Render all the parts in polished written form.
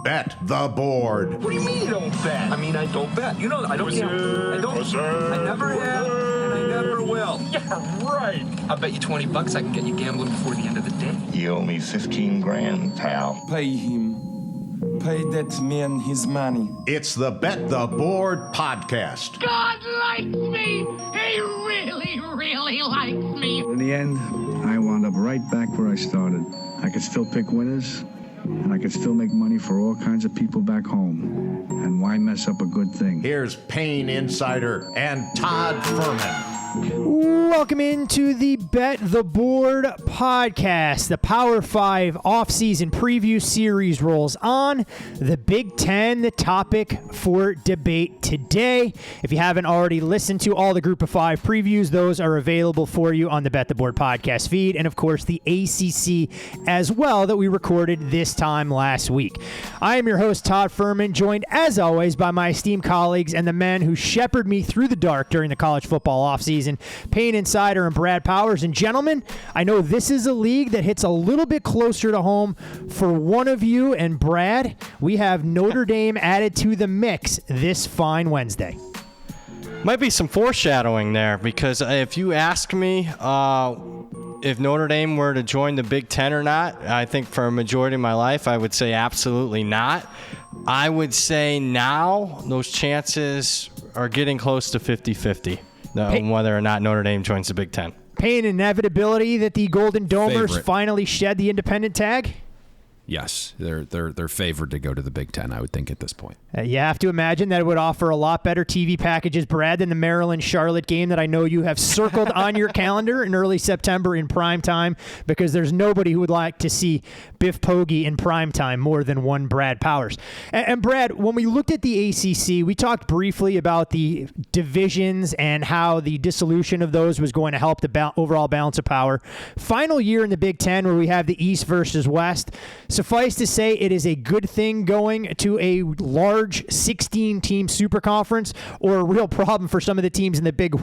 Bet the Board. What do you mean you don't bet? I mean, I don't bet. You know, I don't gamble. I don't. I never have, and I never will. Yeah, right. I'll bet you $20 I can get you gambling before the end of the day. You owe me 15 grand, pal. Pay him. Pay that man his money. It's the Bet the Board podcast. God likes me. He really, really likes me. In the end, I wound up right back where I started. I could still pick winners, and I could still make money for all kinds of people back home. And why mess up a good thing? Here's Payne Insider and Todd Furman. Welcome into the Bet the Board podcast. The Power 5 offseason preview series rolls on. The Big Ten, the topic for debate today. If you haven't already listened to all the Group of 5 previews, those are available for you on the Bet the Board podcast feed. And of course, the ACC as well that we recorded this time last week. I am your host, Todd Furman, joined as always by my esteemed colleagues and the men who shepherded me through the dark during the college football offseason, Payne Insider and Brad Powers. And gentlemen, I know this is a league that hits a little bit closer to home for one of you. And Brad, we have Notre Dame added to the mix this fine Wednesday. Might be some foreshadowing there, because if you ask me if Notre Dame were to join the Big Ten or not, I think for a majority of my life, I would say absolutely not. I would say now those chances are getting close to 50-50. Whether or not Notre Dame joins the Big Ten. Payne, inevitability that the Golden Domers finally shed the independent tag? Yes, they're favored to go to the Big Ten, I would think, at this point. You have to imagine that it would offer a lot better TV packages, Brad, than the Maryland-Charlotte game that I know you have circled on your calendar in early September in prime time, because there's nobody who would like to see Biff Poggi in prime time more than one Brad Powers. And Brad, when we looked at the ACC, we talked briefly about the divisions and how the dissolution of those was going to help the overall balance of power. Final year in the Big Ten where we have the East versus West. Suffice to say, it is a good thing going to a large 16-team super conference, or a real problem for some of the teams in the Big Ten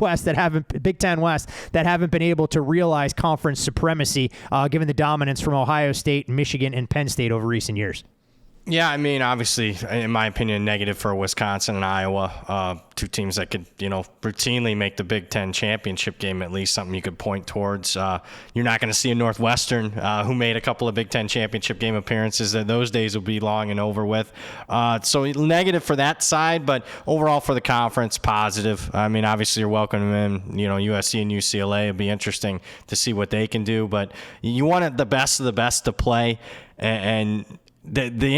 West that haven't been able to realize conference supremacy, given the dominance from Ohio State, Michigan, and Penn State over recent years. Yeah, I mean, obviously, in my opinion, negative for Wisconsin and Iowa, two teams that could, routinely make the Big Ten championship game, at least something you could point towards. You're not going to see a Northwestern who made a couple of Big Ten championship game appearances. Those days will be long and over with. So negative for that side, but overall for the conference, positive. I mean, obviously, you're welcoming in, USC and UCLA. It'll be interesting to see what they can do, but you want the best of the best to play, and the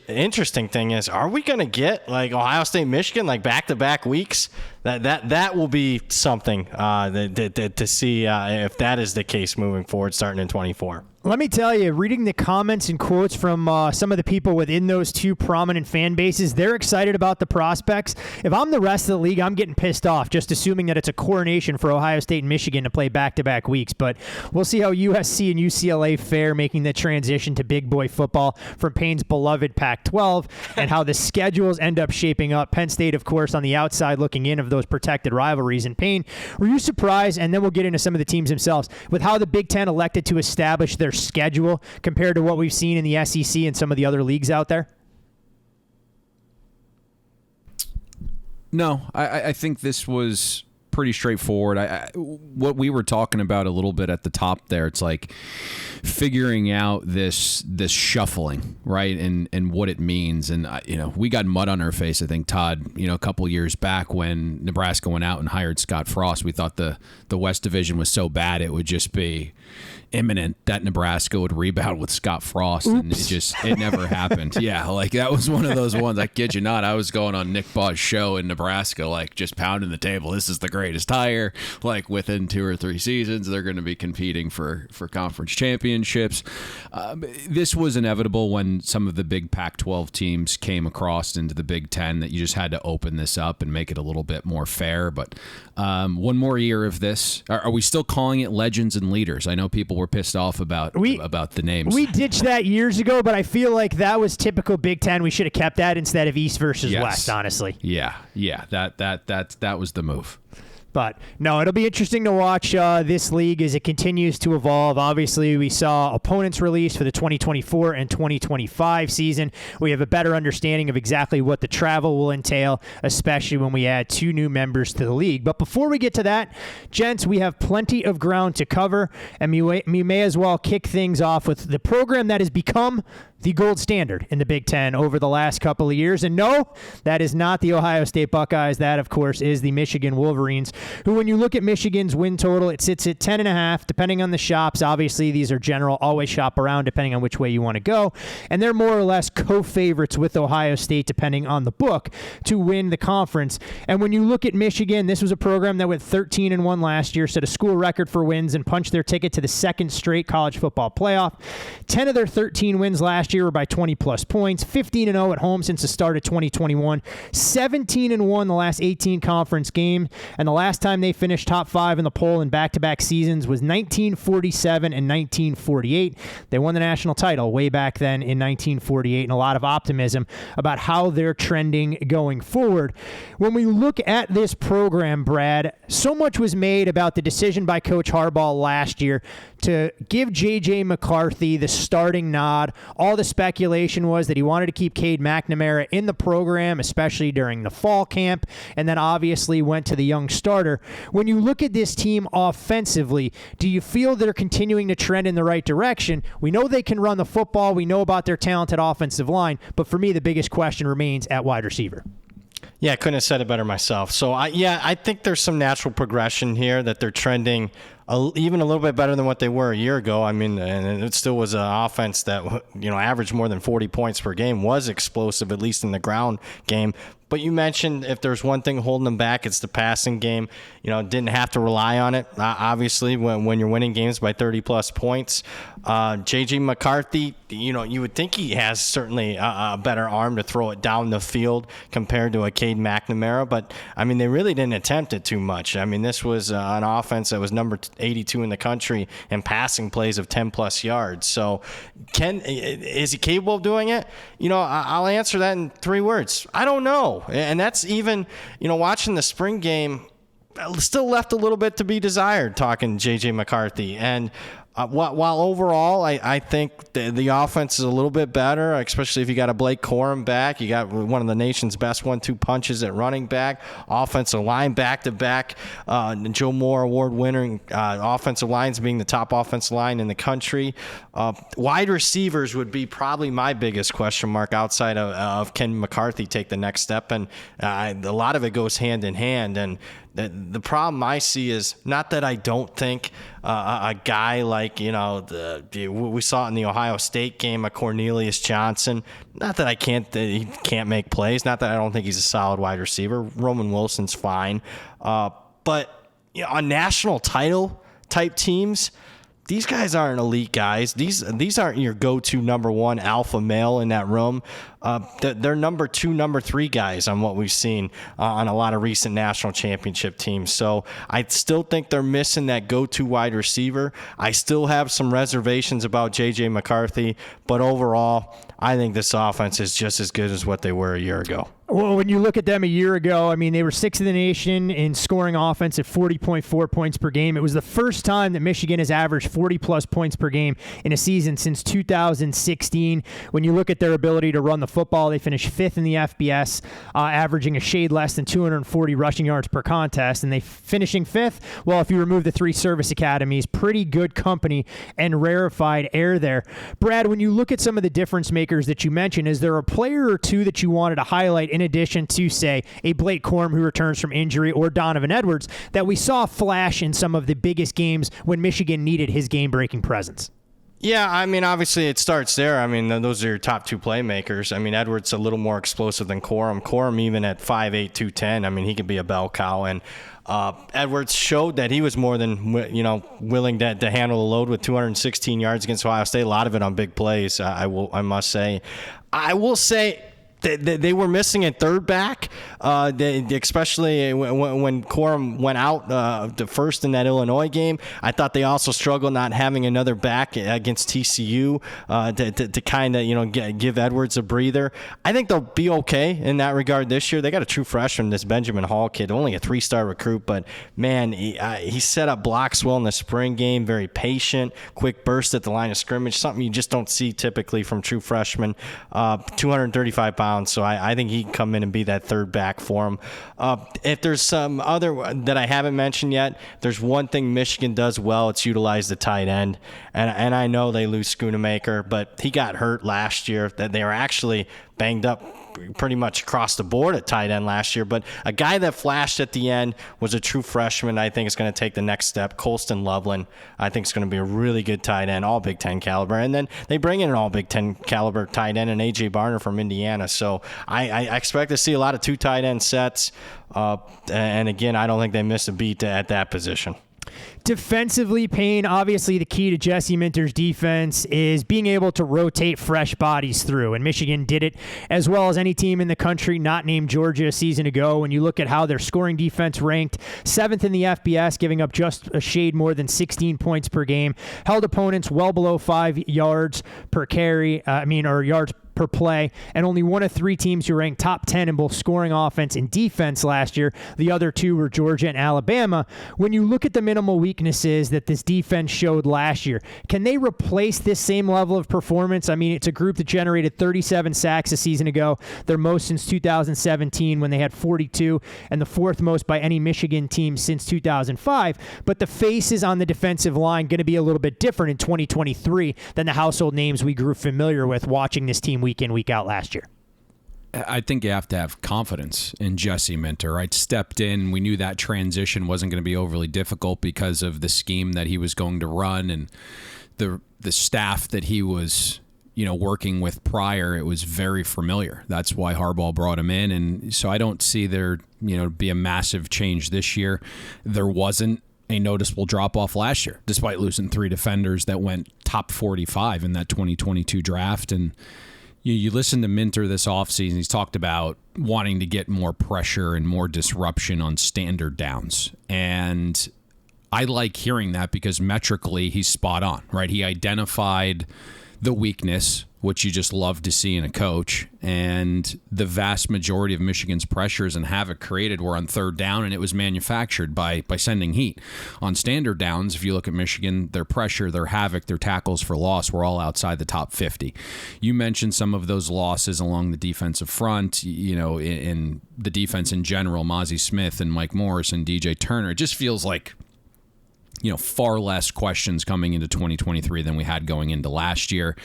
interesting thing is, are we going to get like Ohio State, Michigan, like back-to-back weeks? That will be something to see if that is the case moving forward, starting in 24. Let me tell you, reading the comments and quotes from some of the people within those two prominent fan bases, they're excited about the prospects. If I'm the rest of the league, I'm getting pissed off, just assuming that it's a coronation for Ohio State and Michigan to play back-to-back weeks. But we'll see how USC and UCLA fare making the transition to big boy football from Payne's beloved Pac-12, and how the schedules end up shaping up. Penn State, of course, on the outside looking in of those protected rivalries. And Payne, were you surprised, and then we'll get into some of the teams themselves, with how the Big Ten elected to establish their schedule compared to what we've seen in the SEC and some of the other leagues out there? No, I think this was pretty straightforward. What we were talking about a little bit at the top there, it's like figuring out this shuffling, right, and what it means. And we got mud on our face, I think, Todd, a couple years back when Nebraska went out and hired Scott Frost. We thought the West Division was so bad it would just be imminent that Nebraska would rebound with Scott Frost. Oops. And it never happened. Yeah, like that was one of those ones. I kid you not. I was going on Nick Baugh's show in Nebraska, like just pounding the table. This is the greatest hire. Like within 2 or 3 seasons, they're going to be competing for conference championships. This was inevitable when some of the big Pac-12 teams came across into the Big Ten, that you just had to open this up and make it a little bit more fair. But one more year of this. Are we still calling it legends and leaders? I know people were pissed off about the names. We ditched that years ago, but I feel like that was typical Big Ten. We should have kept that instead of East versus West, honestly. Yeah, that was the move. But no, it'll be interesting to watch this league as it continues to evolve. Obviously, we saw opponents released for the 2024 and 2025 season. We have a better understanding of exactly what the travel will entail, especially when we add 2 new members to the league. But before we get to that, gents, we have plenty of ground to cover, and we may as well kick things off with the program that has become the gold standard in the Big Ten over the last couple of years. And no, that is not the Ohio State Buckeyes. That, of course, is the Michigan Wolverines, who, when you look at Michigan's win total, it sits at 10.5, depending on the shops. Obviously, these are general, always shop around, depending on which way you want to go. And they're more or less co-favorites with Ohio State, depending on the book, to win the conference. And when you look at Michigan, this was a program that went 13-1 last year, set a school record for wins, and punched their ticket to the second straight college football playoff. 10 of their 13 wins last year were by 20-plus points, 15-0 at home since the start of 2021, 17-1 the last 18 conference games, and the last time they finished top 5 in the poll in back-to-back seasons was 1947 and 1948. They won the national title way back then in 1948, and a lot of optimism about how they're trending going forward. When we look at this program, Brad, so much was made about the decision by Coach Harbaugh last year to give J.J. McCarthy the starting nod. All the speculation was that he wanted to keep Cade McNamara in the program, especially during the fall camp, and then obviously went to the young starter. When you look at this team offensively, do you feel they're continuing to trend in the right direction? We know they can run the football. We know about their talented offensive line, but for me, the biggest question remains at wide receiver. Yeah, I couldn't have said it better myself. So, I think there's some natural progression here that they're trending even a little bit better than what they were a year ago. I mean, and it still was an offense that, averaged more than 40 points per game, was explosive, at least in the ground game. But you mentioned if there's one thing holding them back, it's the passing game. Didn't have to rely on it, obviously, when you're winning games by 30-plus points. J.J. McCarthy, you would think he has certainly a better arm to throw it down the field compared to a Cade McNamara. But, they really didn't attempt it too much. This was an offense that was number 82 in the country in passing plays of 10-plus yards. So is he capable of doing it? I'll answer that in 3 words. I don't know. And that's even, watching the spring game, still left a little bit to be desired, talking J.J. McCarthy. And while overall, I think the offense is a little bit better, especially if you got a Blake Corum back. You got one of the nation's best 1-2 punches at running back, offensive line back-to-back, Joe Moore award-winning offensive lines being the top offensive line in the country. Wide receivers would be probably my biggest question mark outside of can McCarthy take the next step, and a lot of it goes hand in hand. And the problem I see is not that I don't think a guy like, we saw it in the Ohio State game, a Cornelius Johnson, not that he can't make plays, not that I don't think he's a solid wide receiver. Roman Wilson's fine. But on national title type teams, these guys aren't elite guys. These aren't your go-to number 1 alpha male in that room. They're number 2, number 3 guys on what we've seen on a lot of recent national championship teams. So I still think they're missing that go-to wide receiver. I still have some reservations about J.J. McCarthy, but overall, I think this offense is just as good as what they were a year ago. Well, when you look at them a year ago, they were 6th in the nation in scoring offense at 40.4 points per game. It was the first time that Michigan has averaged 40-plus points per game in a season since 2016. When you look at their ability to run the football, they finished 5th in the FBS, averaging a shade less than 240 rushing yards per contest. And they finishing 5th, well, if you remove the 3 service academies, pretty good company and rarefied air there. Brad, when you look at some of the difference makers that you mentioned, is there a player or 2 that you wanted to highlight in addition to, say, a Blake Corum who returns from injury or Donovan Edwards that we saw flash in some of the biggest games when Michigan needed his game-breaking presence? Yeah, obviously it starts there. Those are your top 2 playmakers. Edwards a little more explosive than Corum. Corum, even at 5'8", 210, he could be a bell cow. And Edwards showed that he was more than willing to handle the load with 216 yards against Ohio State. A lot of it on big plays. I must say. I will say They were missing a third back, especially when Corum went out the first in that Illinois game. I thought they also struggled not having another back against TCU to kind of give Edwards a breather. I think they'll be okay in that regard this year. They got a true freshman, this Benjamin Hall kid, only a 3-star recruit, but man, he set up blocks well in the spring game. Very patient, quick burst at the line of scrimmage, something you just don't see typically from true freshmen. 235 pounds. So I think he can come in and be that third back for him. If there's some other that I haven't mentioned yet, there's one thing Michigan does well. It's utilize the tight end. And I know they lose Schoonamaker, but he got hurt last year. That they were actually banged up pretty much across the board at tight end last year. But a guy that flashed at the end was a true freshman. I think is going to take the next step. Colston Loveland, I think is going to be a really good tight end, all Big Ten caliber. And then they bring in an all Big Ten caliber tight end and A.J. Barner from Indiana. So I expect to see a lot of 2 tight end sets. And again, I don't think they miss a beat at that position. Defensively, Payne, obviously the key to Jesse Minter's defense is being able to rotate fresh bodies through, and Michigan did it as well as any team in the country not named Georgia a season ago. When you look at how their scoring defense ranked 7th in the FBS, giving up just a shade more than 16 points per game, held opponents well below 5 yards per carry, or yards per play, and only one of 3 teams who ranked top 10 in both scoring offense and defense last year. The other 2 were Georgia and Alabama. When you look at the minimal weaknesses that this defense showed last year, can they replace this same level of performance? I mean, it's a group that generated 37 sacks a season ago, their most since 2017 when they had 42, and the 4th most by any Michigan team since 2005. But the faces on the defensive line going to be a little bit different in 2023 than the household names we grew familiar with watching this team week in, week out last year. I think you have to have confidence in Jesse Minter, right? Stepped in. We knew that transition wasn't going to be overly difficult because of the scheme that he was going to run and the staff that he was, working with prior. It was very familiar. That's why Harbaugh brought him in. And so I don't see there, be a massive change this year. There wasn't a noticeable drop-off last year, despite losing 3 defenders that went top 45 in that 2022 draft. And you listen to Minter this offseason, he's talked about wanting to get more pressure and more disruption on standard downs. And I like hearing that because metrically he's spot on, right? He identified the weakness, which you just love to see in a coach, and the vast majority of Michigan's pressures and havoc created were on third down, and it was manufactured by sending heat. On standard downs, if you look at Michigan, their pressure, their havoc, their tackles for loss were all outside the top 50. You mentioned some of those losses along the defensive front, in the defense in general, Mozzie Smith and Mike Morris and DJ Turner. It just feels like far less questions coming into 2023 than we had going into last year.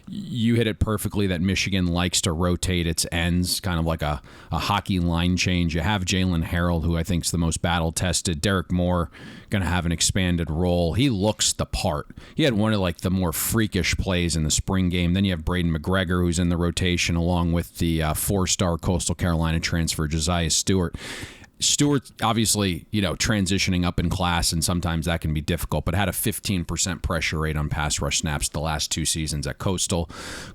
You hit it perfectly that Michigan likes to rotate its ends, kind of like a hockey line change. You have Jalen Harrell, who I think is the most battle-tested. Derek Moore going to have an expanded role. He looks the part. He had one of the more freakish plays in the spring game. Then you have Braden McGregor, who's in the rotation, along with the 4-star Coastal Carolina transfer, Josiah Stewart. Stewart, obviously, transitioning up in class, and sometimes that can be difficult, but had a 15% pressure rate on pass rush snaps the last 2 seasons at Coastal.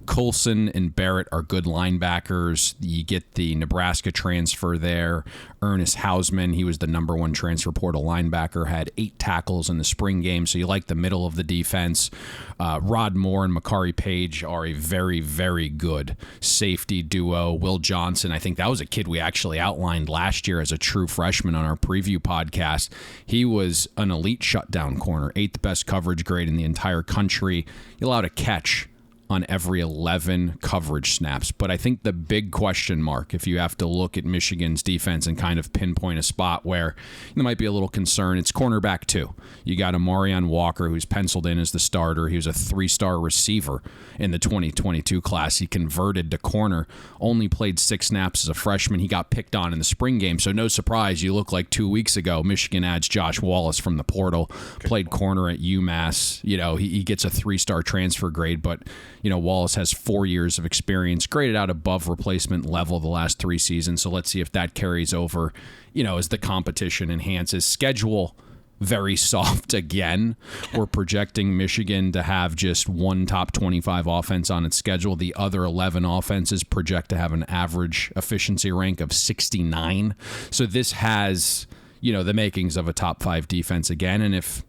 Colson and Barrett are good linebackers. You get the Nebraska transfer there. Ernest Hausman, he was the number 1 transfer portal linebacker, had 8 tackles in the spring game, so you like the middle of the defense. Rod Moore and Makari Page are a very, very good safety duo. Will Johnson, I think that was a kid we actually outlined last year as a true freshman on our preview podcast. He was an elite shutdown corner, 8th best coverage grade in the entire country. He allowed a catch on every 11 coverage snaps. But I think the big question mark, if you have to look at Michigan's defense and kind of pinpoint a spot where there might be a little concern, it's cornerback 2. You got Amarion Walker, who's penciled in as the starter. He was a 3-star receiver in the 2022 class. He converted to corner, only played 6 snaps as a freshman. He got picked on in the spring game, so no surprise. You look like 2 weeks ago, Michigan adds Josh Wallace from the portal, played corner at UMass. He gets a 3-star transfer grade, but Wallace has 4 years of experience, graded out above replacement level the last 3 seasons. So let's see if that carries over, as the competition enhances. Schedule very soft again. We're projecting Michigan to have just one top 25 offense on its schedule. The other 11 offenses project to have an average efficiency rank of 69. So this has, the makings of a top 5 defense again. And if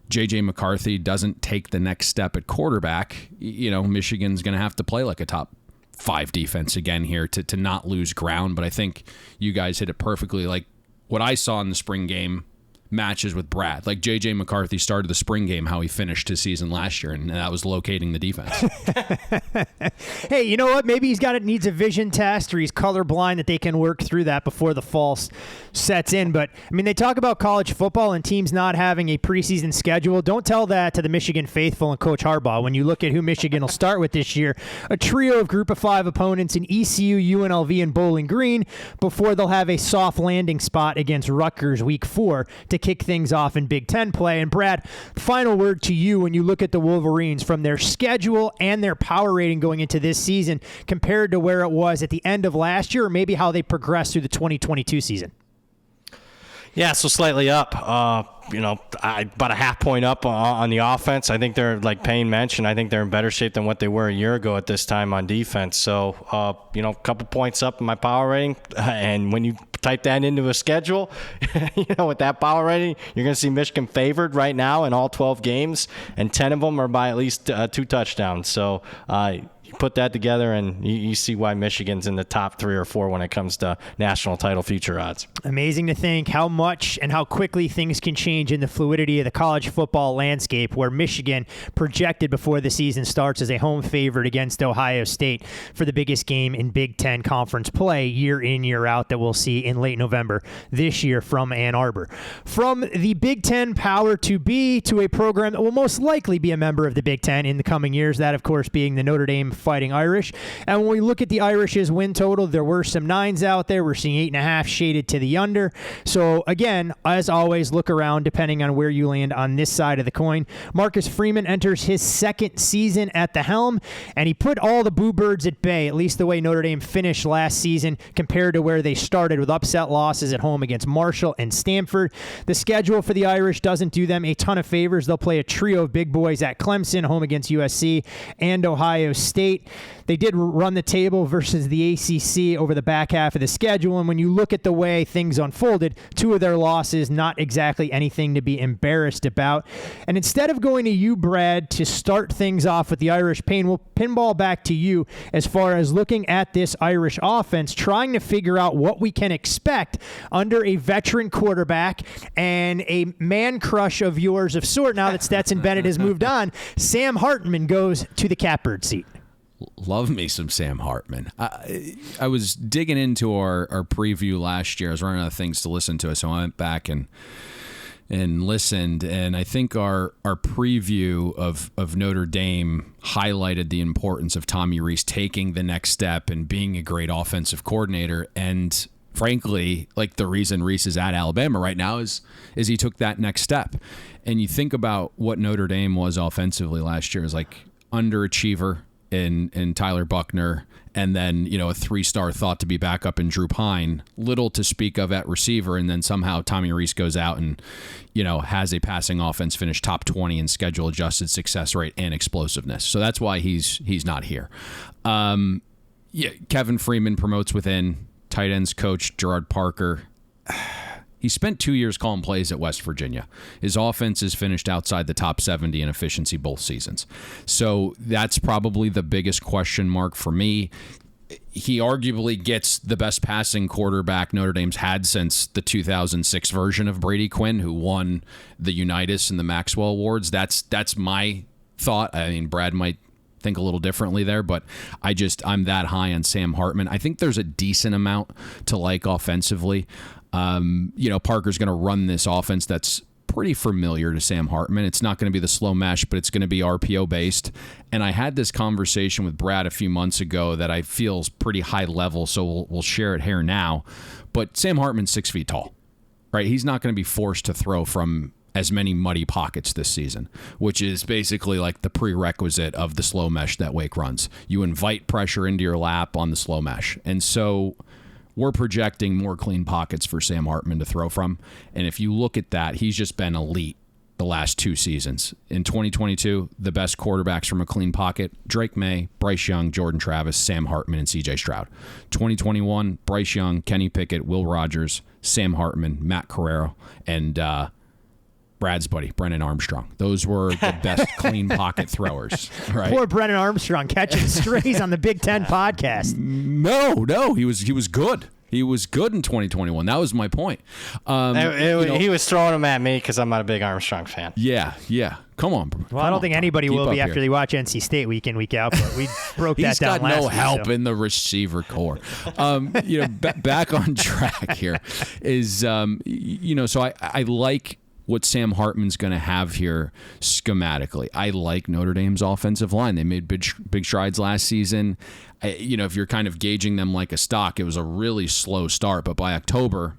J.J. McCarthy doesn't take the next step at quarterback, Michigan's going to have to play like a top 5 defense again here to not lose ground. But I think you guys hit it perfectly. Like what I saw in the spring game matches with Brad. Like J.J. McCarthy started the spring game how he finished his season last year, and that was locating the defense. Hey, you know what? Maybe needs a vision test, or he's colorblind, that they can work through that before the fall sets in. But, they talk about college football and teams not having a preseason schedule. Don't tell that to the Michigan faithful and Coach Harbaugh. When you look at who Michigan will start with this year, a trio of Group of 5 opponents in ECU, UNLV, and Bowling Green before they'll have a soft landing spot against Rutgers Week 4 to kick things off in Big Ten play. And Brad, final word to you when you look at the Wolverines from their schedule and their power rating going into this season compared to where it was at the end of last year, or maybe how they progressed through the 2022 season. Yeah, so slightly up. About a half point up on the offense. I think they're, like Payne mentioned, I think they're in better shape than what they were a year ago at this time on defense. So, a couple points up in my power rating. And when you type that into a schedule, with that power rating, you're going to see Michigan favored right now in all 12 games, and 10 of them are by at least 2 touchdowns. So, you put that together, and you see why Michigan's in the top 3 or 4 when it comes to national title future odds. Amazing to think how much and how quickly things can change in the fluidity of the college football landscape, where Michigan projected before the season starts as a home favorite against Ohio State for the biggest game in Big Ten conference play year in, year out that we'll see in late November this year from Ann Arbor. From the Big Ten power to be to a program that will most likely be a member of the Big Ten in the coming years, that of course being the Notre Dame Fighting Irish. And when we look at the Irish's win total, there were some 9s out there. We're seeing 8.5 shaded to the under. So again, as always, look around depending on where you land on this side of the coin. Marcus Freeman enters his 2nd season at the helm, and he put all the Boo Birds at bay, at least the way Notre Dame finished last season compared to where they started, with upset losses at home against Marshall and Stanford. The schedule for the Irish doesn't do them a ton of favors. They'll play a trio of big boys at Clemson, home against USC, and Ohio State. They did run the table versus the ACC over the back half of the schedule, and when you look at the way things unfolded, 2 of their losses, not exactly anything to be embarrassed about. And instead of going to you, Brad, to start things off with the Irish, Payne, we'll pinball back to you as far as looking at this Irish offense, trying to figure out what we can expect under a veteran quarterback and a man crush of yours of sort. Now that Stetson Bennett has moved on, Sam Hartman goes to the catbird seat. Love me some Sam Hartman. I was digging into our preview last year. I was running out of things to listen to, so I went back and listened. And I think our preview of Notre Dame highlighted the importance of Tommy Rees taking the next step and being a great offensive coordinator. And frankly, like the reason Rees is at Alabama right now is he took that next step. And you think about what Notre Dame was offensively last year is like underachiever in Tyler Buckner, and then, a 3-star thought to be back up in Drew Pine, little to speak of at receiver, and then somehow Tommy Rees goes out and, has a passing offense finish top 20 in schedule adjusted success rate and explosiveness. So that's why he's not here. Kevin Freeman promotes within, tight ends coach Gerard Parker. He spent 2 years calling plays at West Virginia. His offense is finished outside the top 70 in efficiency both seasons. So that's probably the biggest question mark for me. He arguably gets the best passing quarterback Notre Dame's had since the 2006 version of Brady Quinn, who won the Unitas and the Maxwell Awards. That's my thought. I mean, Brad might think a little differently there, but I'm that high on Sam Hartman. I think there's a decent amount to like offensively. Parker's going to run this offense that's pretty familiar to Sam Hartman. It's not going to be the slow mesh, but it's going to be RPO based. And I had this conversation with Brad a few months ago that I feel is pretty high level, so we'll share it here now. But Sam Hartman's 6 feet tall, right? He's not going to be forced to throw from as many muddy pockets this season, which is basically like the prerequisite of the slow mesh that Wake runs. You invite pressure into your lap on the slow mesh. And so we're projecting more clean pockets for Sam Hartman to throw from. And if you look at that, he's just been elite the last 2 seasons. In 2022, the best quarterbacks from a clean pocket: Drake May, Bryce Young, Jordan Travis, Sam Hartman, and C.J. Stroud. 2021, Bryce Young, Kenny Pickett, Will Rogers, Sam Hartman, Matt Carrero, and Brad's buddy, Brennan Armstrong. Those were the best clean pocket throwers. Right? Poor Brennan Armstrong catching strays on the Big Ten podcast. No, he was good. He was good in 2021. That was my point. He was throwing them at me because I'm not a big Armstrong fan. Yeah. Come on. Well, I don't think anybody Keep will up be after here. they watch NC State week in, week out, but we broke that He's down got last no week, help so. in the receiver core. Back on track here is, so I like what Sam Hartman's going to have here schematically. I like Notre Dame's offensive line. They made big strides last season. If you're kind of gauging them like a stock, it was a really slow start, but by October,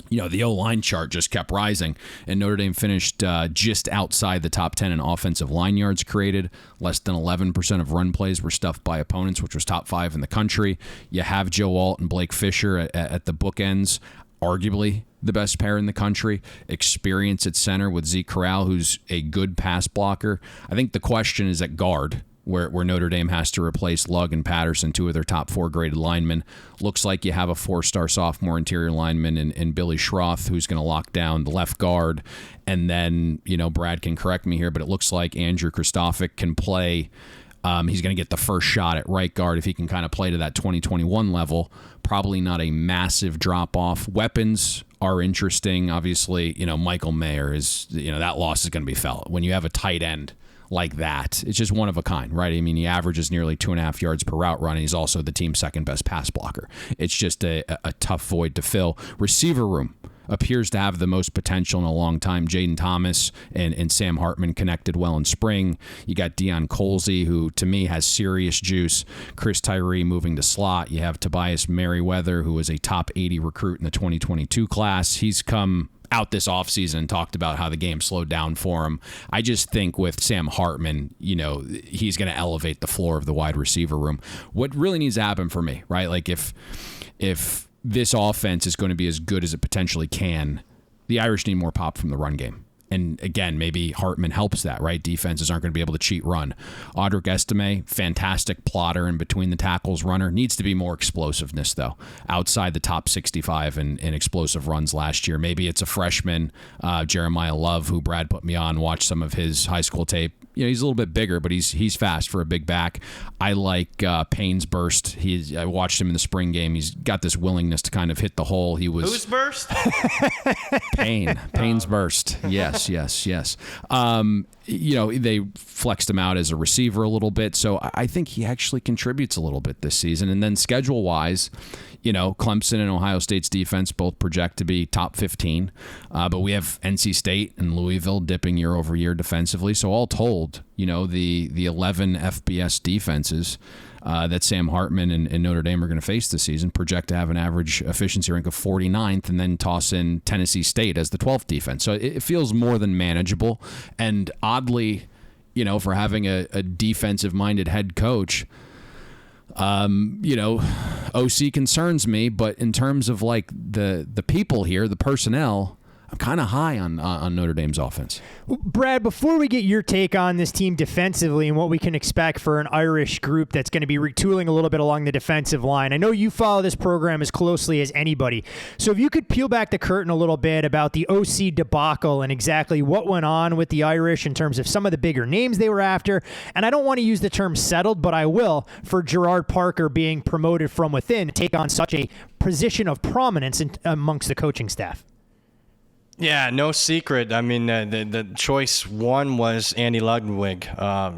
the O-line chart just kept rising, and Notre Dame finished just outside the top 10 in offensive line yards created. Less than 11% of run plays were stuffed by opponents, which was top 5 in the country. You have Joe Alt and Blake Fisher at the bookends, arguably the best pair in the country. Experience at center with Zeke Corral, who's a good pass blocker. I think the question is at guard, where Notre Dame has to replace Lugg and Patterson, 2 of their top 4 graded linemen. Looks like you have a 4-star sophomore interior lineman in Billy Schroth, who's going to lock down the left guard. And then, Brad can correct me here, but it looks like Andrew Kristofic can play. He's going to get the first shot at right guard if he can kind of play to that 2021 level. Probably not a massive drop-off. Weapons are interesting. Obviously, Michael Mayer is, that loss is going to be felt. When you have a tight end like that, it's just one of a kind, right? I mean, he averages nearly 2.5 yards per route run, and he's also the team's second best pass blocker. It's just a tough void to fill. Receiver room appears to have the most potential in a long time. Jaden Thomas and Sam Hartman connected well in spring. You got Deion Colsey, who to me has serious juice. Chris Tyree moving to slot. You have Tobias Merriweather, who was a top 80 recruit in the 2022 class. He's come out this offseason and talked about how the game slowed down for him. I just think with Sam Hartman, he's going to elevate the floor of the wide receiver room. What really needs to happen for me, right? Like if this offense is going to be as good as it potentially can, the Irish need more pop from the run game. And again, maybe Hartman helps that, right? Defenses aren't going to be able to cheat run. Audric Estime, fantastic plotter and between the tackles runner. Needs to be more explosiveness, though. Outside the top 65 in explosive runs last year. Maybe it's a freshman, Jeremiah Love, who Brad put me on, watched some of his high school tape. He's a little bit bigger, but he's fast for a big back. I like Payne's burst. I watched him in the spring game. He's got this willingness to kind of hit the hole. Who's burst? Payne's burst. Yes. They flexed him out as a receiver a little bit, so I think he actually contributes a little bit this season. And then schedule-wise, Clemson and Ohio State's defense both project to be top 15, but we have NC State and Louisville dipping year over year defensively. So all told, the 11 FBS defenses that Sam Hartman and Notre Dame are going to face this season project to have an average efficiency rank of 49th, and then toss in Tennessee State as the 12th defense. So it feels more than manageable. And oddly, for having a defensive-minded head coach, OC concerns me, but in terms of like the people here, the personnel, I'm kind of high on Notre Dame's offense. Brad, before we get your take on this team defensively and what we can expect for an Irish group that's going to be retooling a little bit along the defensive line, I know you follow this program as closely as anybody. So if you could peel back the curtain a little bit about the OC debacle and exactly what went on with the Irish in terms of some of the bigger names they were after. And I don't want to use the term settled, but I will, for Gerard Parker being promoted from within to take on such a position of prominence amongst the coaching staff. Yeah, no secret. I mean, the choice one was Andy Ludwig, a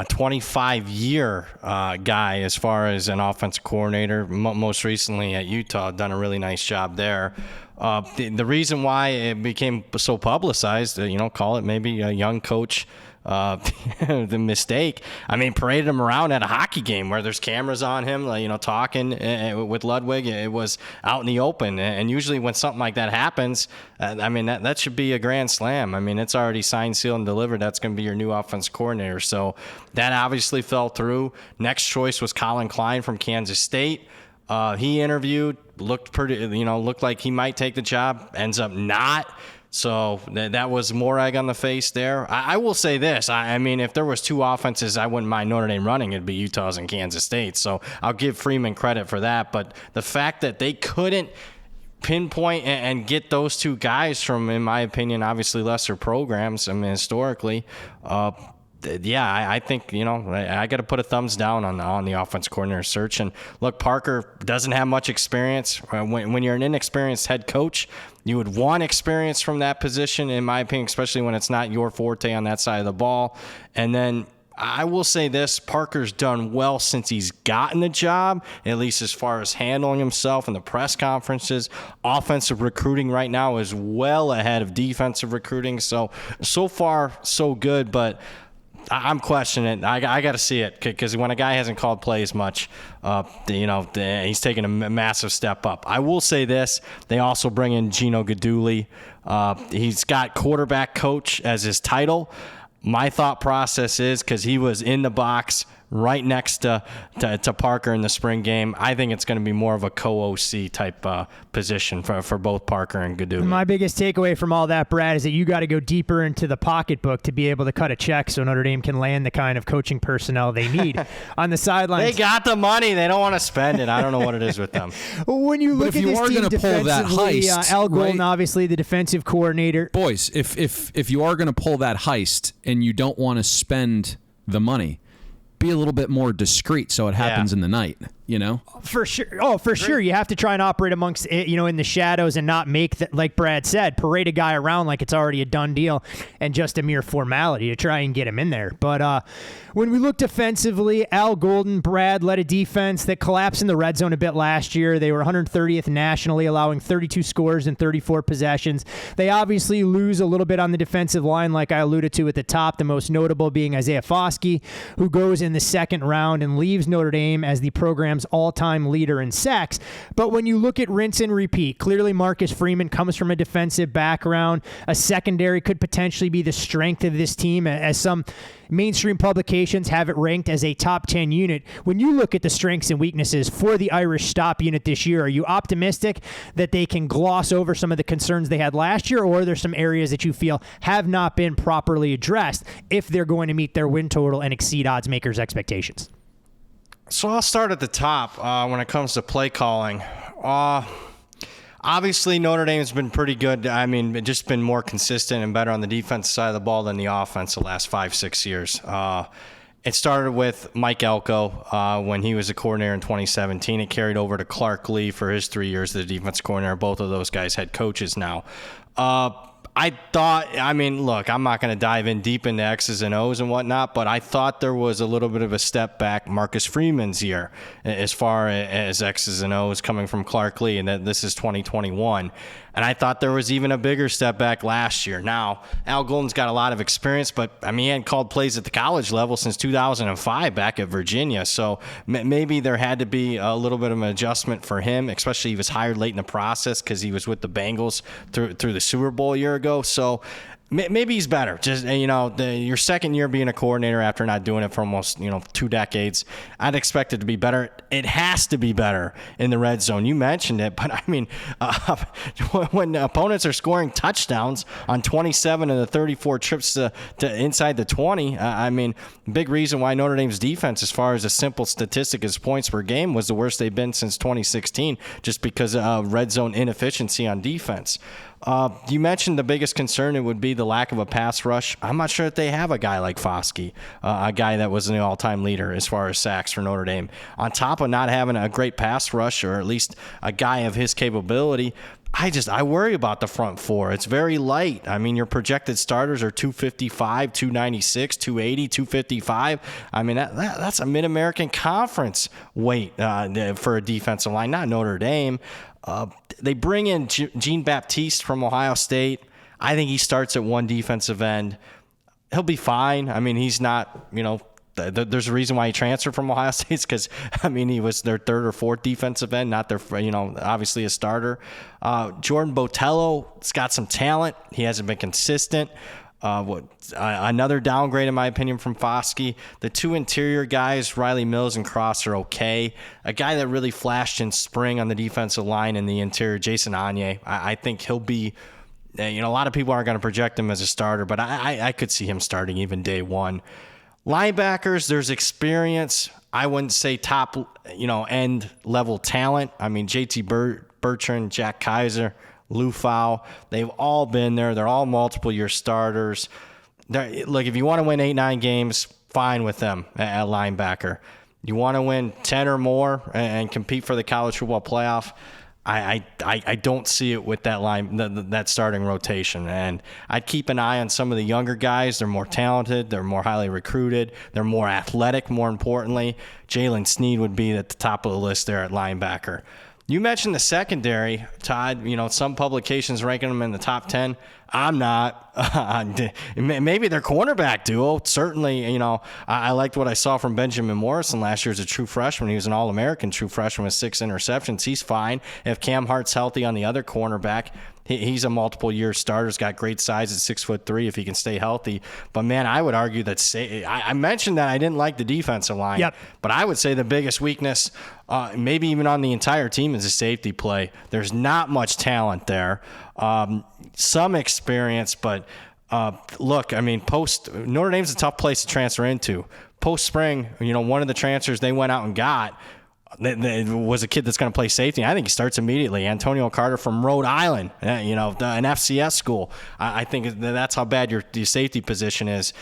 25-year guy as far as an offensive coordinator, most recently at Utah, done a really nice job there. The reason why it became so publicized, call it maybe a young coach the mistake. I mean, paraded him around at a hockey game where there's cameras on him, talking with Ludwig. It was out in the open. And usually when something like that happens, that should be a grand slam. I mean, it's already signed, sealed, and delivered. That's going to be your new offense coordinator. So that obviously fell through. Next choice was Colin Klein from Kansas State. He interviewed, looked like he might take the job, ends up not. So that was more egg on the face there. I will say this. I mean, if there was two offenses I wouldn't mind Notre Dame running, it'd be Utah's and Kansas State. So I'll give Freeman credit for that. But the fact that they couldn't pinpoint and get those two guys from, in my opinion, obviously lesser programs, I mean, historically, I think, I got to put a thumbs down on the offense coordinator search. And look, Parker doesn't have much experience. When you're an inexperienced head coach, you would want experience from that position, in my opinion, especially when it's not your forte on that side of the ball. And then I will say this, Parker's done well since he's gotten the job, at least as far as handling himself in the press conferences. Offensive recruiting right now is well ahead of defensive recruiting. So far, so good, but I'm questioning it. I got to see it, because when a guy hasn't called plays much, he's taking a massive step up. I will say this. They also bring in Gino Guidugli. He's got quarterback coach as his title. My thought process is, because he was in the box right next to Parker in the spring game, I think it's going to be more of a co-OC type position for both Parker and Guidugli. My biggest takeaway from all that, Brad, is that you got to go deeper into the pocketbook to be able to cut a check so Notre Dame can land the kind of coaching personnel they need on the sidelines. They got the money. They don't want to spend it. I don't know what it is with them. When you look at this team defensively, Al Golden, right? Obviously the defensive coordinator. Boys, if you are going to pull that heist and you don't want to spend the money, be a little bit more discreet so it happens in the night, For sure. Oh, for sure. You have to try and operate amongst, in the shadows and not make that, like Brad said, parade a guy around like it's already a done deal and just a mere formality to try and get him in there. But when we look defensively, Al Golden, Brad led a defense that collapsed in the red zone a bit last year. They were 130th nationally, allowing 32 scores in 34 possessions. They obviously lose a little bit on the defensive line, like I alluded to at the top, the most notable being Isaiah Foskey, who goes in the second round and leaves Notre Dame as the program's all-time leader in sacks. But when you look at rinse and repeat, clearly Marcus Freeman comes from a defensive background. A secondary could potentially be the strength of this team, as some mainstream publications have it ranked as a top 10 unit. When you look at the strengths and weaknesses for the Irish stop unit this year, are you optimistic that they can gloss over some of the concerns they had last year, or are there some areas that you feel have not been properly addressed if they're going to meet their win total and exceed odds makers' expectations? So I'll start at the top when it comes to play calling. Obviously, Notre Dame's been pretty good. I mean, just been more consistent and better on the defensive side of the ball than the offense the last 5-6 years. It started with Mike Elko when he was a coordinator in 2017. It carried over to Clark Lee for his 3 years as the defense coordinator. Both of those guys head coaches now. Look, I'm not going to dive in deep into X's and O's and whatnot, but I thought there was a little bit of a step back Marcus Freeman's year as far as X's and O's coming from Clark Lee, and that this is 2021. And I thought there was even a bigger step back last year. Now, Al Golden's got a lot of experience, but he hadn't called plays at the college level since 2005 back at Virginia. So maybe there had to be a little bit of an adjustment for him, especially he was hired late in the process because he was with the Bengals through the Super Bowl a year ago. So maybe he's better. Just, your second year being a coordinator after not doing it for almost, 2 decades, I'd expect it to be better. It has to be better in the red zone. You mentioned it, but when opponents are scoring touchdowns on 27 of the 34 trips to inside the 20, big reason why Notre Dame's defense, as far as a simple statistic as points per game, was the worst they've been since 2016, just because of red zone inefficiency on defense. You mentioned the biggest concern, it would be the lack of a pass rush. I'm not sure that they have a guy like Foskey, a guy that was an all-time leader as far as sacks for Notre Dame. On top of not having a great pass rush, or at least a guy of his capability, I worry about the front four. It's very light. Your projected starters are 255, 296, 280, 255. That's a Mid-American Conference weight for a defensive line, not Notre Dame. They bring in Jean Baptiste from Ohio State. I think he starts at one defensive end. He'll be fine. He's not, there's a reason why he transferred from Ohio State, because, he was their third or fourth defensive end, not their, obviously a starter. Jordan Botello's got some talent. He hasn't been consistent. Another downgrade, in my opinion, from Foskey. The two interior guys, Riley Mills and Cross, are okay. A guy that really flashed in spring on the defensive line in the interior, Jason Anye. I think he'll be, a lot of people aren't going to project him as a starter, but I could see him starting even day one. Linebackers, there's experience. I wouldn't say top, end level talent. I mean, JT Bertrand, Jack Kaiser, Lou Fowl, they've all been there. They're all multiple-year starters. Look, if you want to win 8-9 games, fine with them at linebacker. You want to win 10 or more and compete for the college football playoff, I don't see it with that starting rotation. And I'd keep an eye on some of the younger guys. They're more talented. They're more highly recruited. They're more athletic, more importantly. Jalen Sneed would be at the top of the list there at linebacker. You mentioned the secondary, Todd. Some publications ranking them in the top 10. I'm not. Maybe their cornerback duo. Certainly, I liked what I saw from Benjamin Morrison last year as a true freshman. He was an All-American true freshman with 6 interceptions. He's fine. If Cam Hart's healthy on the other cornerback, he's a multiple-year starter. He's got great size at 6'3" if he can stay healthy. But, man, I would argue that I mentioned that I didn't like the defensive line. Yep. But I would say the biggest weakness, maybe even on the entire team, is a safety play. There's not much talent there. Some experience, but look, I mean, Notre Dame's a tough place to transfer into. Post-spring, one of the transfers they went out and got was a kid that's going to play safety. I think he starts immediately. Antonio Carter from Rhode Island, an FCS school. I think that's how bad your safety position is.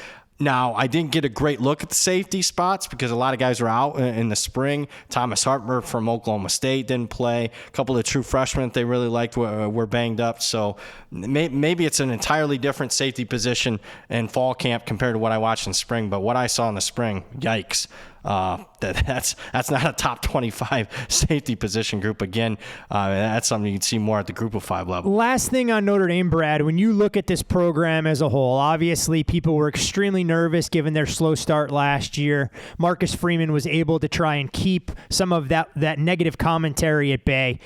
Now, I didn't get a great look at the safety spots because a lot of guys were out in the spring. Thomas Hartmer from Oklahoma State didn't play. A couple of true freshmen that they really liked were banged up. So maybe it's an entirely different safety position in fall camp compared to what I watched in spring. But what I saw in the spring, yikes. That's not a top 25 safety position group. Again, that's something you'd see more at the group of 5 level. Last thing on Notre Dame, Brad, when you look at this program as a whole, obviously people were extremely nervous given their slow start last year. Marcus Freeman was able to try and keep some of that negative commentary at bay.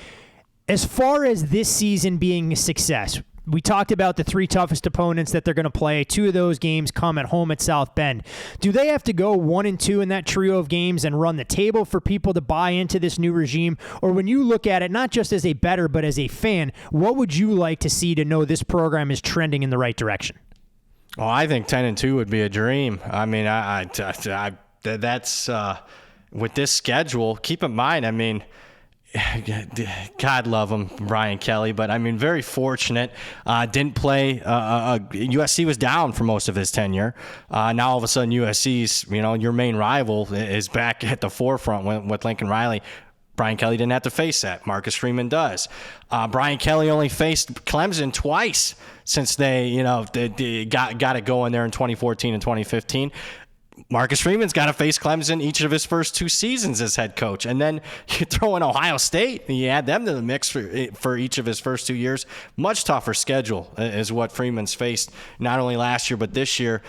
As far as this season being a success, we talked about the 3 toughest opponents that they're going to play. 2 of those games come at home at South Bend. Do they have to go 1-2 in that trio of games and run the table for people to buy into this new regime? Or when you look at it, not just as a bettor, but as a fan, what would you like to see to know this program is trending in the right direction? Well, I think 10-2 would be a dream. I mean, that's with this schedule. Keep in mind, I mean, God love him, Brian Kelly, but I mean, very fortunate. Didn't play. USC was down for most of his tenure. Now all of a sudden, USC's, your main rival is back at the forefront with Lincoln Riley. Brian Kelly didn't have to face that. Marcus Freeman does. Brian Kelly only faced Clemson twice since they got it going there in 2014 and 2015. Marcus Freeman's got to face Clemson each of his first 2 seasons as head coach. And then you throw in Ohio State and you add them to the mix for each of his first 2 years. Much tougher schedule is what Freeman's faced not only last year but this year.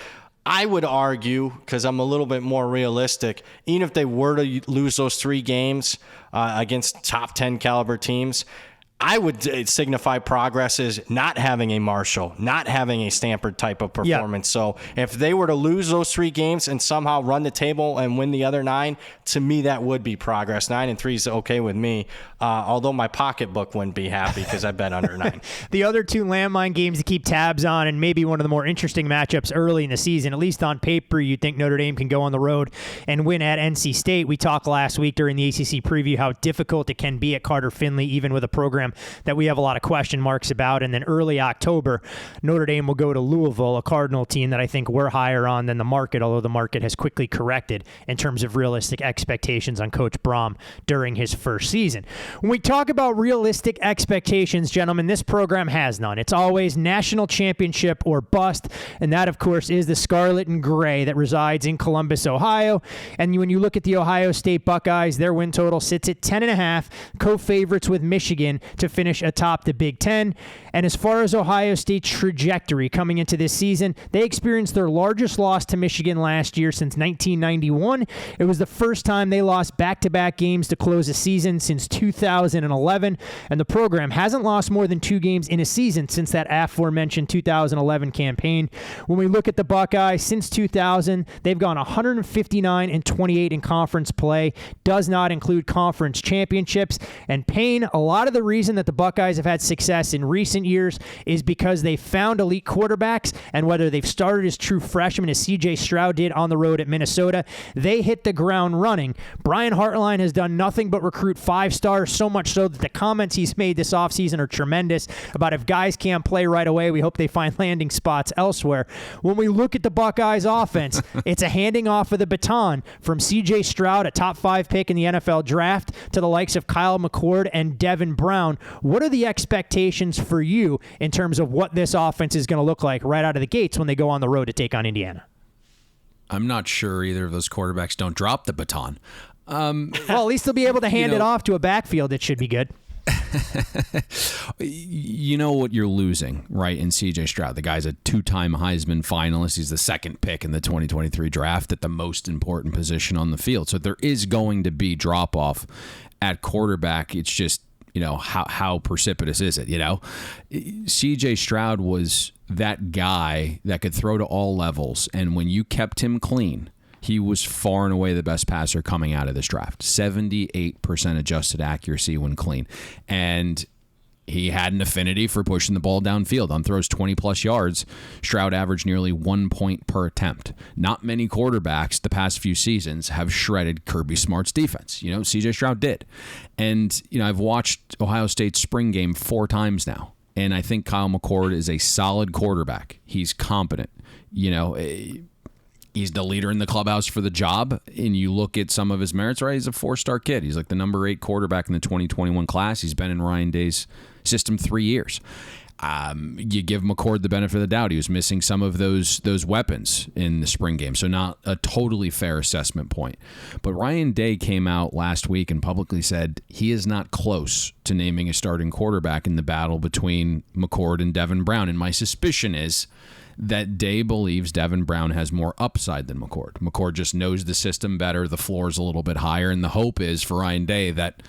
I would argue, because I'm a little bit more realistic, even if they were to lose those 3 games against top 10 caliber teams, I would signify progress is not having a Marshall, not having a Stanford type of performance. Yeah. So if they were to lose those 3 games and somehow run the table and win the other 9, to me that would be progress. 9-3 is okay with me, although my pocketbook wouldn't be happy because I bet under 9. The other 2 landmine games to keep tabs on, and maybe one of the more interesting matchups early in the season, at least on paper, you'd think Notre Dame can go on the road and win at NC State. We talked last week during the ACC preview how difficult it can be at Carter Finley, even with a program that we have a lot of question marks about. And then early October, Notre Dame will go to Louisville, a Cardinal team that I think we're higher on than the market, although the market has quickly corrected in terms of realistic expectations on Coach Braum during his first season. When we talk about realistic expectations, gentlemen, this program has none. It's always national championship or bust, and that, of course, is the Scarlet and Gray that resides in Columbus, Ohio. And when you look at the Ohio State Buckeyes, their win total sits at 10.5, co-favorites with Michigan. to finish atop the Big Ten. And as far as Ohio State's trajectory coming into this season, they experienced their largest loss to Michigan last year since 1991. It was the first time they lost back-to-back games to close a season since 2011, and the program hasn't lost more than 2 games in a season since that aforementioned 2011 campaign. When we look at the Buckeyes, since 2000, they've gone 159-28 in conference play, does not include conference championships. And Payne, a lot of the reason that the Buckeyes have had success in recent years is because they found elite quarterbacks, and whether they've started as true freshmen, as C.J. Stroud did on the road at Minnesota, they hit the ground running. Brian Hartline has done nothing but recruit 5-stars, so much so that the comments he's made this offseason are tremendous about if guys can't play right away, we hope they find landing spots elsewhere. When we look at the Buckeyes offense, it's a handing off of the baton from C.J. Stroud, a top 5 pick in the NFL draft, to the likes of Kyle McCord and Devin Brown. What are the expectations for you in terms of what this offense is going to look like right out of the gates when they go on the road to take on Indiana? I'm not sure either of those quarterbacks don't drop the baton. Well, at least they'll be able to hand it off to a backfield that should be good. You know what you're losing, right, in C.J. Stroud. The guy's a 2-time Heisman finalist. He's the 2nd pick in the 2023 draft at the most important position on the field. So there is going to be drop-off at quarterback. It's just, how precipitous is it, C.J. Stroud was that guy that could throw to all levels, and when you kept him clean, he was far and away the best passer coming out of this draft. 78% adjusted accuracy when clean. And he had an affinity for pushing the ball downfield. On throws 20-plus yards, Stroud averaged nearly 1 point per attempt. Not many quarterbacks the past few seasons have shredded Kirby Smart's defense. C.J. Stroud did. And, I've watched Ohio State's spring game 4 times now. And I think Kyle McCord is a solid quarterback. He's competent. He's the leader in the clubhouse for the job, and you look at some of his merits, right? He's a 4-star kid. He's like the number 8 quarterback in the 2021 class. He's been in Ryan Day's system 3 years. You give McCord the benefit of the doubt. He was missing some of those weapons in the spring game, so not a totally fair assessment point. But Ryan Day came out last week and publicly said he is not close to naming a starting quarterback in the battle between McCord and Devin Brown. And my suspicion is that Day believes Devin Brown has more upside than McCord. McCord just knows the system better. The floor is a little bit higher. And the hope is for Ryan Day that,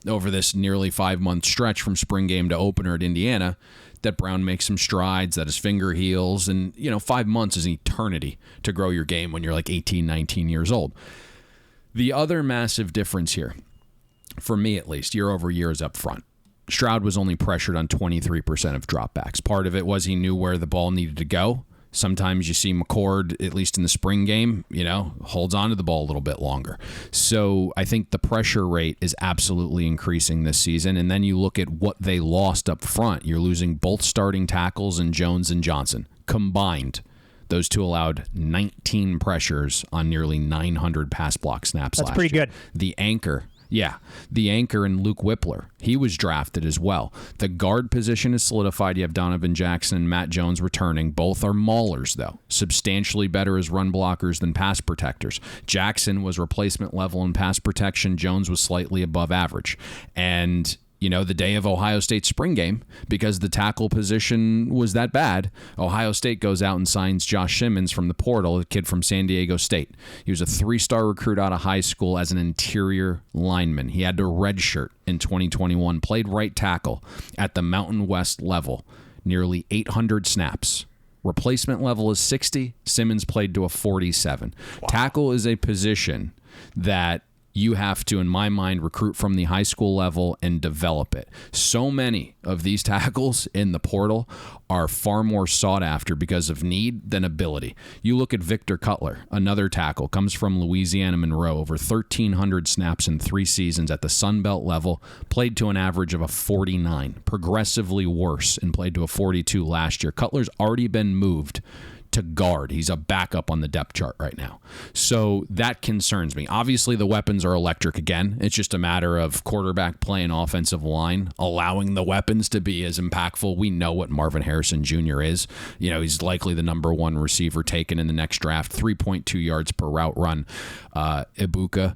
over this nearly 5-month stretch from spring game to opener at Indiana, that Brown makes some strides, that his finger heals. And, 5 months is an eternity to grow your game when you're like 18, 19 years old. The other massive difference here, for me at least, year over year, is up front. Stroud was only pressured on 23% of dropbacks. Part of it was he knew where the ball needed to go. Sometimes you see McCord, at least in the spring game, holds on to the ball a little bit longer. So I think the pressure rate is absolutely increasing this season. And then you look at what they lost up front. You're losing both starting tackles in Jones and Johnson. Combined, those two allowed 19 pressures on nearly 900 pass block snaps last year. That's pretty good. The anchor in Luke Whippler, he was drafted as well. The guard position is solidified. You have Donovan Jackson and Matt Jones returning. Both are maulers, though. Substantially better as run blockers than pass protectors. Jackson was replacement level in pass protection. Jones was slightly above average. And the day of Ohio State's spring game, because the tackle position was that bad, Ohio State goes out and signs Josh Simmons from the portal, a kid from San Diego State. He was a 3-star recruit out of high school as an interior lineman. He had to redshirt in 2021, played right tackle at the Mountain West level, nearly 800 snaps. Replacement level is 60. Simmons played to a 47. Wow. Tackle is a position that you have to, in my mind, recruit from the high school level and develop it. So many of these tackles in the portal are far more sought after because of need than ability. You look at Victor Cutler, another tackle, comes from Louisiana Monroe, over 1,300 snaps in 3 seasons at the Sun Belt level, played to an average of a 49, progressively worse, and played to a 42 last year. Cutler's already been moved to guard. He's a backup on the depth chart right now. So that concerns me. Obviously, the weapons are electric again. It's just a matter of quarterback play and offensive line, allowing the weapons to be as impactful. We know what Marvin Harrison Jr. is. He's likely the number 1 receiver taken in the next draft, 3.2 yards per route run. Ibuka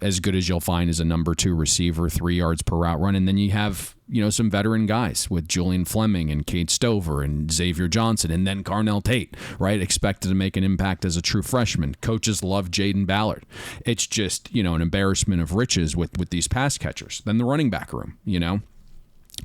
as good as you'll find as a number 2 receiver, 3 yards per route run. And then you have, some veteran guys with Julian Fleming and Kate Stover and Xavier Johnson and then Carnell Tate, right? Expected to make an impact as a true freshman. Coaches love Jaden Ballard. It's just, an embarrassment of riches with these pass catchers. Then the running back room,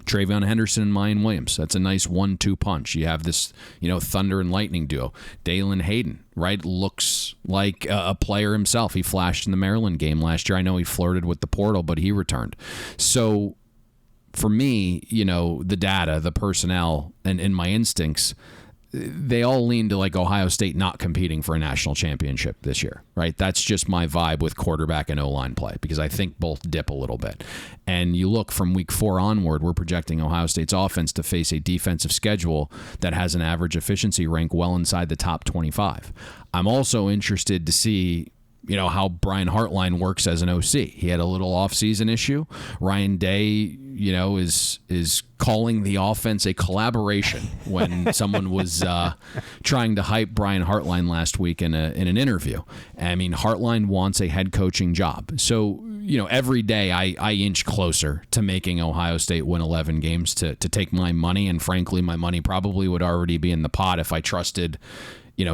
Travion Henderson and Mayan Williams. That's a nice 1-2 punch. You have this, thunder and lightning duo. Dalen Hayden, right? Looks like a player himself. He flashed in the Maryland game last year. I know he flirted with the portal, but he returned. So for me, the data, the personnel, and my instincts, they all lean to like Ohio State not competing for a national championship this year, right? That's just my vibe with quarterback and O-line play, because I think both dip a little bit. And you look from week 4 onward, we're projecting Ohio State's offense to face a defensive schedule that has an average efficiency rank well inside the top 25. I'm also interested to see how Brian Hartline works as an OC. He had a little offseason issue. Ryan Day, is calling the offense a collaboration when someone was trying to hype Brian Hartline last week in an interview. I mean, Hartline wants a head coaching job. So, every day I inch closer to making Ohio State win 11 games to take my money. And frankly, my money probably would already be in the pot if I trusted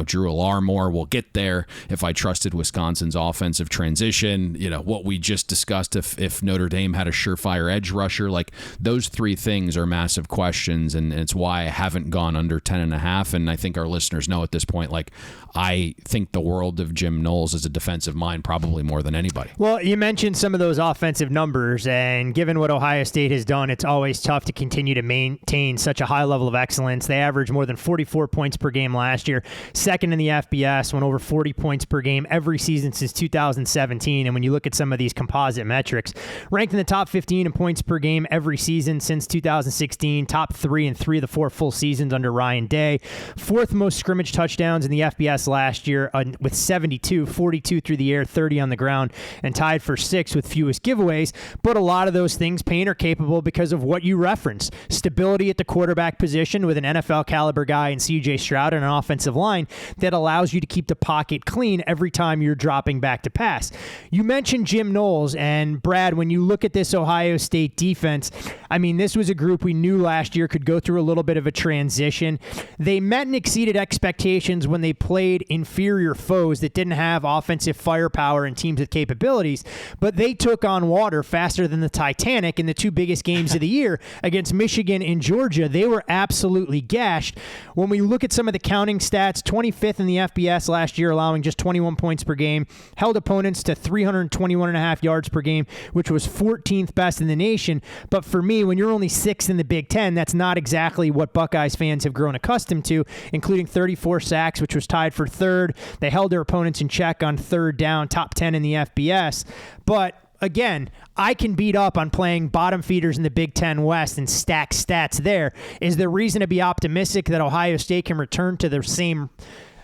Drew Alarmore will get there. If I trusted Wisconsin's offensive transition, what we just discussed, if Notre Dame had a surefire edge rusher, like those 3 things are massive questions. And it's why I haven't gone under 10.5. And I think our listeners know at this point, like I think the world of Jim Knowles as a defensive mind probably more than anybody. Well, you mentioned some of those offensive numbers, and given what Ohio State has done, it's always tough to continue to maintain such a high level of excellence. They averaged more than 44 points per game last year. Second in the FBS, went over 40 points per game every season since 2017. And when you look at some of these composite metrics, ranked in the top 15 in points per game every season since 2016, top 3 in 3 of the 4 full seasons under Ryan Day, 4th most scrimmage touchdowns in the FBS last year with 72, 42 through the air, 30 on the ground, and tied for 6th with fewest giveaways. But a lot of those things, Payne, are capable because of what you referenced. Stability at the quarterback position with an NFL caliber guy in C.J. Stroud and an offensive line that allows you to keep the pocket clean every time you're dropping back to pass. You mentioned Jim Knowles, and Brad, when you look at this Ohio State defense, I mean, this was a group we knew last year could go through a little bit of a transition. They met and exceeded expectations when they played inferior foes that didn't have offensive firepower and teams with capabilities, but they took on water faster than the Titanic in the 2 biggest games of the year against Michigan and Georgia. They were absolutely gashed. When we look at some of the counting stats, 25th in the FBS last year, allowing just 21 points per game, held opponents to 321.5 yards per game, which was 14th best in the nation. But for me, when you're only 6th in the Big Ten, that's not exactly what Buckeyes fans have grown accustomed to, including 34 sacks, which was tied for 3rd. They held their opponents in check on 3rd down, top 10 in the FBS. But again, I can beat up on playing bottom feeders in the Big Ten West and stack stats there. Is there reason to be optimistic that Ohio State can return to their same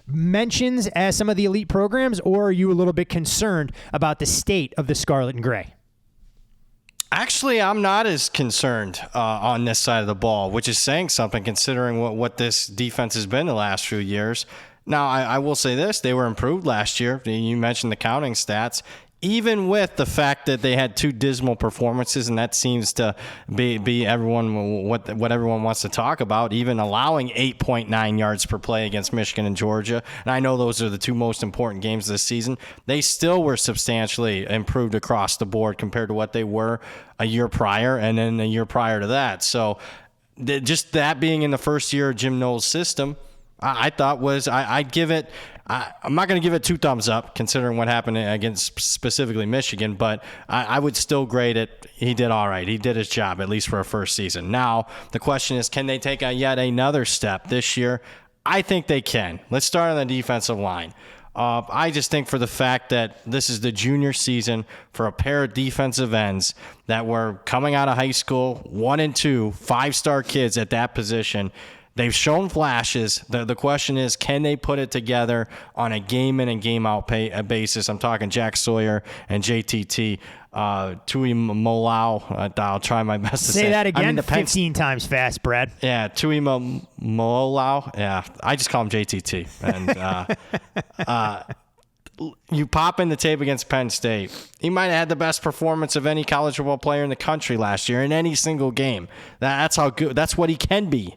mentions as some of the elite programs, or are you a little bit concerned about the state of the Scarlet and Gray? Actually, I'm not as concerned on this side of the ball, which is saying something considering what this defense has been the last few years. Now, I will say this. They were improved last year. You mentioned the counting stats. Even with the fact that they had 2 dismal performances, and that seems to be everyone what everyone wants to talk about, even allowing 8.9 yards per play against Michigan and Georgia, and I know those are the 2 most important games this season, they still were substantially improved across the board compared to what they were a year prior and then a year prior to that. So just that being in the first year of Jim Knowles' system, I thought I'd give it. I'm not going to give it 2 thumbs up considering what happened against specifically Michigan, but I would still grade it. He did all right. He did his job, at least for a first season. Now, the question is, can they take yet another step this year? I think they can. Let's start on the defensive line. I just think for the fact that this is the junior season for a pair of defensive ends that were coming out of high school, 1 and 2, 5-star kids at that position. They've shown flashes. The question is, can they put it together on a game-in and game-out basis? I'm talking Jack Sawyer and JTT. Tui Molau. I'll try my best to say that again 15 times fast, Brad. Yeah, Tui Molau. Yeah, I just call him JTT. And you pop in the tape against Penn State. He might have had the best performance of any college football player in the country last year in any single game. That's how good. That's what he can be.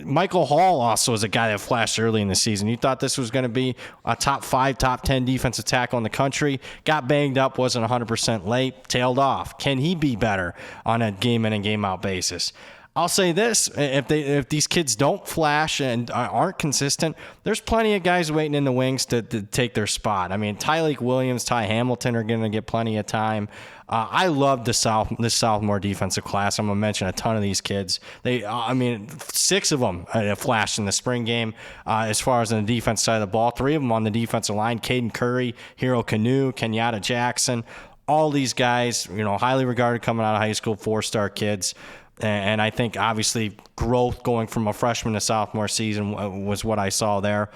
Michael Hall also is a guy that flashed early in the season. You thought this was going to be a top 5, top 10 defensive tackle in the country. Got banged up, wasn't 100% late, tailed off. Can he be better on a game in and game out basis? I'll say this, if these kids don't flash and aren't consistent, there's plenty of guys waiting in the wings to take their spot. I mean, Tyleik Williams, Ty Hamilton are going to get plenty of time. I love this sophomore defensive class. I'm going to mention a ton of these kids. 6 of them flashed in the spring game as far as on the defense side of the ball. 3 of them on the defensive line, Caden Curry, Hero Kanu, Kenyatta Jackson. All these guys, highly regarded coming out of high school, 4-star kids. And I think, obviously, growth going from a freshman to sophomore season was what I saw there.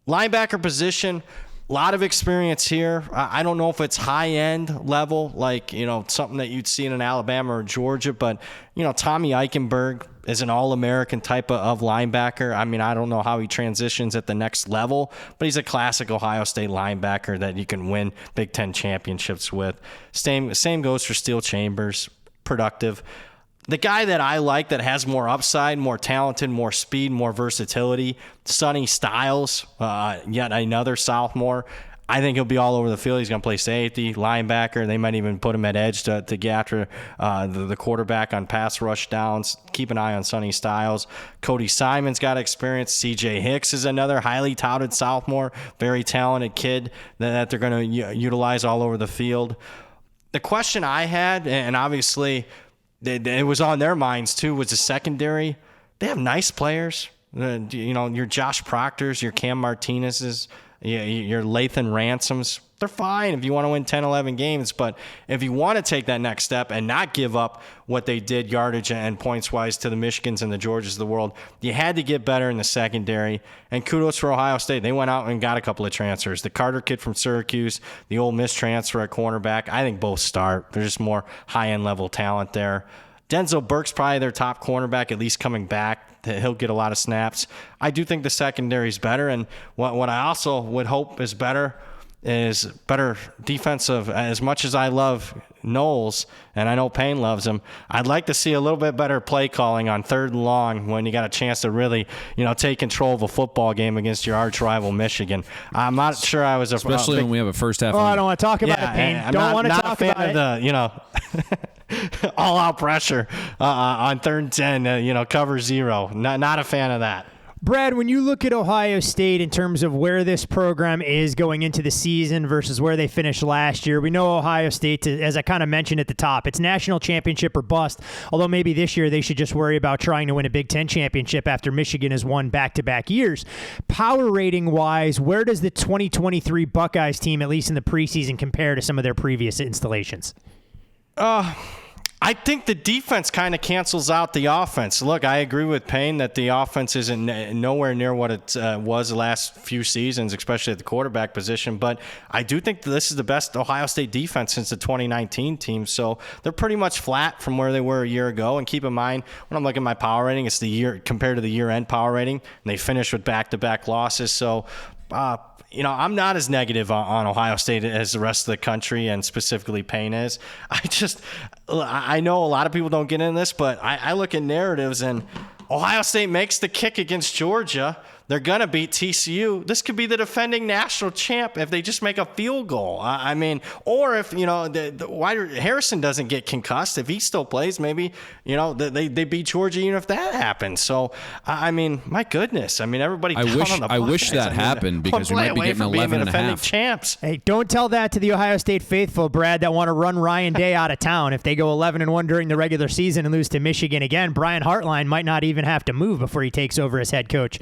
Linebacker position, a lot of experience here. I don't know if it's high-end level, like, something that you'd see in an Alabama or Georgia, but, Tommy Eichenberg is an all-American type of linebacker. I mean, I don't know how he transitions at the next level, but he's a classic Ohio State linebacker that you can win Big Ten championships with. Same goes for Steel Chambers, productive. The guy that I like that has more upside, more talented, more speed, more versatility, Sonny Styles, yet another sophomore. I think he'll be all over the field. He's going to play safety, linebacker. They might even put him at edge to get after the quarterback on pass rush downs. Keep an eye on Sonny Styles. Cody Simon's got experience. C.J. Hicks is another highly touted sophomore, very talented kid that they're going to utilize all over the field. The question I had, and obviously it was on their minds too, was the secondary. They have nice players. Your Josh Proctors, your Cam Martinez's, your Lathan Ransoms. They're fine if you want to win 10, 11 games. But if you want to take that next step and not give up what they did yardage and points-wise to the Michigans and the Georgias of the world, you had to get better in the secondary. And kudos for Ohio State. They went out and got a couple of transfers. The Carter kid from Syracuse, the Ole Miss transfer at cornerback. I think both start. There's just more high-end level talent there. Denzel Burke's probably their top cornerback, at least coming back. He'll get a lot of snaps. I do think the secondary is better. And what I also would hope is better defensive. As much as I love Knowles, and I know Payne loves him, I'd like to see a little bit better play calling on 3rd and long when you got a chance to really, take control of a football game against your arch rival Michigan. I'm not sure I was especially when we have a first half. I don't want to talk about it, Payne. Don't want to talk about it. All-out pressure on 3rd and 10. Cover 0. Not a fan of that. Brad, when you look at Ohio State in terms of where this program is going into the season versus where they finished last year, we know Ohio State, as I kind of mentioned at the top, it's national championship or bust, although maybe this year they should just worry about trying to win a Big Ten championship after Michigan has won back-to-back years. Power rating-wise, where does the 2023 Buckeyes team, at least in the preseason, compare to some of their previous installations? I think the defense kind of cancels out the offense. Look, I agree with Payne that the offense isn't nowhere near what it was the last few seasons, especially at the quarterback position. But I do think this is the best Ohio State defense since the 2019 team. So they're pretty much flat from where they were a year ago. And keep in mind, when I'm looking at my power rating, it's the year compared to the year-end power rating, and they finished with back-to-back losses. So I'm not as negative on Ohio State as the rest of the country, and specifically Payne is. I know a lot of people don't get in this, but I look at narratives, and Ohio State makes the kick against Georgia. They're going to beat TCU. This could be the defending national champ if they just make a field goal. Or if, the Harrison doesn't get concussed, if he still plays, maybe, they beat Georgia even if that happens. So, my goodness. Everybody I wish that happened because we might be getting 11 and a half. Champs. Hey, don't tell that to the Ohio State faithful, Brad, that want to run Ryan Day out of town. If they go 11-1 during the regular season and lose to Michigan again, Brian Hartline might not even have to move before he takes over as head coach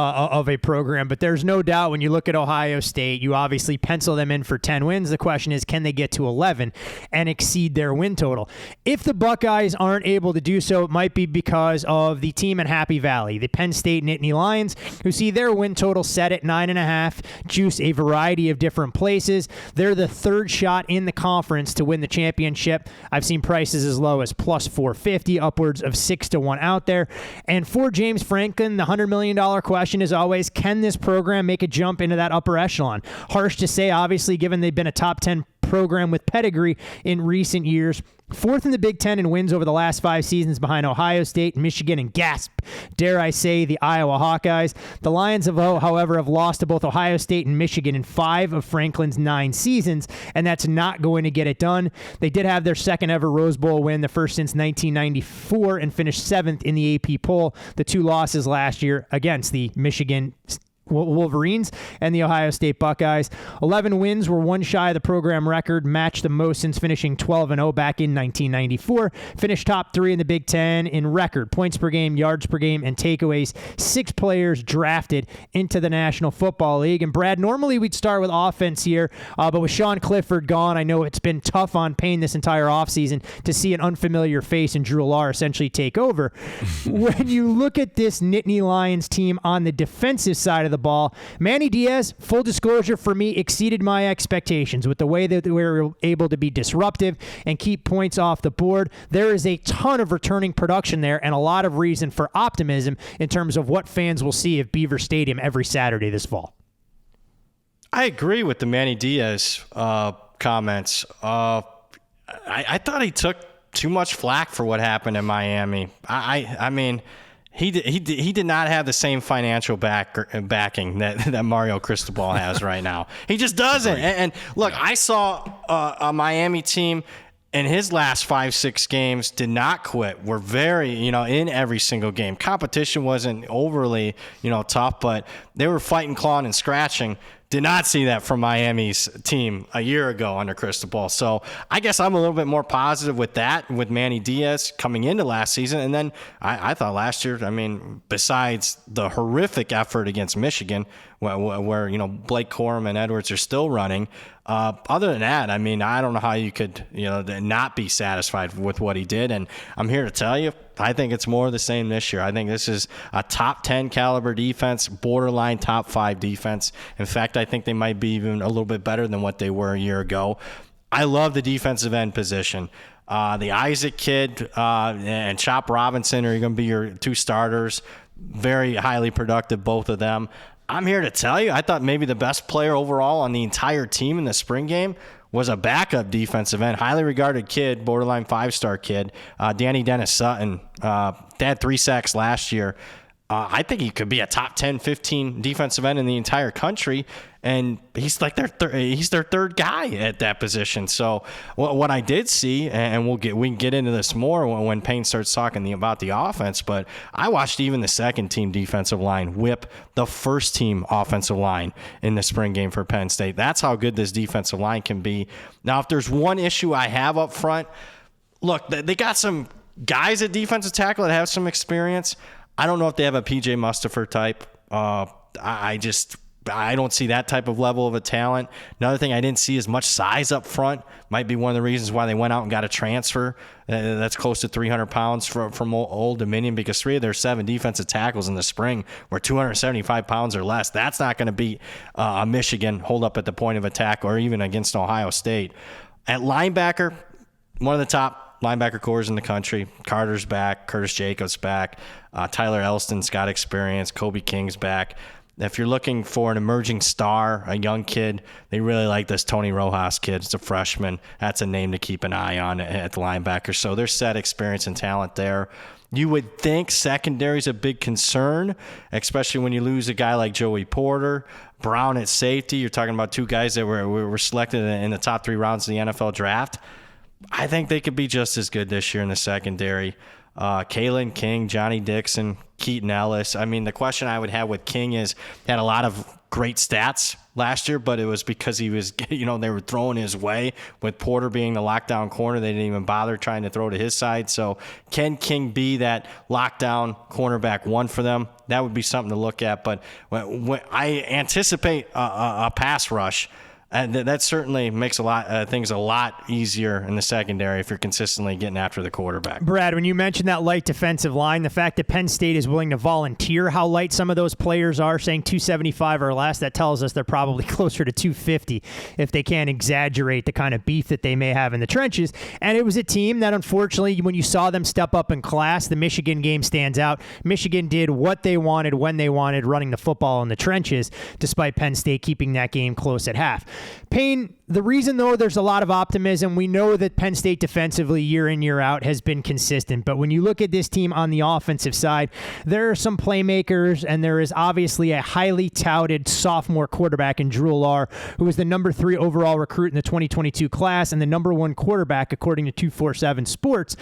of a program. But there's no doubt when you look at Ohio State, you obviously pencil them in for 10 wins. The question is, can they get to 11 and exceed their win total? If the Buckeyes aren't able to do so, it might be because of the team in Happy Valley, the Penn State Nittany Lions, who see their win total set at 9.5, juice a variety of different places. They're the 3rd shot in the conference to win the championship. I've seen prices as low as plus 450, upwards of 6-1 out there. And for James Franklin, the $100 million question question is always, can this program make a jump into that upper echelon? Harsh to say, obviously, given they've been a top 10 program with pedigree in recent years. Fourth in the Big Ten in wins over the last 5 seasons behind Ohio State, Michigan, and gasp, dare I say, the Iowa Hawkeyes. The Lions, however, have lost to both Ohio State and Michigan in 5 of Franklin's 9 seasons, and that's not going to get it done. They did have their second ever Rose Bowl win, the first since 1994, and finished 7th in the AP poll. The 2 losses last year against the Michigan Wolverines and the Ohio State Buckeyes. 11 wins were one shy of the program record, matched the most since finishing 12-0 back in 1994. Finished top 3 in the Big Ten in record points per game, yards per game, and takeaways. 6 players drafted into the National Football League. And Brad, normally we'd start with offense here, but with Sean Clifford gone, I know it's been tough on Payne this entire offseason to see an unfamiliar face in Drew Lar essentially take over. When you look at this Nittany Lions team on the defensive side of the ball, Manny Diaz, full disclosure for me, exceeded my expectations with the way that we were able to be disruptive and keep points off the board. There is a ton of returning production there and a lot of reason for optimism in terms of what fans will see at Beaver Stadium every Saturday this fall. I agree with the Manny Diaz comments. I thought he took too much flack for what happened in Miami. I mean, He did not have the same financial backing that Mario Cristobal has right now. He just doesn't. And look, I saw a Miami team in his last 5-6 games did not quit. We're very, in every single game. Competition wasn't overly, tough, but they were fighting, clawing, and scratching. Did not see that from Miami's team a year ago under Cristobal. So I guess I'm a little bit more positive with that, with Manny Diaz coming into last season. And then I thought last year, besides the horrific effort against Michigan, where Blake Corum and Edwards are still running, other than that, I don't know how you could, not be satisfied with what he did. And I'm here to tell you, I think it's more of the same this year. I think this is a top 10 caliber defense, borderline top 5 defense. In fact, I think they might be even a little bit better than what they were a year ago. I love the defensive end position. The Isaac kid and Chop Robinson are going to be your 2 starters. Very highly productive, both of them. I'm here to tell you, I thought maybe the best player overall on the entire team in the spring game was a backup defensive end, highly regarded kid, borderline 5-star kid, Danny Dennis Sutton. They had 3 sacks last year. I think he could be a top 10, 15 defensive end in the entire country, and he's like their third guy at that position. So what I did see, and we can get into this more when Payne starts talking about the offense, but I watched even the second team defensive line whip the first team offensive line in the spring game for Penn State. That's how good this defensive line can be. Now, if there's one issue I have up front, look, they got some guys at defensive tackle that have some experience. I don't know if they have a PJ Mustipher type. I don't see that type of level of a talent. Another thing, I didn't see as much size up front. Might be one of the reasons why they went out and got a transfer that's close to 300 pounds from Old Dominion, because 3 of their 7 defensive tackles in the spring were 275 pounds or less. That's not going to beat a Michigan hold up at the point of attack or even against Ohio State. At linebacker, one of the top linebacker cores in the country. Carter's back. Curtis Jacobs back. Tyler Elston's got experience. Kobe King's back. If you're looking for an emerging star, a young kid, they really like this Tony Rojas kid. It's a freshman. That's a name to keep an eye on at the linebacker. So there's set experience and talent there. You would think secondary's a big concern, especially when you lose a guy like Joey Porter. Brown at safety. You're talking about 2 guys that were selected in the top 3 rounds of the NFL draft. I think they could be just as good this year in the secondary. Kalen King, Johnny Dixon, Keaton Ellis. The question I would have with King is he had a lot of great stats last year, but it was because he was, they were throwing his way. With Porter being the lockdown corner, they didn't even bother trying to throw to his side. So can King be that lockdown cornerback 1 for them? That would be something to look at. But when I anticipate a pass rush And that certainly makes things a lot easier in the secondary if you're consistently getting after the quarterback. Brad, when you mentioned that light defensive line, the fact that Penn State is willing to volunteer how light some of those players are, saying 275 or less, that tells us they're probably closer to 250 if they can't exaggerate the kind of beef that they may have in the trenches. And it was a team that, unfortunately, when you saw them step up in class, the Michigan game stands out. Michigan did what they wanted when they wanted, running the football in the trenches, despite Penn State keeping that game close at half. Payne, the reason, though, there's a lot of optimism, we know that Penn State defensively year in, year out has been consistent. But when you look at this team on the offensive side, there are some playmakers, and there is obviously a highly touted sophomore quarterback in Drew Allar, who was the number 3 overall recruit in the 2022 class and the number 1 quarterback, according to 247 Sports.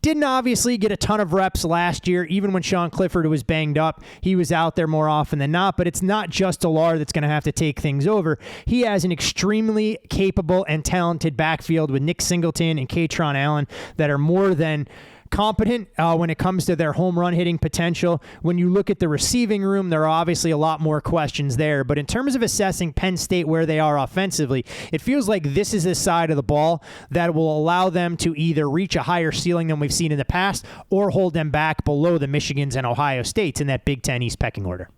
Didn't obviously get a ton of reps last year. Even when Sean Clifford was banged up, he was out there more often than not. But it's not just Allar that's going to have to take things over. He has an extremely capable and talented backfield with Nick Singleton and Katron Allen that are more than competent when it comes to their home run hitting potential. When you look at the receiving room, there are obviously a lot more questions there. But in terms of assessing Penn State where they are offensively, it feels like this is the side of the ball that will allow them to either reach a higher ceiling than we've seen in the past or hold them back below the Michigans and Ohio States in that Big Ten East pecking order.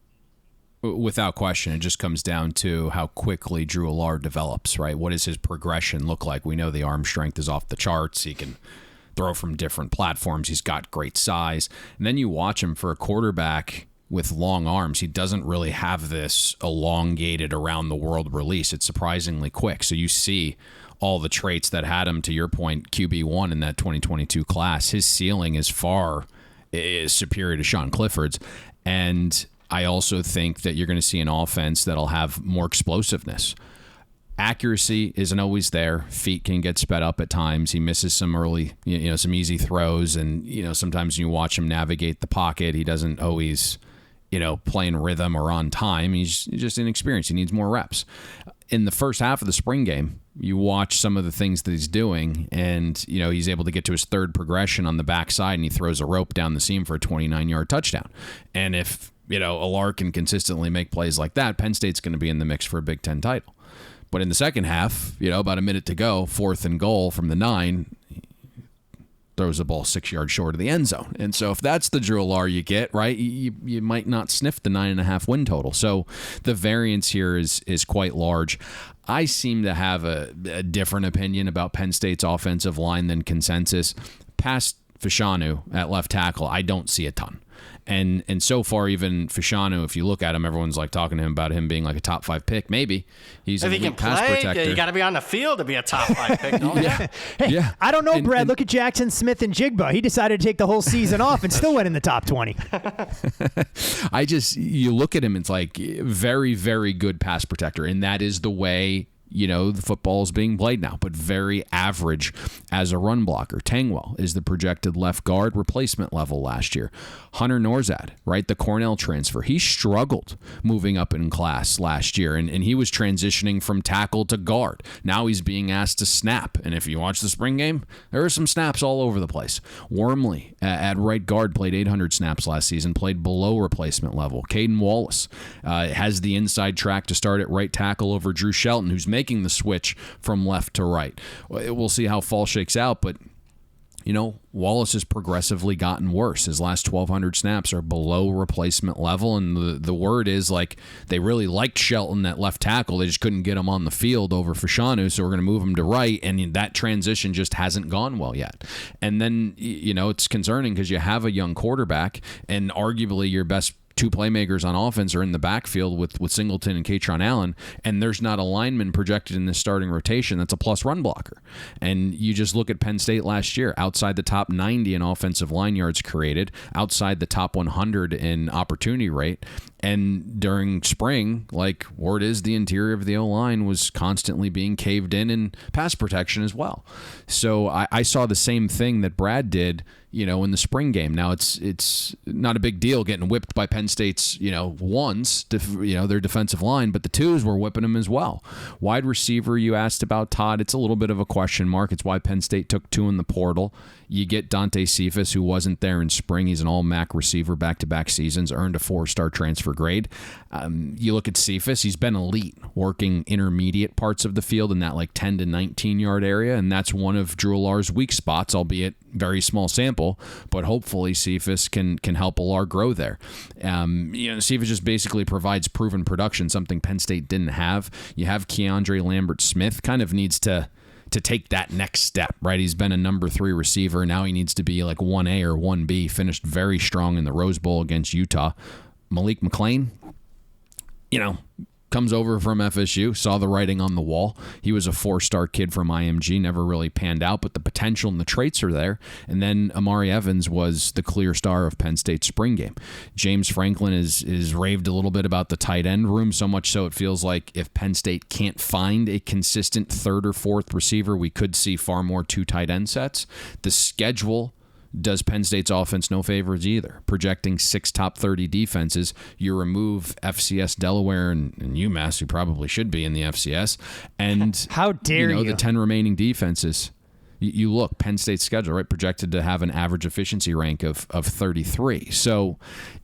Without question, it just comes down to how quickly Drew Allar develops, right? What does his progression look like? We know the arm strength is off the charts. He can throw from different platforms. He's got great size. And then you watch him for a quarterback with long arms. He doesn't really have this elongated around the world release. It's surprisingly quick. So you see all the traits that had him, to your point, QB1 in that 2022 class. His ceiling is superior to Sean Clifford's. And I also think that you're going to see an offense that'll have more explosiveness. Accuracy isn't always there. Feet can get sped up at times. He misses some early, some easy throws. And, sometimes when you watch him navigate the pocket, he doesn't always, play in rhythm or on time. He's just inexperienced. He needs more reps. In the first half of the spring game, you watch some of the things that he's doing, and, he's able to get to his third progression on the backside, and he throws a rope down the seam for a 29-yard touchdown. And if, Allar can consistently make plays like that, Penn State's going to be in the mix for a Big Ten title. But in the second half, about a minute to go, 4th and goal from the 9, throws the ball 6 yards short of the end zone. And so if that's the Drew Allar you get, right, you might not sniff the 9.5 win total. So the variance here is quite large. I seem to have a different opinion about Penn State's offensive line than consensus. Past Fashanu at left tackle, I don't see a ton. And so far, even Fashanu, if you look at him, everyone's like talking to him about him being like a top 5 pick. Maybe he's if a he can pass play, protector. you got to be on the field to be a top 5 pick. Don't you? Hey, I don't know, Brad. Look at Jackson Smith and Jigba. He decided to take the whole season off and still went in the top 20. You look at him, it's like very, very good pass protector, and that is the way the football is being played now, but very average as a run blocker. Tangwell is the projected left guard, replacement level last year. Hunter Norzad, right, the Cornell transfer, he struggled moving up in class last year, and he was transitioning from tackle to guard. Now he's being asked to snap, and if you watch the spring game, there are some snaps all over the place. Wormley at right guard played 800 snaps last season, played below replacement level. Caden Wallace has the inside track to start at right tackle over Drew Shelton, who's making the switch from left to right. We'll see how fall shakes out, but Wallace has progressively gotten worse. His last 1,200 snaps are below replacement level, and the word is like they really liked Shelton at left tackle. They just couldn't get him on the field over Fashanu, so we're going to move him to right, and that transition just hasn't gone well yet. And then, it's concerning because you have a young quarterback, and arguably your best 2 playmakers on offense are in the backfield with Singleton and Katron Allen, and there's not a lineman projected in this starting rotation that's a plus run blocker. And you just look at Penn State last year, outside the top 90 in offensive line yards created, outside the top 100 in opportunity rate. And during spring, word is the interior of the O-line was constantly being caved in pass protection as well. So I saw the same thing that Brad did, in the spring game. Now it's not a big deal getting whipped by Penn State's, ones, their defensive line, but the 2s were whipping them as well. Wide receiver, you asked about, Todd. It's a little bit of a question mark. It's why Penn State took 2 in the portal. You get Dante Cephas, who wasn't there in spring. He's an all-MAC receiver back-to-back seasons, earned a 4-star transfer per grade. You look at Cephas, he's been elite working intermediate parts of the field in that like 10 to 19 yard area, and that's one of Drew Allar's weak spots, albeit very small sample, but hopefully Cephas can help Allar grow there. Cephas just basically provides proven production, something Penn State didn't have. You have Keandre Lambert-Smith, kind of needs to take that next step, right? He's been a number 3 receiver. Now he needs to be like 1A or 1B, finished very strong in the Rose Bowl against Utah. Malik McClain, comes over from FSU, saw the writing on the wall. He was a 4-star kid from IMG, never really panned out, but the potential and the traits are there. And then Amari Evans was the clear star of Penn State's spring game. James Franklin is raved a little bit about the tight end room, so much so it feels like if Penn State can't find a consistent 3rd or 4th receiver, we could see far more 2 tight end sets. The schedule does Penn State's offense no favors either. Projecting 6 top 30 defenses, you remove FCS Delaware and UMass, who probably should be in the FCS, and how dare you? The 10 remaining defenses. You look, Penn State's schedule, right, projected to have an average efficiency rank of 33. So,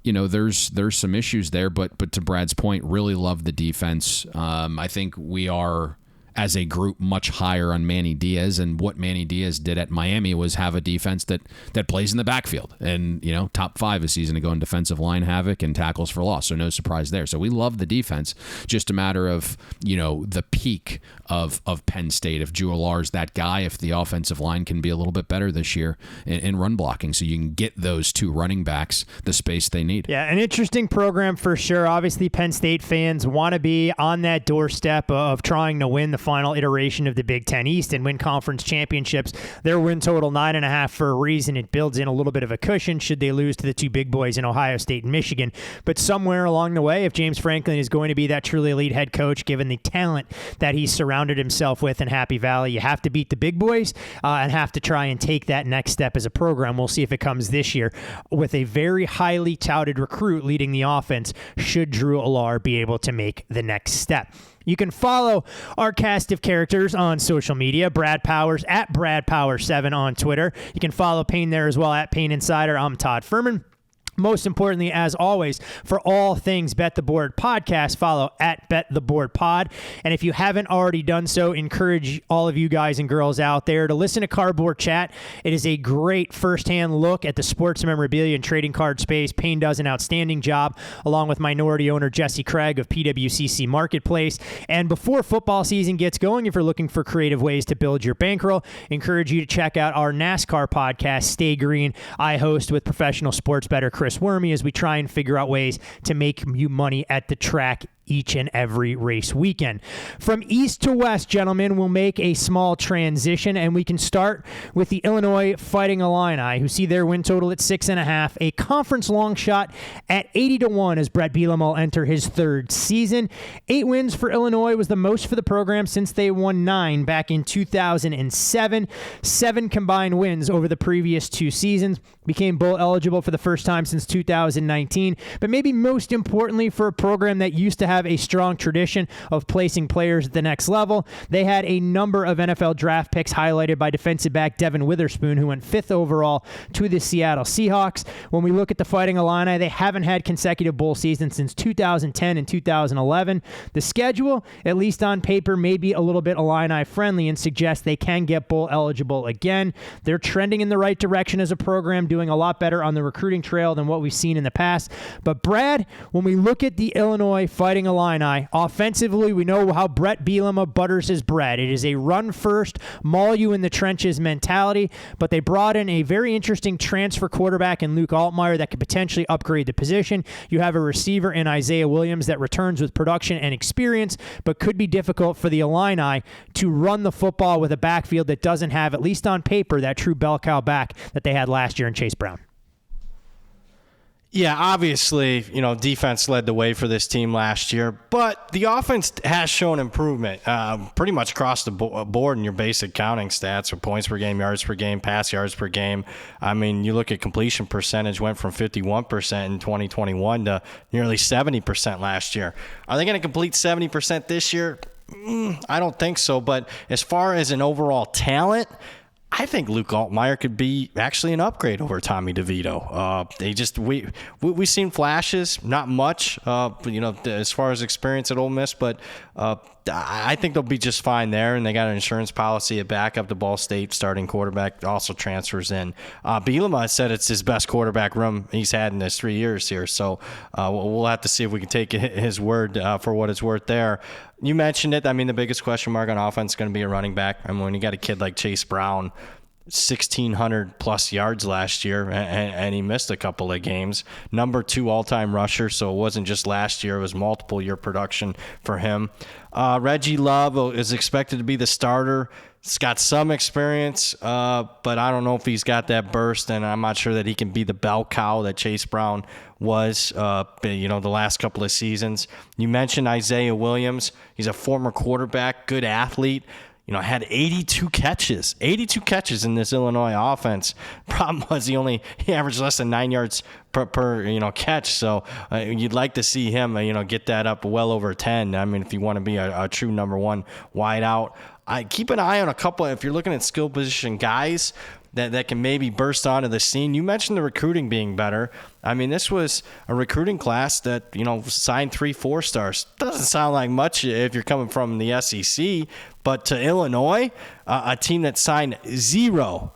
there's some issues there, but to Brad's point, really love the defense. I think we are, as a group, much higher on Manny Diaz, and what Manny Diaz did at Miami was have a defense that plays in the backfield, and top 5 a season ago in defensive line havoc and tackles for loss, so no surprise there. So we love the defense, just a matter of the peak of Penn State. If Drew Allar's that guy, if the offensive line can be a little bit better this year in run blocking, so you can get those 2 running backs the space they need. Yeah, an interesting program for sure. Obviously, Penn State fans want to be on that doorstep of trying to win the final iteration of the Big Ten East and win conference championships. Their win total 9.5 for a reason. It builds in a little bit of a cushion should they lose to the 2 big boys in Ohio State and Michigan. But somewhere along the way, if James Franklin is going to be that truly elite head coach, given the talent that he's surrounded himself with in Happy Valley, you have to beat the big boys and have to try and take that next step as a program. We'll see if it comes this year with a very highly touted recruit leading the offense, should Drew Allar be able to make the next step. You can follow our cast of characters on social media. Brad Powers at BradPower7 on Twitter. You can follow Payne there as well at Payne Insider. I'm Todd Furman. Most importantly, as always, for all things Bet the Board podcast, follow at Bet the Board Pod. And if you haven't already done so, encourage all of you guys and girls out there to listen to Cardboard Chat. It is a great firsthand look at the sports memorabilia and trading card space. Payne does an outstanding job, along with minority owner Jesse Craig of PWCC Marketplace. And before football season gets going, if you're looking for creative ways to build your bankroll, encourage you to check out our NASCAR podcast, Stay Green. I host with professional sports bettor Chris Wormy as we try and figure out ways to make you money at the track each and every race weekend. From east to west, gentlemen, we'll make a small transition, and we can start with the Illinois Fighting Illini, who see their win total at 6.5, a conference long shot at 80-1 as Brett Bielema will enter his 3rd season. 8 wins for Illinois was the most for the program since they won 9 back in 2007. 7 combined wins over the previous 2 seasons. Became bowl eligible for the first time since 2019, but maybe most importantly for a program that used to have a strong tradition of placing players at the next level, they had a number of NFL draft picks highlighted by defensive back Devin Witherspoon, who went 5th overall to the Seattle Seahawks. When we look at the Fighting Illini, they haven't had consecutive bowl seasons since 2010 and 2011. The schedule, at least on paper, may be a little bit Illini friendly and suggests they can get bowl eligible again. They're trending in the right direction as a program, doing a lot better on the recruiting trail than what we've seen in the past. But Brad, when we look at the Illinois Fighting Illini, offensively, we know how Brett Bielema butters his bread. It is a run-first, maul-you-in-the-trenches mentality, but they brought in a very interesting transfer quarterback in Luke Altmaier that could potentially upgrade the position. You have a receiver in Isaiah Williams that returns with production and experience, but could be difficult for the Illini to run the football with a backfield that doesn't have, at least on paper, that true bell cow back that they had last year in Chase Brown. Yeah, obviously, defense led the way for this team last year, but the offense has shown improvement pretty much across the board in your basic counting stats, or points per game, yards per game, pass yards per game. I mean, you look at completion percentage went from 51% in 2021 to nearly 70% last year. Are they going to complete 70% this year? I don't think so, but as far as an overall talent, I think Luke Altmaier could be actually an upgrade over Tommy DeVito. We've seen flashes, not much, as far as experience at Ole Miss, but I think they'll be just fine there. And they got an insurance policy at backup. The Ball State starting quarterback also transfers in. Bielema said it's his best quarterback room he's had in his 3 years here. So we'll have to see if we can take his word for what it's worth there. You mentioned it. I mean, the biggest question mark on offense is going to be a running back. I mean, when you got a kid like Chase Brown, 1,600 plus yards last year, and he missed a couple of games. Number 2 all-time rusher, so it wasn't just last year. It was multiple year production for him. Reggie Love is expected to be the starter. He's got some experience, but I don't know if he's got that burst, and I'm not sure that he can be the bell cow that Chase Brown was, the last couple of seasons. You mentioned Isaiah Williams. He's a former quarterback, good athlete. Had 82 catches in this Illinois offense. Problem was he averaged less than 9 yards per catch. So you'd like to see him, get that up well over 10. I mean, if you want to be a true number 1 wide out. I keep an eye on a couple, if you're looking at skill position guys that can maybe burst onto the scene. You mentioned the recruiting being better. I mean, this was a recruiting class that, signed 3 4-stars. Doesn't sound like much if you're coming from the SEC, but to Illinois, a team that signed zero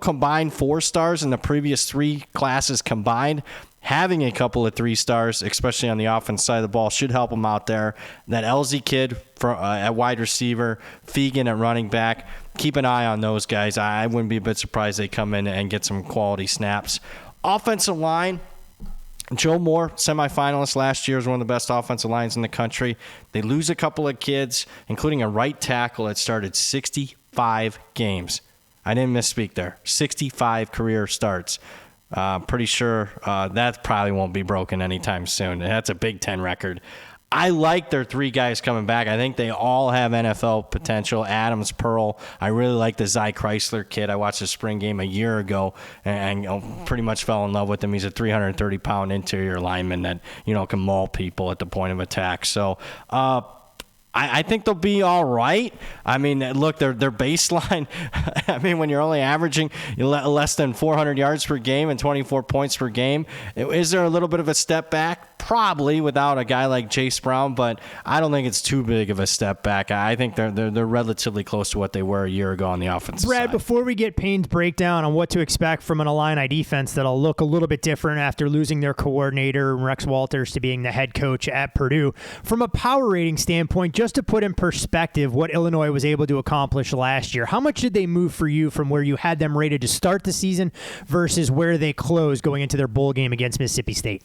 combined 4-stars in the previous 3 classes combined, having a couple of 3-stars, especially on the offense side of the ball, should help them out there. That Elzy kid at wide receiver, Fegan at running back. Keep an eye on those guys. I wouldn't be a bit surprised they come in and get some quality snaps. Offensive line, Joe Moore, semifinalist last year, was one of the best offensive lines in the country. They lose a couple of kids, including a right tackle that started 65 games. I didn't misspeak there. 65 career starts. Pretty sure that probably won't be broken anytime soon. That's a Big Ten record. I like their 3 guys coming back. I think they all have NFL potential. Adams, Pearl. I really like the Zy Chrysler kid. I watched the spring game a year ago and pretty much fell in love with him. He's a 330-pound interior lineman that can maul people at the point of attack. So I think they'll be all right. I mean, look, their baseline, I mean, when you're only averaging less than 400 yards per game and 24 points per game, is there a little bit of a step back? Probably, without a guy like Chase Brown, but I don't think it's too big of a step back. I think they're relatively close to what they were a year ago on the offensive side. Brad, before we get Payne's breakdown on what to expect from an Illini defense that'll look a little bit different after losing their coordinator, Rex Walters, to being the head coach at Purdue, from a power rating standpoint, just to put in perspective what Illinois was able to accomplish last year, how much did they move for you from where you had them rated to start the season versus where they closed going into their bowl game against Mississippi State?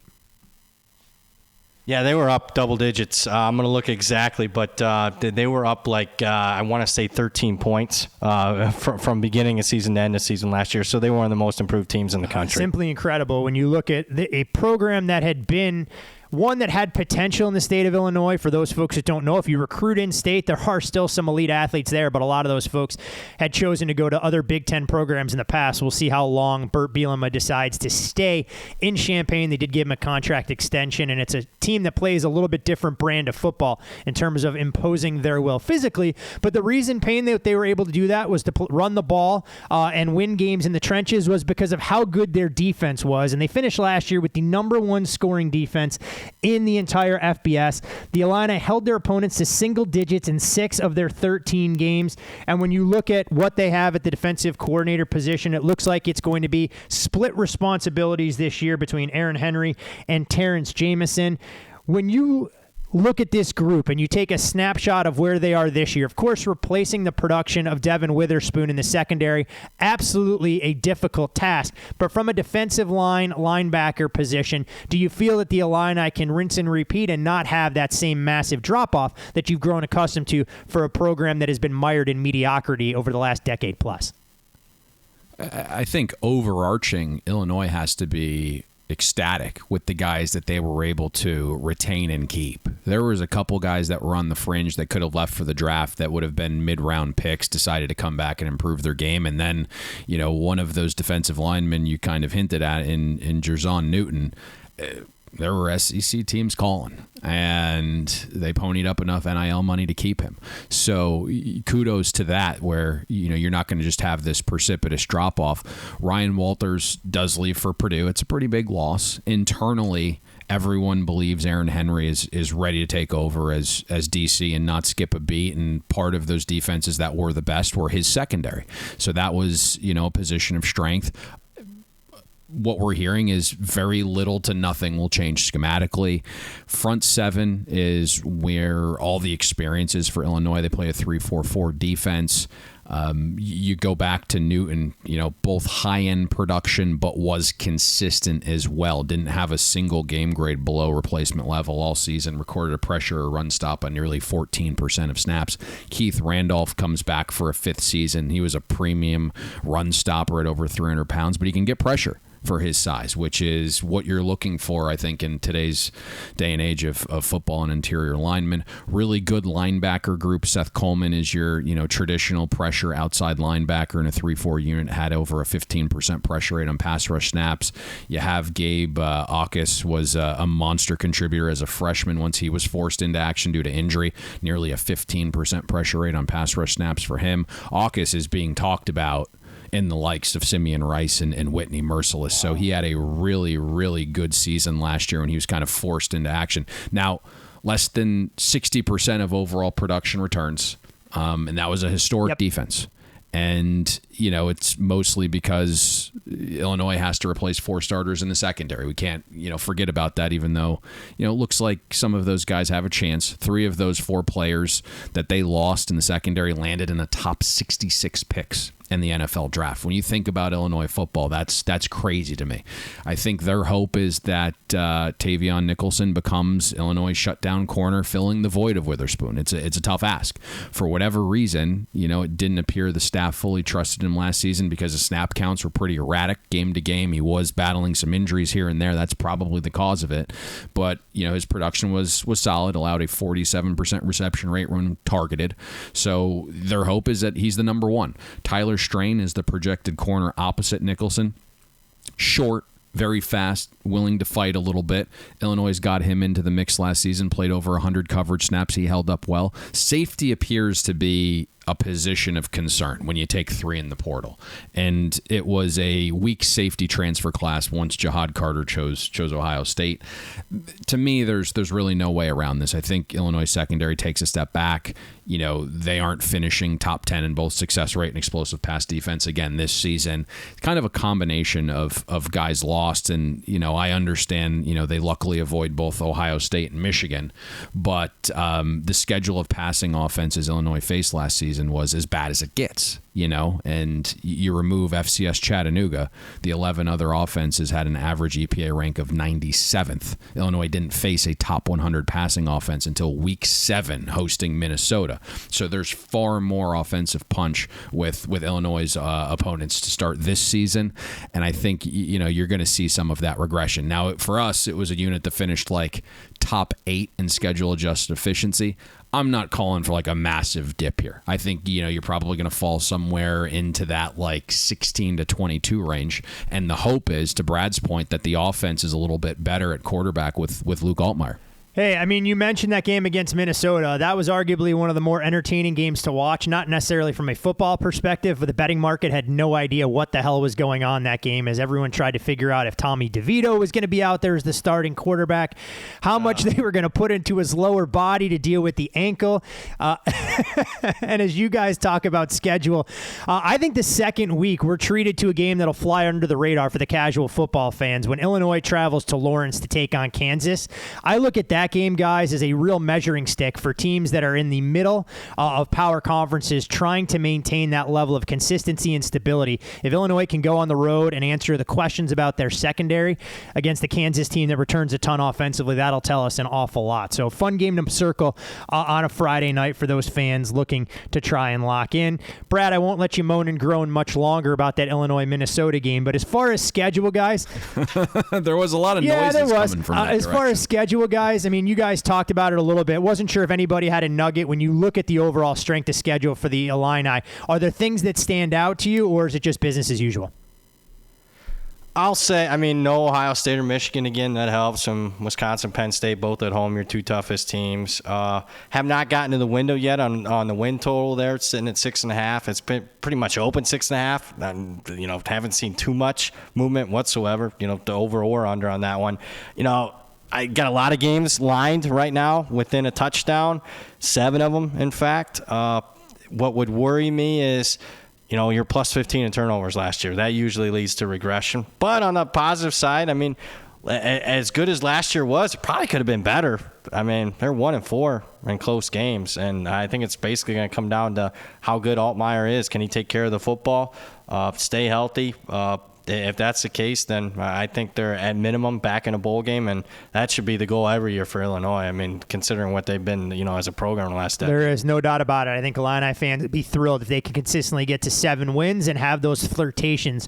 Yeah, they were up double digits. I'm going to look exactly, but they were up I want to say 13 points from beginning of season to end of season last year. So they were one of the most improved teams in the country. Simply incredible when you look at a program that had been one that had potential in the state of Illinois. For those folks that don't know, if you recruit in state, there are still some elite athletes there, but a lot of those folks had chosen to go to other Big Ten programs in the past. We'll see how long Burt Bielema decides to stay in Champaign. They did give him a contract extension, and it's a team that plays a little bit different brand of football in terms of imposing their will physically. But the reason, Payne, that they were able to do that was to run the ball and win games in the trenches was because of how good their defense was. And they finished last year with the number 1 scoring defense in the entire FBS. The Illini held their opponents to single digits in 6 of their 13 games. And when you look at what they have at the defensive coordinator position, it looks like it's going to be split responsibilities this year between Aaron Henry and Terrence Jamison. When you look at this group and you take a snapshot of where they are this year, of course, replacing the production of Devin Witherspoon in the secondary, absolutely a difficult task. But from a defensive linebacker position, do you feel that the Illini can rinse and repeat and not have that same massive drop-off that you've grown accustomed to for a program that has been mired in mediocrity over the last decade plus? I think overarching, Illinois has to be ecstatic with the guys that they were able to retain and keep. There was a couple guys that were on the fringe that could have left for the draft that would have been mid-round picks, decided to come back and improve their game. And then, one of those defensive linemen you kind of hinted at in Jerzon Newton, there were SEC teams calling, and they ponied up enough NIL money to keep him. So kudos to that, where you're not going to just have this precipitous drop off. Ryan Walters does leave for Purdue. It's a pretty big loss. Internally, everyone believes Aaron Henry is ready to take over as DC and not skip a beat. And part of those defenses that were the best were his secondary. So that was a position of strength. What we're hearing is very little to nothing will change schematically. Front seven is where all the experience is for Illinois. They play a 3-4-4 defense. You go back to Newton, both high-end production, but was consistent as well. Didn't have a single game grade below replacement level all season. Recorded a pressure or run stop on nearly 14% of snaps. Keith Randolph comes back for a fifth season. He was a premium run stopper at over 300 pounds, but he can get pressure for his size, which is what you're looking for, I think, in today's day and age of football and interior linemen. Really good linebacker group. Seth Coleman is your traditional pressure outside linebacker in a 3-4 unit, had over a 15% pressure rate on pass rush snaps. You have Gabe Aukus, was a monster contributor as a freshman once he was forced into action due to injury. Nearly a 15% pressure rate on pass rush snaps for him. Aukus is being talked about in the likes of Simeon Rice and Whitney Merciless. So he had a really, really good season last year when he was kind of forced into action. Now, less than 60% of overall production returns, and that was a historic defense. And, it's mostly because Illinois has to replace 4 starters in the secondary. We can't, forget about that, even though, it looks like some of those guys have a chance. 3 of those 4 players that they lost in the secondary landed in the top 66 picks in the NFL draft. When you think about Illinois football, that's crazy to me. I think their hope is that Tavion Nicholson becomes Illinois' shutdown corner, filling the void of Witherspoon. It's a tough ask. For whatever reason, it didn't appear the staff fully trusted him last season because the snap counts were pretty erratic game to game. He was battling some injuries here and there. That's probably the cause of it. But, his production was solid, allowed a 47% reception rate when targeted. So their hope is that he's the number one. Tyler Strain is the projected corner opposite Nicholson. Short, very fast, willing to fight a little bit. Illinois got him into the mix last season, played over 100 coverage snaps. He held up well. Safety appears to be a position of concern when you take 3 in the portal. And it was a weak safety transfer class once Jihad Carter chose Ohio State. To me, there's really no way around this. I think Illinois secondary takes a step back. They aren't finishing top 10 in both success rate and explosive pass defense again this season. Kind of a combination of guys lost. And, I understand, they luckily avoid both Ohio State and Michigan. But the schedule of passing offenses Illinois faced last season was as bad as it gets, and you remove FCS Chattanooga, the 11 other offenses had an average EPA rank of 97th. Illinois didn't face a top 100 passing offense until week 7 hosting Minnesota. So there's far more offensive punch with Illinois' opponents to start this season. And I think, you're going to see some of that regression. Now, for us, it was a unit that finished like top 8 in schedule adjusted efficiency. I'm not calling for like a massive dip here. I think, you're probably going to fall somewhere into that like 16 to 22 range. And the hope is, to Brad's point, that the offense is a little bit better at quarterback with Luke Altmaier. Hey, you mentioned that game against Minnesota. That was arguably one of the more entertaining games to watch, not necessarily from a football perspective, but the betting market had no idea what the hell was going on that game as everyone tried to figure out if Tommy DeVito was going to be out there as the starting quarterback, how much they were going to put into his lower body to deal with the ankle. And as you guys talk about schedule, I think the second week we're treated to a game that'll fly under the radar for the casual football fans when Illinois travels to Lawrence to take on Kansas. I look at that game, guys, is a real measuring stick for teams that are in the middle of power conferences trying to maintain that level of consistency and stability. If Illinois can go on the road and answer the questions about their secondary against the Kansas team that returns a ton offensively, that'll tell us an awful lot. So fun game to circle on a Friday night for those fans looking to try and lock in. Brad, I won't let you moan and groan much longer about that Illinois-Minnesota game, but as far as schedule, guys... there was a lot of noise coming from that as far as schedule, guys, you guys talked about it a little bit. Wasn't sure if anybody had a nugget when you look at the overall strength of schedule for the Illini. Are there things that stand out to you, or is it just business as usual? I'll say, no Ohio State or Michigan again. That helps. Wisconsin, Penn State, both at home, your two toughest teams. Have not gotten to the window yet on the win total there. It's sitting at 6.5. It's been pretty much open 6.5. Haven't seen too much movement whatsoever, the over or under on that one. I got a lot of games lined right now within a touchdown, 7 of them, in fact. What would worry me is, you're plus 15 in turnovers last year. That usually leads to regression. But on the positive side, as good as last year was, it probably could have been better. They're 1-4 in close games, and I think it's basically going to come down to how good Altmaier is. Can he take care of the football, stay healthy? If that's the case, then I think they're at minimum back in a bowl game, and that should be the goal every year for Illinois. Considering what they've been, as a program the last decade. There is no doubt about it. I think Illini fans would be thrilled if they can consistently get to 7 wins and have those flirtations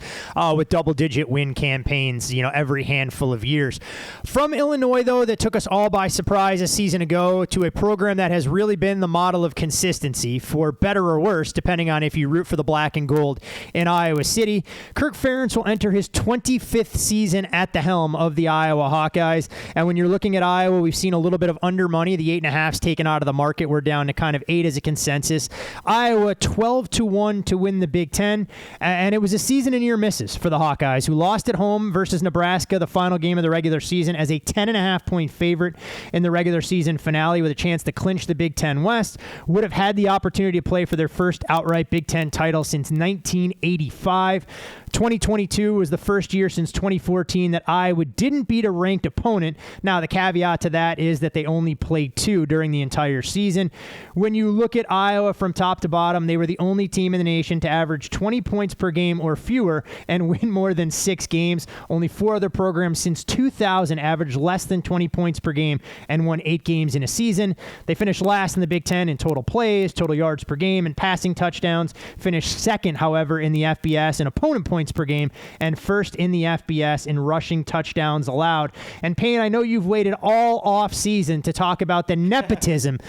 with double-digit win campaigns, every handful of years. From Illinois, though, that took us all by surprise a season ago to a program that has really been the model of consistency, for better or worse, depending on if you root for the black and gold in Iowa City. Kirk Ferentz will enter his 25th season at the helm of the Iowa Hawkeyes. And when you're looking at Iowa, we've seen a little bit of under money. The 8.5's taken out of the market. We're down to kind of 8 as a consensus. Iowa 12-1 to win the Big Ten. And it was a season of near misses for the Hawkeyes, who lost at home versus Nebraska, the final game of the regular season, as a 10.5-point favorite in the regular season finale with a chance to clinch the Big Ten West. Would have had the opportunity to play for their first outright Big Ten title since 1985. 2022 was the first year since 2014 that Iowa didn't beat a ranked opponent. Now, the caveat to that is that they only played 2 during the entire season. When you look at Iowa from top to bottom, they were the only team in the nation to average 20 points per game or fewer and win more than 6 games. Only 4 other programs since 2000 averaged less than 20 points per game and won 8 games in a season. They finished last in the Big Ten in total plays, total yards per game, and passing touchdowns. Finished second, however, in the FBS in opponent points per game, and first in the FBS in rushing touchdowns allowed. And Payne, I know you've waited all off season to talk about the nepotism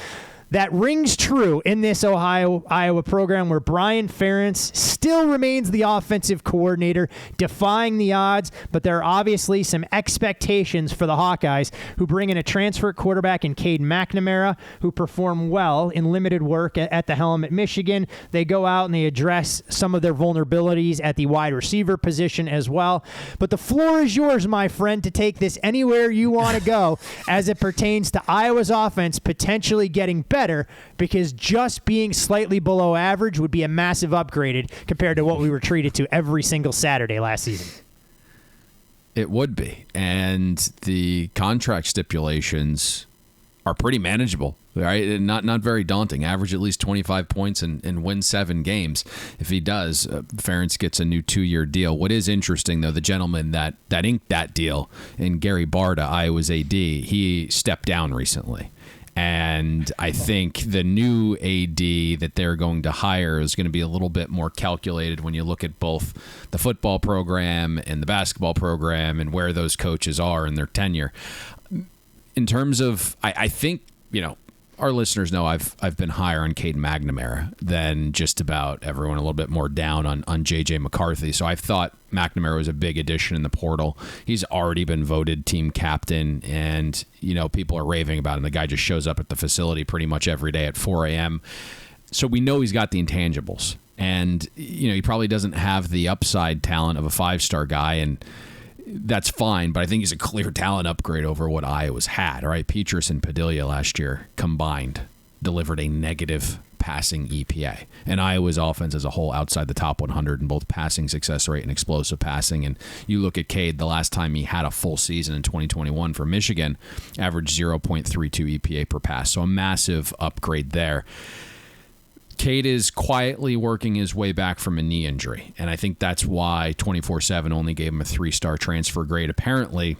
that rings true in this Iowa program, where Brian Ferentz still remains the offensive coordinator, defying the odds. But there are obviously some expectations for the Hawkeyes, who bring in a transfer quarterback in Cade McNamara, who performed well in limited work at the helm at Michigan. They go out and they address some of their vulnerabilities at the wide receiver position as well. But the floor is yours, my friend, to take this anywhere you want to go as it pertains to Iowa's offense potentially getting better, because just being slightly below average would be a massive upgrade compared to what we were treated to every single Saturday last season. It would be. And the contract stipulations are pretty manageable, right? Not very daunting. Average at least 25 points and win 7 games. If he does, Ferentz gets a new 2-year deal. What is interesting, though, the gentleman that inked that deal, in Gary Barta, Iowa's AD, he stepped down recently. And I think the new AD that they're going to hire is going to be a little bit more calculated when you look at both the football program and the basketball program and where those coaches are in their tenure. In terms of, I think, our listeners know I've been higher on Cade McNamara than just about everyone, a little bit more down on J.J. McCarthy. So I thought McNamara was a big addition in the portal. He's already been voted team captain, and, people are raving about him. The guy just shows up at the facility pretty much every day at 4 a.m. So we know he's got the intangibles. And, he probably doesn't have the upside talent of a 5-star guy, and that's fine, but I think he's a clear talent upgrade over what Iowa's had. All right, Petrus and Padilla last year combined delivered a negative passing EPA. And Iowa's offense as a whole outside the top 100 in both passing success rate and explosive passing. And you look at Cade, the last time he had a full season in 2021 for Michigan, averaged 0.32 EPA per pass. So a massive upgrade there. Cade is quietly working his way back from a knee injury, and I think that's why 24/7 only gave him a 3-star transfer grade. Apparently,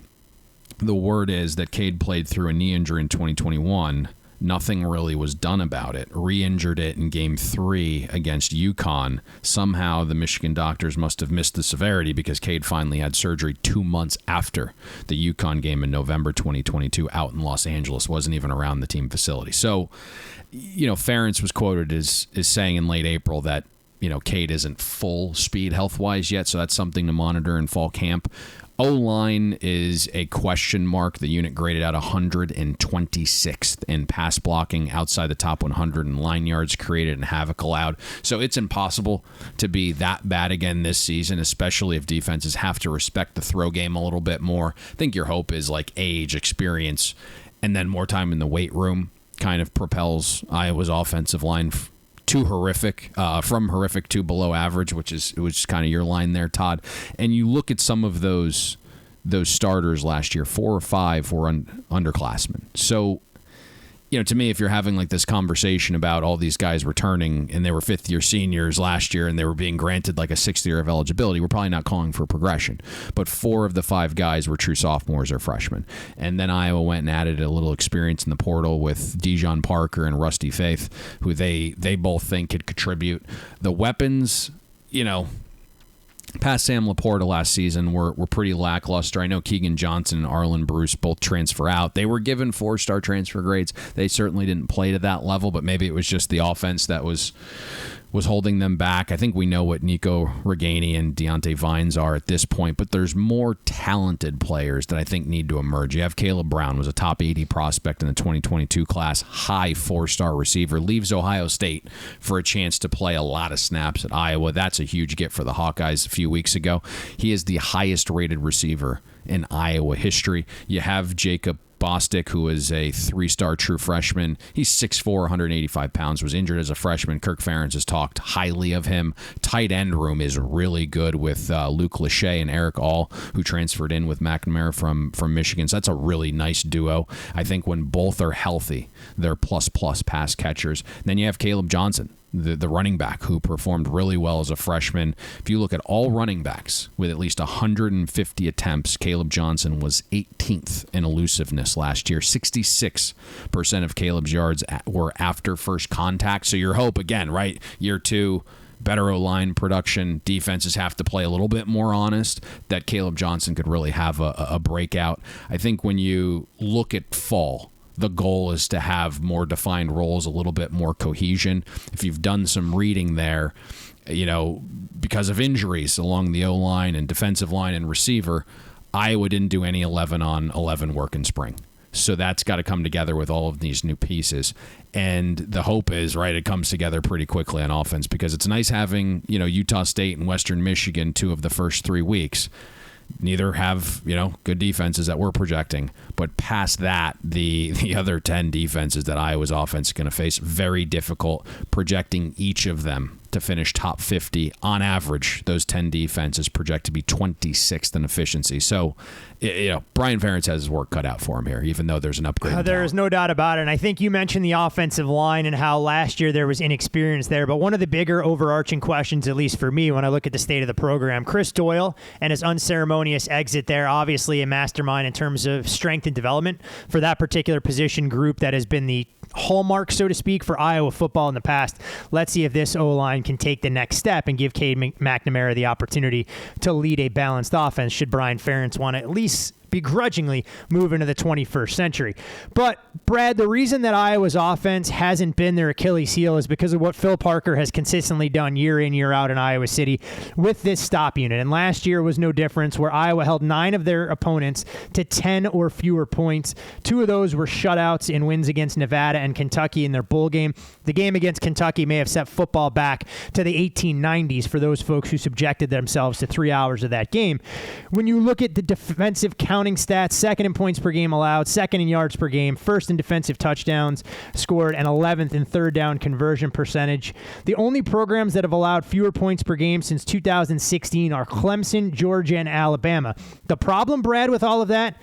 the word is that Cade played through a knee injury in 2021. Nothing really was done about it. Re-injured it in Game 3 against UConn. Somehow the Michigan doctors must have missed the severity, because Cade finally had surgery 2 months after the UConn game in November 2022 out in Los Angeles. Wasn't even around the team facility. So, Ferentz was quoted as saying in late April that Cade isn't full speed health-wise yet, so that's something to monitor in fall camp. O-line is a question mark. The unit graded out 126th in pass blocking, outside the top 100 in line yards created and havoc allowed. So it's impossible to be that bad again this season, especially if defenses have to respect the throw game a little bit more. I think your hope is like age, experience, and then more time in the weight room kind of propels Iowa's offensive line to horrific, from horrific to below average, which is kind of your line there, Todd. And you look at some of those starters last year, 4 or 5 were underclassmen. So, to me, if you're having like this conversation about all these guys returning and they were fifth-year seniors last year and they were being granted like a 6th year of eligibility, we're probably not calling for progression. But 4 of the 5 guys were true sophomores or freshmen. And then Iowa went and added a little experience in the portal with Dijon Parker and Rusty Faith, who they both think could contribute. The weapons, past Sam Laporta last season were pretty lackluster. I know Keegan Johnson and Arlen Bruce both transfer out. They were given 4-star transfer grades. They certainly didn't play to that level, but maybe it was just the offense that was holding them back. I think we know what Nico Reganey and Deontay Vines are at this point, but there's more talented players that I think need to emerge. You have Caleb Brown, was a top 80 prospect in the 2022 class, high 4-star receiver, leaves Ohio State for a chance to play a lot of snaps at Iowa. That's a huge get for the Hawkeyes a few weeks ago. He is the highest rated receiver in Iowa history. You have Jacob Bostic, who is a 3-star true freshman. He's 6'4", 185 pounds, was injured as a freshman. Kirk Ferentz has talked highly of him. Tight end room is really good with Luke Lachey and Eric All, who transferred in with McNamara from Michigan. So that's a really nice duo. I think when both are healthy, they're plus pass catchers. Then you have Caleb Johnson, the running back, who performed really well as a freshman. If you look at all running backs with at least 150 attempts, Caleb Johnson was 18th in elusiveness last year. 66% of Caleb's yards were after first contact. So your hope, again, right, year 2, better O-line production, defenses have to play a little bit more honest, that Caleb Johnson could really have a breakout. I think when you look at fall, the goal is to have more defined roles, a little bit more cohesion. If you've done some reading there, because of injuries along the O-line and defensive line and receiver, Iowa didn't do any 11-on-11 work in spring. So that's got to come together with all of these new pieces. And the hope is, right, it comes together pretty quickly on offense, because it's nice having, Utah State and Western Michigan 2 of the first 3 weeks. Neither have, good defenses that we're projecting. But past that, the other 10 defenses that Iowa's offense is going to face, very difficult, projecting each of them to finish top 50. On average, those 10 defenses project to be 26th in efficiency. So, Brian Ferentz has his work cut out for him here, even though there's an upgrade. There is no doubt about it. And I think you mentioned the offensive line and how last year there was inexperience there. But one of the bigger overarching questions, at least for me, when I look at the state of the program, Chris Doyle and his unceremonious exit there, obviously a mastermind in terms of strength and development for that particular position group that has been the hallmark, so to speak, for Iowa football in the past. Let's see if this O-line can take the next step and give Cade McNamara the opportunity to lead a balanced offense, should Brian Ferentz want to at least begrudgingly move into the 21st century. But, Brad, the reason that Iowa's offense hasn't been their Achilles heel is because of what Phil Parker has consistently done year in, year out in Iowa City with this stop unit. And last year was no difference, where Iowa held 9 of their opponents to 10 or fewer points. 2 of those were shutouts in wins against Nevada and Kentucky in their bowl game. The game against Kentucky may have set football back to the 1890s for those folks who subjected themselves to 3 hours of that game. When you look at the defensive counting stats, second in points per game allowed, second in yards per game, first in defensive touchdowns scored, and 11th in third down conversion percentage. The only programs that have allowed fewer points per game since 2016 are Clemson, Georgia, and Alabama. The problem, Brad, with all of that,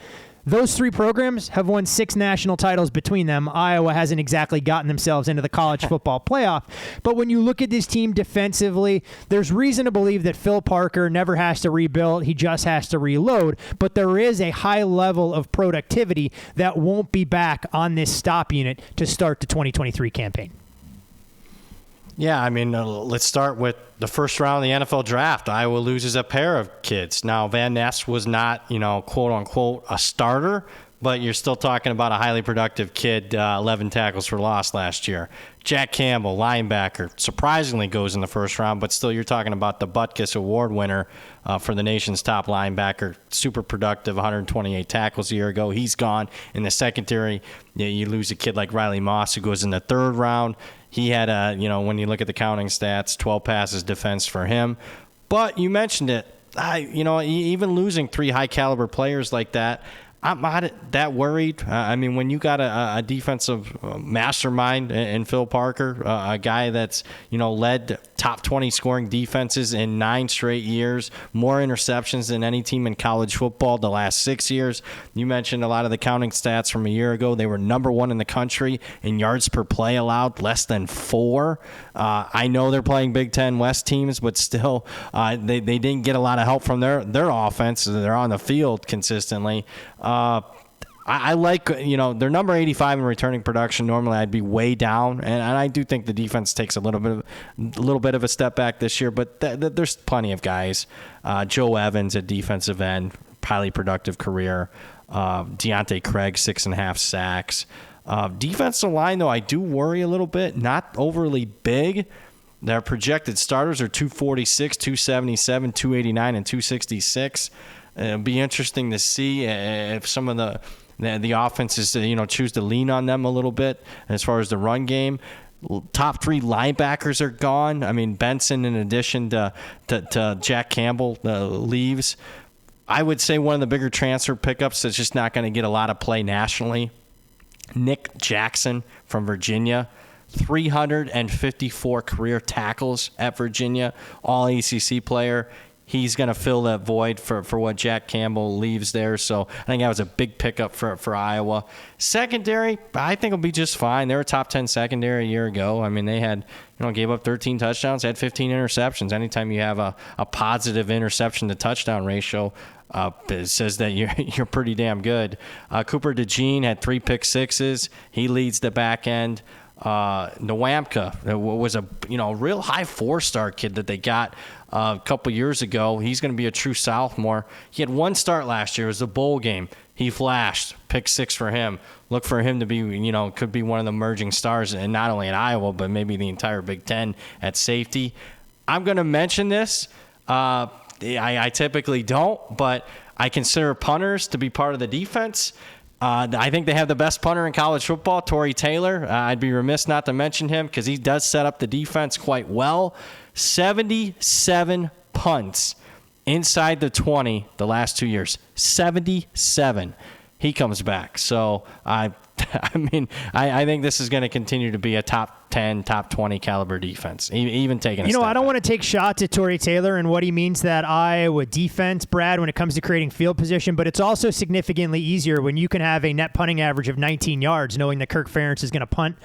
those 3 programs have won 6 national titles between them. Iowa hasn't exactly gotten themselves into the college football playoff. But when you look at this team defensively, there's reason to believe that Phil Parker never has to rebuild. He just has to reload. But there is a high level of productivity that won't be back on this stop unit to start the 2023 campaign. Yeah, I mean, let's start with the first round of the NFL draft. Iowa loses a pair of kids. Now, Van Ness was not, quote-unquote, a starter, but you're still talking about a highly productive kid, 11 tackles for loss last year. Jack Campbell, linebacker, surprisingly goes in the first round, but still you're talking about the Butkus Award winner for the nation's top linebacker. Super productive, 128 tackles a year ago. He's gone. In the secondary, you lose a kid like Riley Moss who goes in the third round. He had, when you look at the counting stats, 12 passes defense for him. But you mentioned it. Even losing 3 high-caliber players like that, I'm not that worried. When you got a defensive mastermind in Phil Parker, a guy that's, led top 20 scoring defenses in 9 straight years, more interceptions than any team in college football the last 6 years. You mentioned a lot of the counting stats from a year ago. They were number 1 in the country in yards per play allowed, less than 4. I know they're playing Big Ten West teams, but still, they didn't get a lot of help from their offense. They're on the field consistently. I like, they're number 85 in returning production. Normally I'd be way down, and I do think the defense takes a little bit of a step back this year, but there's plenty of guys. Joe Evans at defensive end, highly productive career. Deontay Craig, 6.5 sacks. Defensive line, though, I do worry a little bit. Not overly big. Their projected starters are 246, 277, 289, and 266. It'll be interesting to see if some of the offenses, choose to lean on them a little bit as far as the run game. Top 3 linebackers are gone. Benson, in addition to Jack Campbell, leaves. I would say one of the bigger transfer pickups that's just not going to get a lot of play nationally. Nick Jackson from Virginia. 354 career tackles at Virginia, all ACC player. He's going to fill that void for what Jack Campbell leaves there. So I think that was a big pickup for Iowa. Secondary, I think will be just fine. They were a top 10 secondary a year ago. They had, gave up 13 touchdowns, had 15 interceptions. Anytime you have a positive interception to touchdown ratio, it says that you're pretty damn good. Cooper DeJean had 3 pick sixes. He leads the back end. Nwamka was a real high 4-star kid that they got a couple years ago. He's going to be a true sophomore. He had 1 start last year. It was the bowl game. He flashed. Pick 6 for him. Look for him to be, could be one of the emerging stars, and not only in Iowa, but maybe the entire Big Ten at safety. I'm going to mention this. I typically don't, but I consider punters to be part of the defense. I think they have the best punter in college football, Torrey Taylor. I'd be remiss not to mention him because he does set up the defense quite well. 77 punts inside the 20 the last 2 years. 77. He comes back. So, I think this is going to continue to be a top 10, top 20 caliber defense, even taking a step I don't back. want to take shots at Torrey Taylor and what he means to that Iowa defense, Brad, when it comes to creating field position, but it's also significantly easier when you can have a net punting average of 19 yards, knowing that Kirk Ferentz is going to punt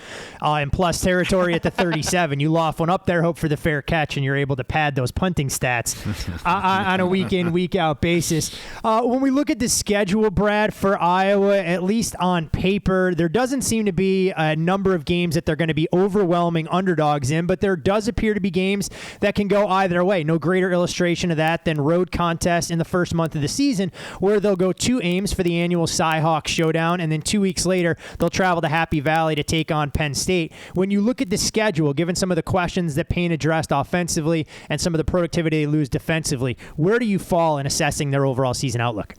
in plus territory at the 37. You loft one up there, hope for the fair catch, and you're able to pad those punting stats on a week-in, week-out basis. When we look at the schedule, Brad, for Iowa, at least on paper, there doesn't seem to be a number of games that they're going to be overwhelming underdogs in, but there does appear to be games that can go either way. No greater illustration of that than road contests in the first month of the season, where they'll go to Ames for the annual Cy-Hawk Showdown, and then 2 weeks later, they'll travel to Happy Valley to take on Penn State. When you look at the schedule, given some of the questions that Payne addressed offensively and some of the productivity they lose defensively, where do you fall in assessing their overall season outlook?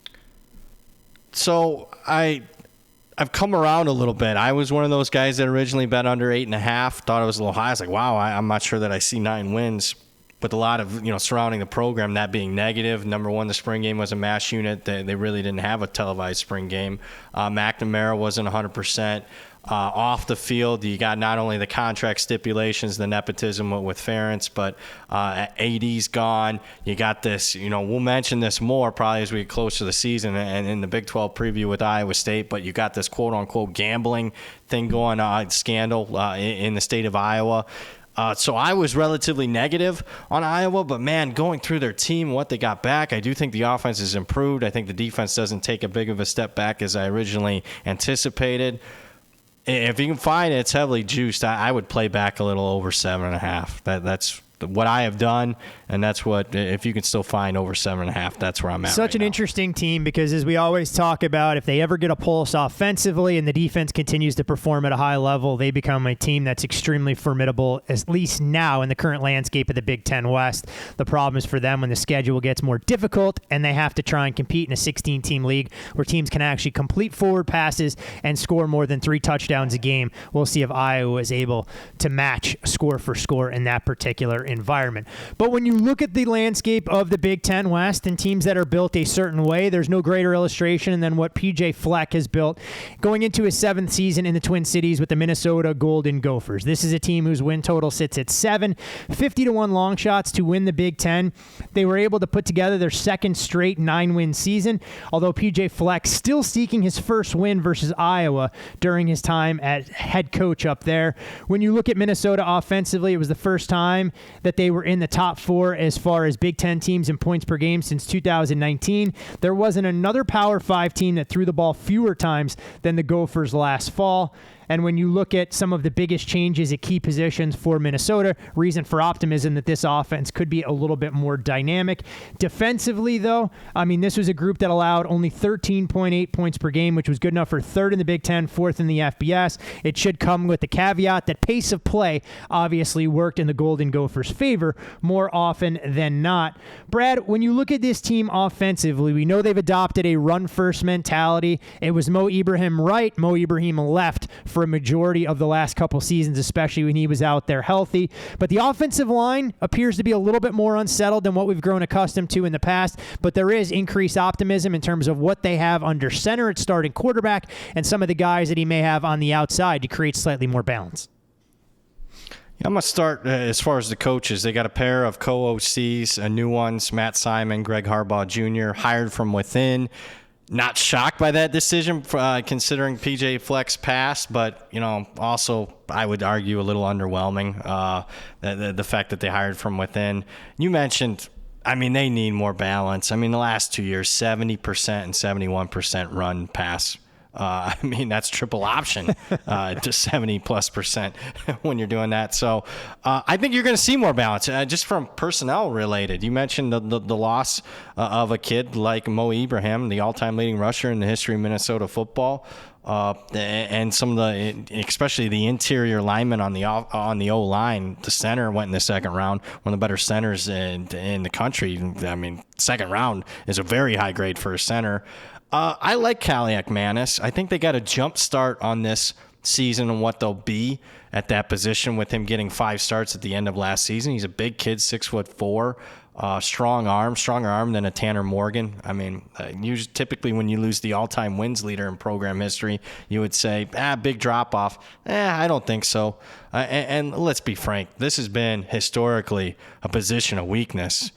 So I've come around a little bit. I was one of those guys that originally bet under 8.5. Thought it was a little high. I was like, wow, I'm not sure that I see 9 wins. With a lot of, surrounding the program, that being negative. Number one, the spring game was a mash unit. They really didn't have a televised spring game. McNamara wasn't 100%. Off the field, you got not only the contract stipulations, the nepotism with Ferentz, but AD's gone. You got this, we'll mention this more probably as we get close to the season and in the Big 12 preview with Iowa State, but you got this quote-unquote gambling thing going on, scandal in the state of Iowa. So I was relatively negative on Iowa, but, man, going through their team, what they got back, I do think the offense has improved. I think the defense doesn't take a big of a step back as I originally anticipated. If you can find it, it's heavily juiced. I would play back a little over 7.5. what I have done, and that's what, if you can still find over 7.5, that's where I'm at. Such an interesting team, because as we always talk about, if they ever get a pulse offensively and the defense continues to perform at a high level, they become a team that's extremely formidable, at least now in the current landscape of the Big Ten West. The problem is for them when the schedule gets more difficult and they have to try and compete in a 16-team league where teams can actually complete forward passes and score more than 3 touchdowns a game. We'll see if Iowa is able to match score for score in that particular environment. But when you look at the landscape of the Big Ten West and teams that are built a certain way, there's no greater illustration than what PJ Fleck has built going into his 7th season in the Twin Cities with the Minnesota Golden Gophers. This is a team whose win total sits at 7, 50-1 long shots to win the Big Ten. They were able to put together their 2nd straight 9-win season, although PJ Fleck still seeking his first win versus Iowa during his time as head coach up there. When you look at Minnesota offensively, it was the first time that they were in the top 4 as far as Big Ten teams in points per game since 2019. There wasn't another Power 5 team that threw the ball fewer times than the Gophers last fall. And when you look at some of the biggest changes at key positions for Minnesota, reason for optimism that this offense could be a little bit more dynamic. Defensively, though, I mean, this was a group that allowed only 13.8 points per game, which was good enough for 3rd in the Big Ten, 4th in the FBS. It should come with the caveat that pace of play obviously worked in the Golden Gophers' favor more often than not. Brad, when you look at this team offensively, we know they've adopted a run-first mentality. It was Mo Ibrahim right, Mo Ibrahim left for a majority of the last couple seasons, especially when he was out there healthy. But the offensive line appears to be a little bit more unsettled than what we've grown accustomed to in the past, but there is increased optimism in terms of what they have under center at starting quarterback and some of the guys that he may have on the outside to create slightly more balance. I'm going to start as far as the coaches. They got a pair of co-OCs, new ones, Matt Simon, Greg Harbaugh Jr., hired from within. Not shocked by that decision, considering PJ Fleck's past, but also I would argue a little underwhelming. The fact that they hired from within. You mentioned, I mean, they need more balance. I mean, the last 2 years, 70% and 71% run pass. I mean, that's triple option to 70+% when you're doing that. So I think you're going to see more balance just from personnel related. You mentioned the loss of a kid like Mo Ibrahim, the all-time leading rusher in the history of Minnesota football. And some of the, especially the interior linemen on the O-line, the center went in the 2nd round, one of the better centers in the country. I mean, 2nd round is a very high grade for a center. I like Kaliak-Manis. I think they got a jump start on this season and what they'll be at that position with him getting 5 starts at the end of last season. He's a big kid, 6'4", stronger arm than a Tanner Morgan. I mean, typically when you lose the all-time wins leader in program history, you would say, big drop-off. I don't think so. And let's be frank, this has been historically a position of weakness.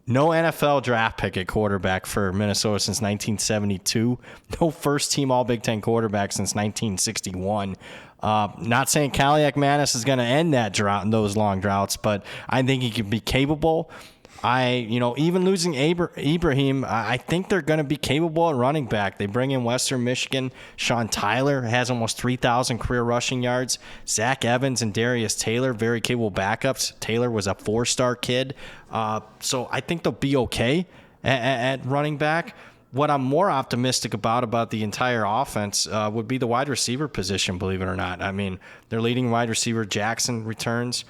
No NFL draft pick at quarterback for Minnesota since 1972. No first-team All-Big Ten quarterback since 1961. Not saying Kaliak-Manis is going to end that drought and those long droughts, but I think he could be capable. Even losing Ibrahim, I think they're going to be capable at running back. They bring in Western Michigan. Sean Tyler has almost 3,000 career rushing yards. Zach Evans and Darius Taylor, very capable backups. Taylor was a 4-star kid. So I think they'll be okay at running back. What I'm more optimistic about the entire offense would be the wide receiver position, believe it or not. I mean, their leading wide receiver, Jackson, returns.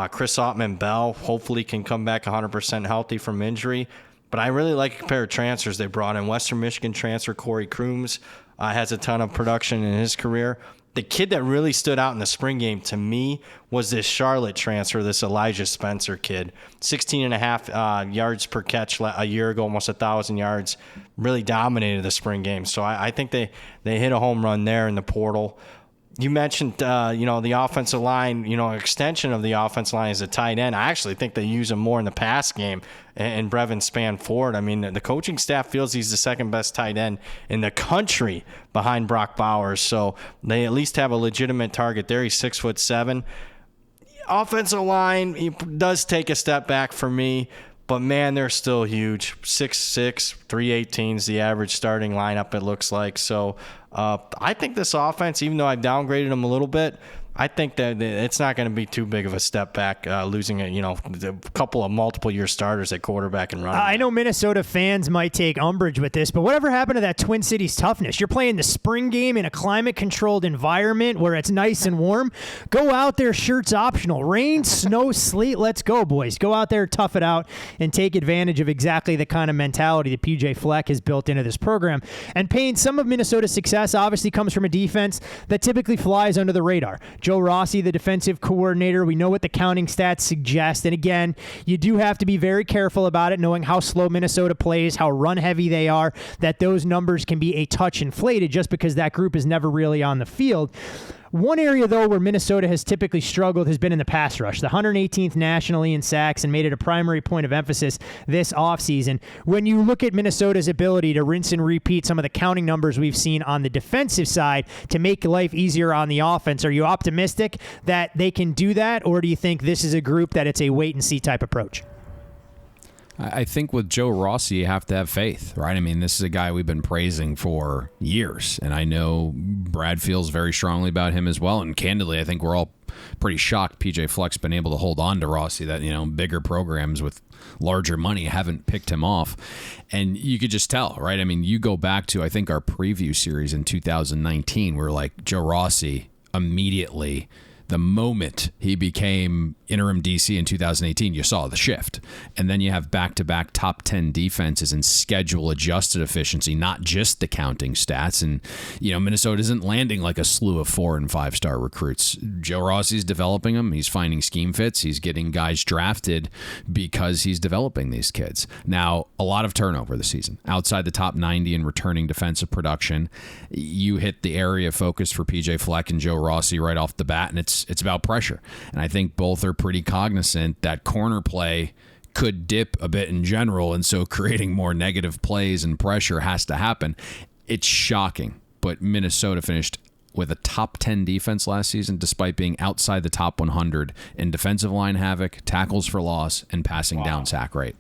Chris Ottman-Bell hopefully can come back 100% healthy from injury. But I really like a pair of transfers they brought in. Western Michigan transfer Corey Crooms has a ton of production in his career. The kid that really stood out in the spring game to me was this Charlotte transfer, this Elijah Spencer kid. 16.5 yards per catch a year ago, almost 1,000 yards. Really dominated the spring game. So I think they hit a home run there in the portal. You mentioned, the offensive line, extension of the offensive line is a tight end. I actually think they use him more in the pass game and Brevin Spanford. I mean, the coaching staff feels he's the 2nd best tight end in the country behind Brock Bowers. So they at least have a legitimate target there. He's 6'7". Offensive line, he does take a step back for me. But, man, they're still huge. 6'6", 318 is the average starting lineup, it looks like. So I think this offense, even though I've downgraded them a little bit, I think that it's not going to be too big of a step back, losing a couple of multiple-year starters at quarterback and running. I know Minnesota fans might take umbrage with this, but whatever happened to that Twin Cities toughness? You're playing the spring game in a climate-controlled environment where it's nice and warm. Go out there, shirts optional. Rain, snow, sleet, let's go, boys. Go out there, tough it out, and take advantage of exactly the kind of mentality that PJ Fleck has built into this program. And Payne, some of Minnesota's success obviously comes from a defense that typically flies under the radar. Joe Rossi, the defensive coordinator, we know what the counting stats suggest. And again, you do have to be very careful about it, knowing how slow Minnesota plays, how run-heavy they are, that those numbers can be a touch inflated just because that group is never really on the field. One area, though, where Minnesota has typically struggled has been in the pass rush. The 118th nationally in sacks, and made it a primary point of emphasis this offseason. When you look at Minnesota's ability to rinse and repeat some of the counting numbers we've seen on the defensive side to make life easier on the offense, are you optimistic that they can do that, or do you think this is a group that it's a wait-and-see type approach? I think with Joe Rossi, you have to have faith, right? I mean, this is a guy we've been praising for years, and I know Brad feels very strongly about him as well. And candidly, I think we're all pretty shocked PJ Fleck's been able to hold on to Rossi, that, bigger programs with larger money haven't picked him off. And you could just tell, right? I mean, you go back to, I think, our preview series in 2019, we're like, Joe Rossi immediately, the moment he became interim DC in 2018, you saw the shift. And then you have back-to-back top 10 defenses and schedule-adjusted efficiency, not just the counting stats. And, Minnesota isn't landing like a slew of 4- and 5-star recruits. Joe Rossi's developing them. He's finding scheme fits. He's getting guys drafted because he's developing these kids. Now, a lot of turnover this season. Outside the top 90 in returning defensive production, you hit the area of focus for PJ Fleck and Joe Rossi right off the bat, and it's about pressure. And I think both are pretty cognizant that corner play could dip a bit in general, and so creating more negative plays and pressure has to happen. It's shocking, but Minnesota finished with a top 10 defense last season despite being outside the top 100 in defensive line havoc, tackles for loss, and passing down sack rate.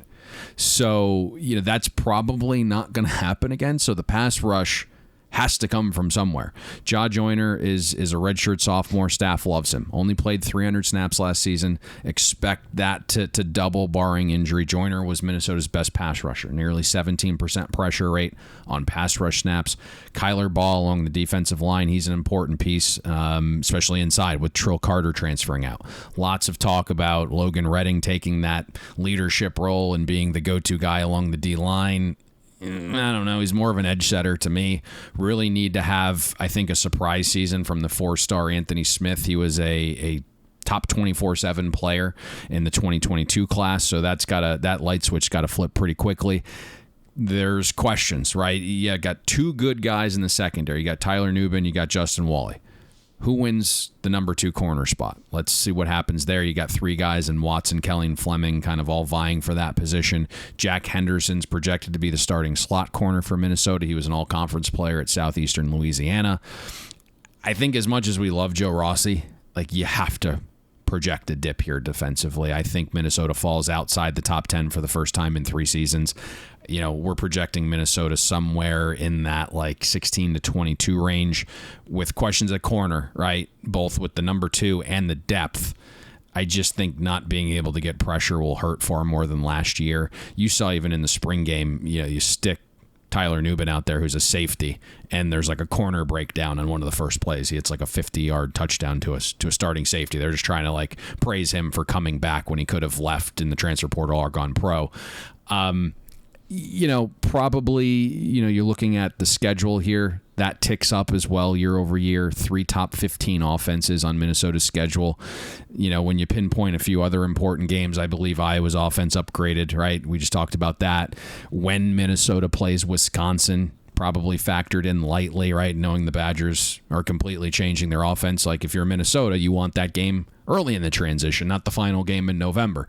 So, that's probably not going to happen again. So the pass rush has to come from somewhere. Ja Joyner is a redshirt sophomore. Staff loves him. Only played 300 snaps last season. Expect that to double barring injury. Joyner was Minnesota's best pass rusher. Nearly 17% pressure rate on pass rush snaps. Kyler Ball along the defensive line, he's an important piece, especially inside with Trill Carter transferring out. Lots of talk about Logan Redding taking that leadership role and being the go-to guy along the D-line. I don't know. He's more of an edge setter to me. Really need to have, I think, a surprise season from the 4-star Anthony Smith. He was a top 24/7 player in the 2022 class, so that light switch got to flip pretty quickly. There's questions, right? You got two good guys in the secondary. You got Tyler Nubin, you got Justin Wally. Who wins the number 2 corner spot? Let's see what happens there. You got 3 guys in Watson, Kelly, and Fleming kind of all vying for that position. Jack Henderson's projected to be the starting slot corner for Minnesota. He was an all-conference player at Southeastern Louisiana. I think as much as we love Joe Rossi, you have to project a dip here defensively. I think Minnesota falls outside the top 10 for the first time in 3 seasons. We're projecting Minnesota somewhere in that 16 to 22 range with questions at corner, right? Both with the number 2 and the depth. I just think not being able to get pressure will hurt far more than last year. You saw even in the spring game, you stick Tyler Nubin out there, who's a safety, and there's a corner breakdown on one of the first plays. He hits a 50-yard touchdown to a starting safety. They're just trying to praise him for coming back when he could have left in the transfer portal or gone pro. Probably, you're looking at the schedule here. That ticks up as well year over year. 3 top 15 offenses on Minnesota's schedule. When you pinpoint a few other important games, I believe Iowa's offense upgraded, right? We just talked about that. When Minnesota plays Wisconsin, probably factored in lightly, right? Knowing the Badgers are completely changing their offense. If you're Minnesota, you want that game early in the transition, not the final game in November.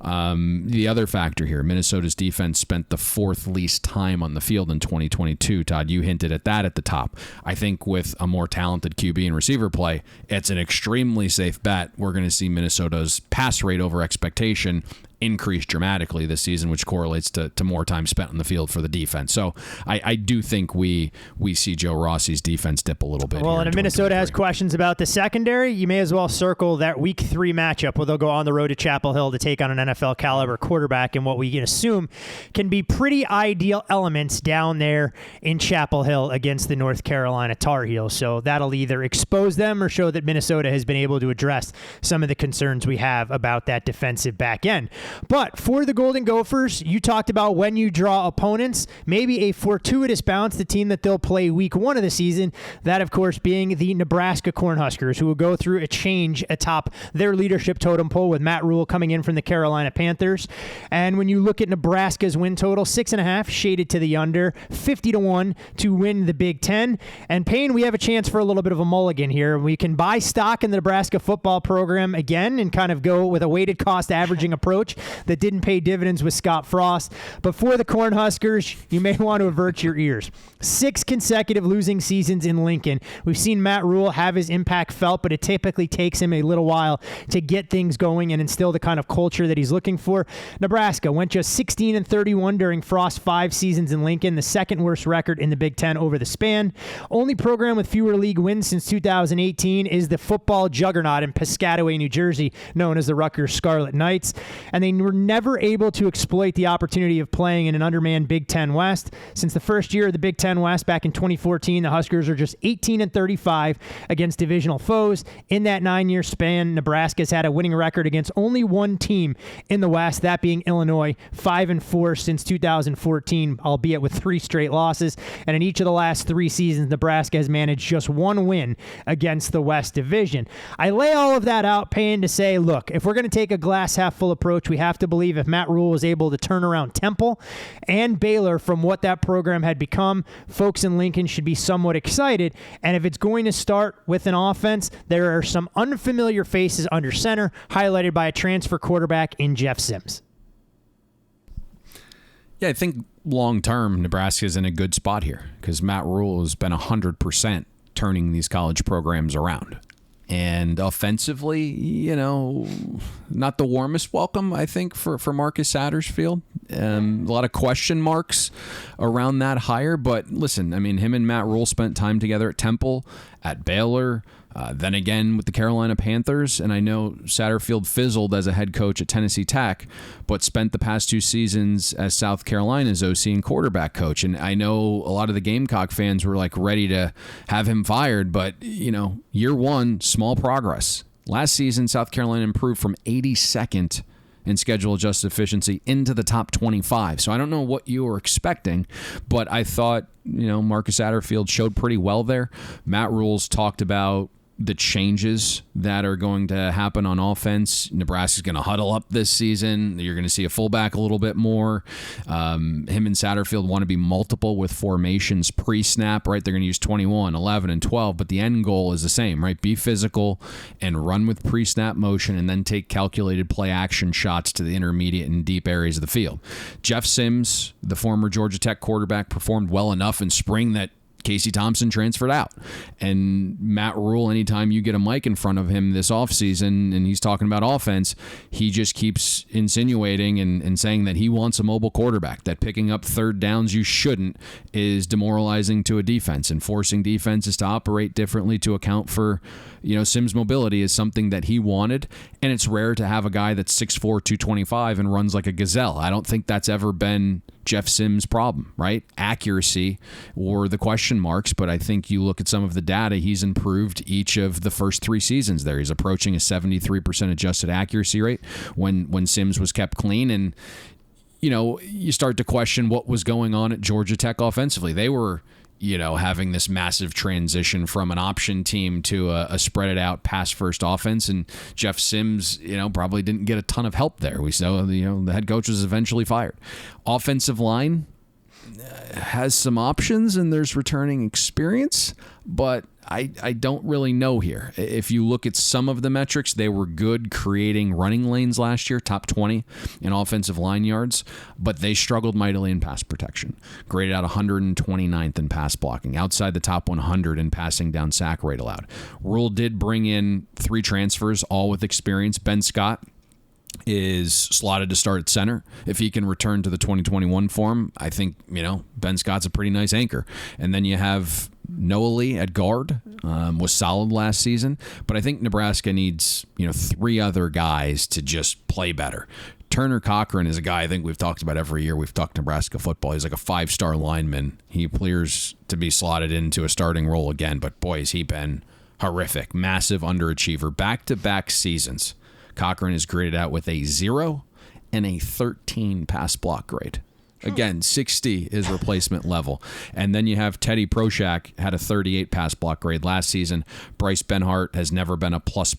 The other factor here, Minnesota's defense spent the 4th least time on the field in 2022. Todd, you hinted at that at the top. I think with a more talented QB and receiver play, it's an extremely safe bet. We're going to see Minnesota's pass rate over expectation increased dramatically this season, which correlates to more time spent on the field for the defense. So I do think we see Joe Rossi's defense dip a little bit. Well, and if Minnesota has questions about the secondary, you may as well circle that Week 3 matchup where they'll go on the road to Chapel Hill to take on an NFL caliber quarterback and what we can assume can be pretty ideal elements down there in Chapel Hill against the North Carolina Tar Heels. So that'll either expose them or show that Minnesota has been able to address some of the concerns we have about that defensive back end. But for the Golden Gophers, you talked about when you draw opponents, maybe a fortuitous bounce, the team that they'll play Week 1 of the season, that of course being the Nebraska Cornhuskers, who will go through a change atop their leadership totem pole with Matt Rule coming in from the Carolina Panthers. And when you look at Nebraska's win total, 6.5 shaded to the under, 50-1 to win the Big Ten. And Payne, we have a chance for a little bit of a mulligan here. We can buy stock in the Nebraska football program again and kind of go with a weighted cost averaging approach that didn't pay dividends with Scott Frost. But for the Cornhuskers, you may want to avert your ears. 6 consecutive losing seasons in Lincoln. We've seen Matt Rule have his impact felt, but it typically takes him a little while to get things going and instill the kind of culture that he's looking for. Nebraska went just 16-31 during Frost's 5 seasons in Lincoln, the second worst record in the Big Ten over the span. Only program with fewer league wins since 2018 is the football juggernaut in Piscataway, New Jersey, known as the Rutgers Scarlet Knights. And they were never able to exploit the opportunity of playing in an undermanned Big Ten West. Since the first year of the Big Ten West back in 2014, the Huskers are just 18-35 against divisional foes. In that 9-year span, Nebraska's had a winning record against only one team in the West, that being Illinois, 5-4 since 2014, albeit with 3 straight losses. And in each of the last 3 seasons, Nebraska has managed just 1 win against the West Division. I lay all of that out, Payne, to say, look, if we're going to take a glass half full approach, we have to believe if Matt Rule was able to turn around Temple and Baylor from what that program had become, folks in Lincoln should be somewhat excited. And if it's going to start with an offense, there are some unfamiliar faces under center, highlighted by a transfer quarterback in Jeff Sims. Yeah, I think long-term, Nebraska's in a good spot here because Matt Rule has been 100% turning these college programs around. And offensively, not the warmest welcome, I think, for Marcus Satterfield. A lot of question marks around that hire. But listen, I mean, him and Matt Rule spent time together at Temple, at Baylor, then again with the Carolina Panthers. And I know Satterfield fizzled as a head coach at Tennessee Tech, but spent the past 2 seasons as South Carolina's OC and quarterback coach. And I know a lot of the Gamecock fans were like ready to have him fired, but year 1, small progress. Last season, South Carolina improved from 82nd in schedule adjusted efficiency into the top 25. So I don't know what you were expecting, but I thought, Marcus Satterfield showed pretty well there. Matt Rule's talked about the changes that are going to happen on offense. Nebraska's going to huddle up this season. You're going to see a fullback a little bit more. Him and Satterfield want to be multiple with formations pre-snap, right? They're going to use 21, 11, and 12, but the end goal is the same, right? Be physical and run with pre-snap motion and then take calculated play action shots to the intermediate and deep areas of the field. Jeff Sims, the former Georgia Tech quarterback, performed well enough in spring that Casey Thompson transferred out. And Matt Rule, anytime you get a mic in front of him this offseason and he's talking about offense, he just keeps insinuating and saying that he wants a mobile quarterback, that picking up third downs you shouldn't is demoralizing to a defense, and forcing defenses to operate differently to account for, Sims' mobility is something that he wanted. And it's rare to have a guy that's 6'4", 225 and runs like a gazelle. I don't think that's ever been Jeff Sims' problem, right? Accuracy or the question marks, but I think you look at some of the data, he's improved each of the first 3 seasons there. He's approaching a 73% adjusted accuracy rate when Sims was kept clean. And, you start to question what was going on at Georgia Tech offensively. They were, having this massive transition from an option team to a spread it out pass first offense. And Jeff Sims, probably didn't get a ton of help there. We saw, the head coach was eventually fired. Offensive line has some options and there's returning experience, but I don't really know here. If you look at some of the metrics, they were good creating running lanes last year, top 20 in offensive line yards, but they struggled mightily in pass protection. Graded out 129th in pass blocking, outside the top 100 in passing down sack rate allowed. Rule did bring in 3 transfers, all with experience. Ben Scott, is slotted to start at center. If he can return to the 2021 form, I think, Ben Scott's a pretty nice anchor. And then you have Noah Lee at guard, was solid last season. But I think Nebraska needs, 3 other guys to just play better. Turner Cochran is a guy I think we've talked about every year. We've talked Nebraska football. He's like a 5-star lineman. He appears to be slotted into a starting role again, but boy, has he been horrific. Massive underachiever. Back-to-back seasons, Cochran is graded out with a 0 and a 13 pass block grade. Again, 60 is replacement level. And then you have Teddy Proshak, had a 38 pass block grade last season. Bryce Benhart has never been a plus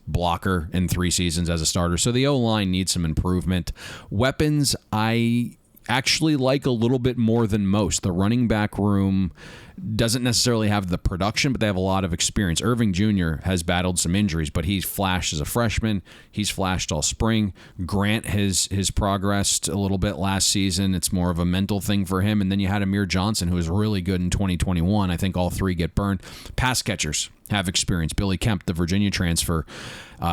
blocker in 3 seasons as a starter. So the O-line needs some improvement. Weapons, I actually like a little bit more than most. The running back room doesn't necessarily have the production, but they have a lot of experience. Irving Jr. has battled some injuries, but he's flashed as a freshman. He's flashed all spring. Grant has progressed a little bit last season. It's more of a mental thing for him. And then you had Amir Johnson, who was really good in 2021. I think all 3 get burned. Pass catchers have experience. Billy Kemp, the Virginia transfer,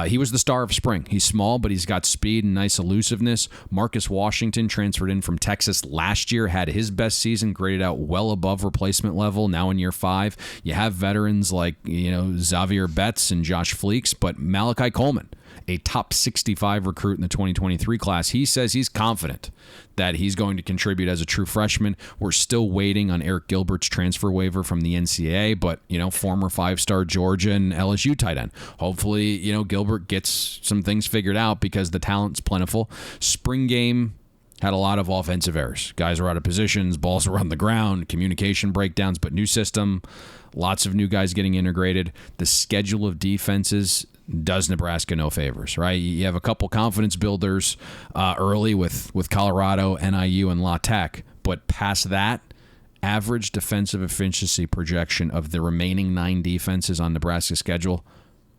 he was the star of spring. He's small, but he's got speed and nice elusiveness. Marcus Washington transferred in from Texas last year, had his best season, graded out well above replacement level, now in year 5. You have veterans like, Xavier Betts and Josh Fleeks, but Malachi Coleman, a top 65 recruit in the 2023 class, he says he's confident that he's going to contribute as a true freshman. We're still waiting on Eric Gilbert's transfer waiver from the NCAA, but, former 5-star Georgia and LSU tight end. Hopefully, Gilbert gets some things figured out because the talent's plentiful. Spring game had a lot of offensive errors. Guys were out of positions, balls were on the ground, communication breakdowns, but new system, lots of new guys getting integrated. The schedule of defenses does Nebraska no favors, right? You have a couple confidence builders early with Colorado, NIU, and La Tech, but past that, average defensive efficiency projection of the remaining 9 defenses on Nebraska's schedule,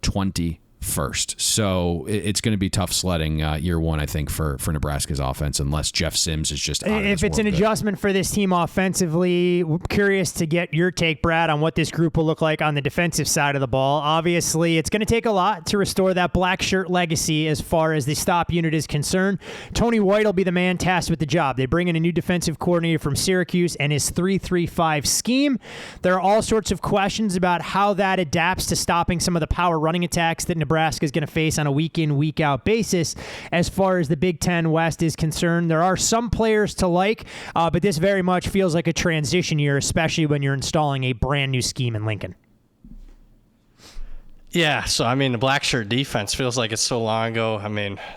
21st. So it's going to be tough sledding year 1, I think, for Nebraska's offense, unless Jeff Sims is just out of If it's an adjustment for this team offensively, we're curious to get your take, Brad, on what this group will look like on the defensive side of the ball. Obviously, it's going to take a lot to restore that black shirt legacy as far as the stop unit is concerned. Tony White will be the man tasked with the job. They bring in a new defensive coordinator from Syracuse and his 3-3-5 scheme. There are all sorts of questions about how that adapts to stopping some of the power running attacks that Nebraska is going to face on a week-in, week-out basis. As far as the Big Ten West is concerned, there are some players to like, but this very much feels like a transition year, especially when you're installing a brand new scheme in Lincoln. Yeah, so the black shirt defense feels like it's so long ago.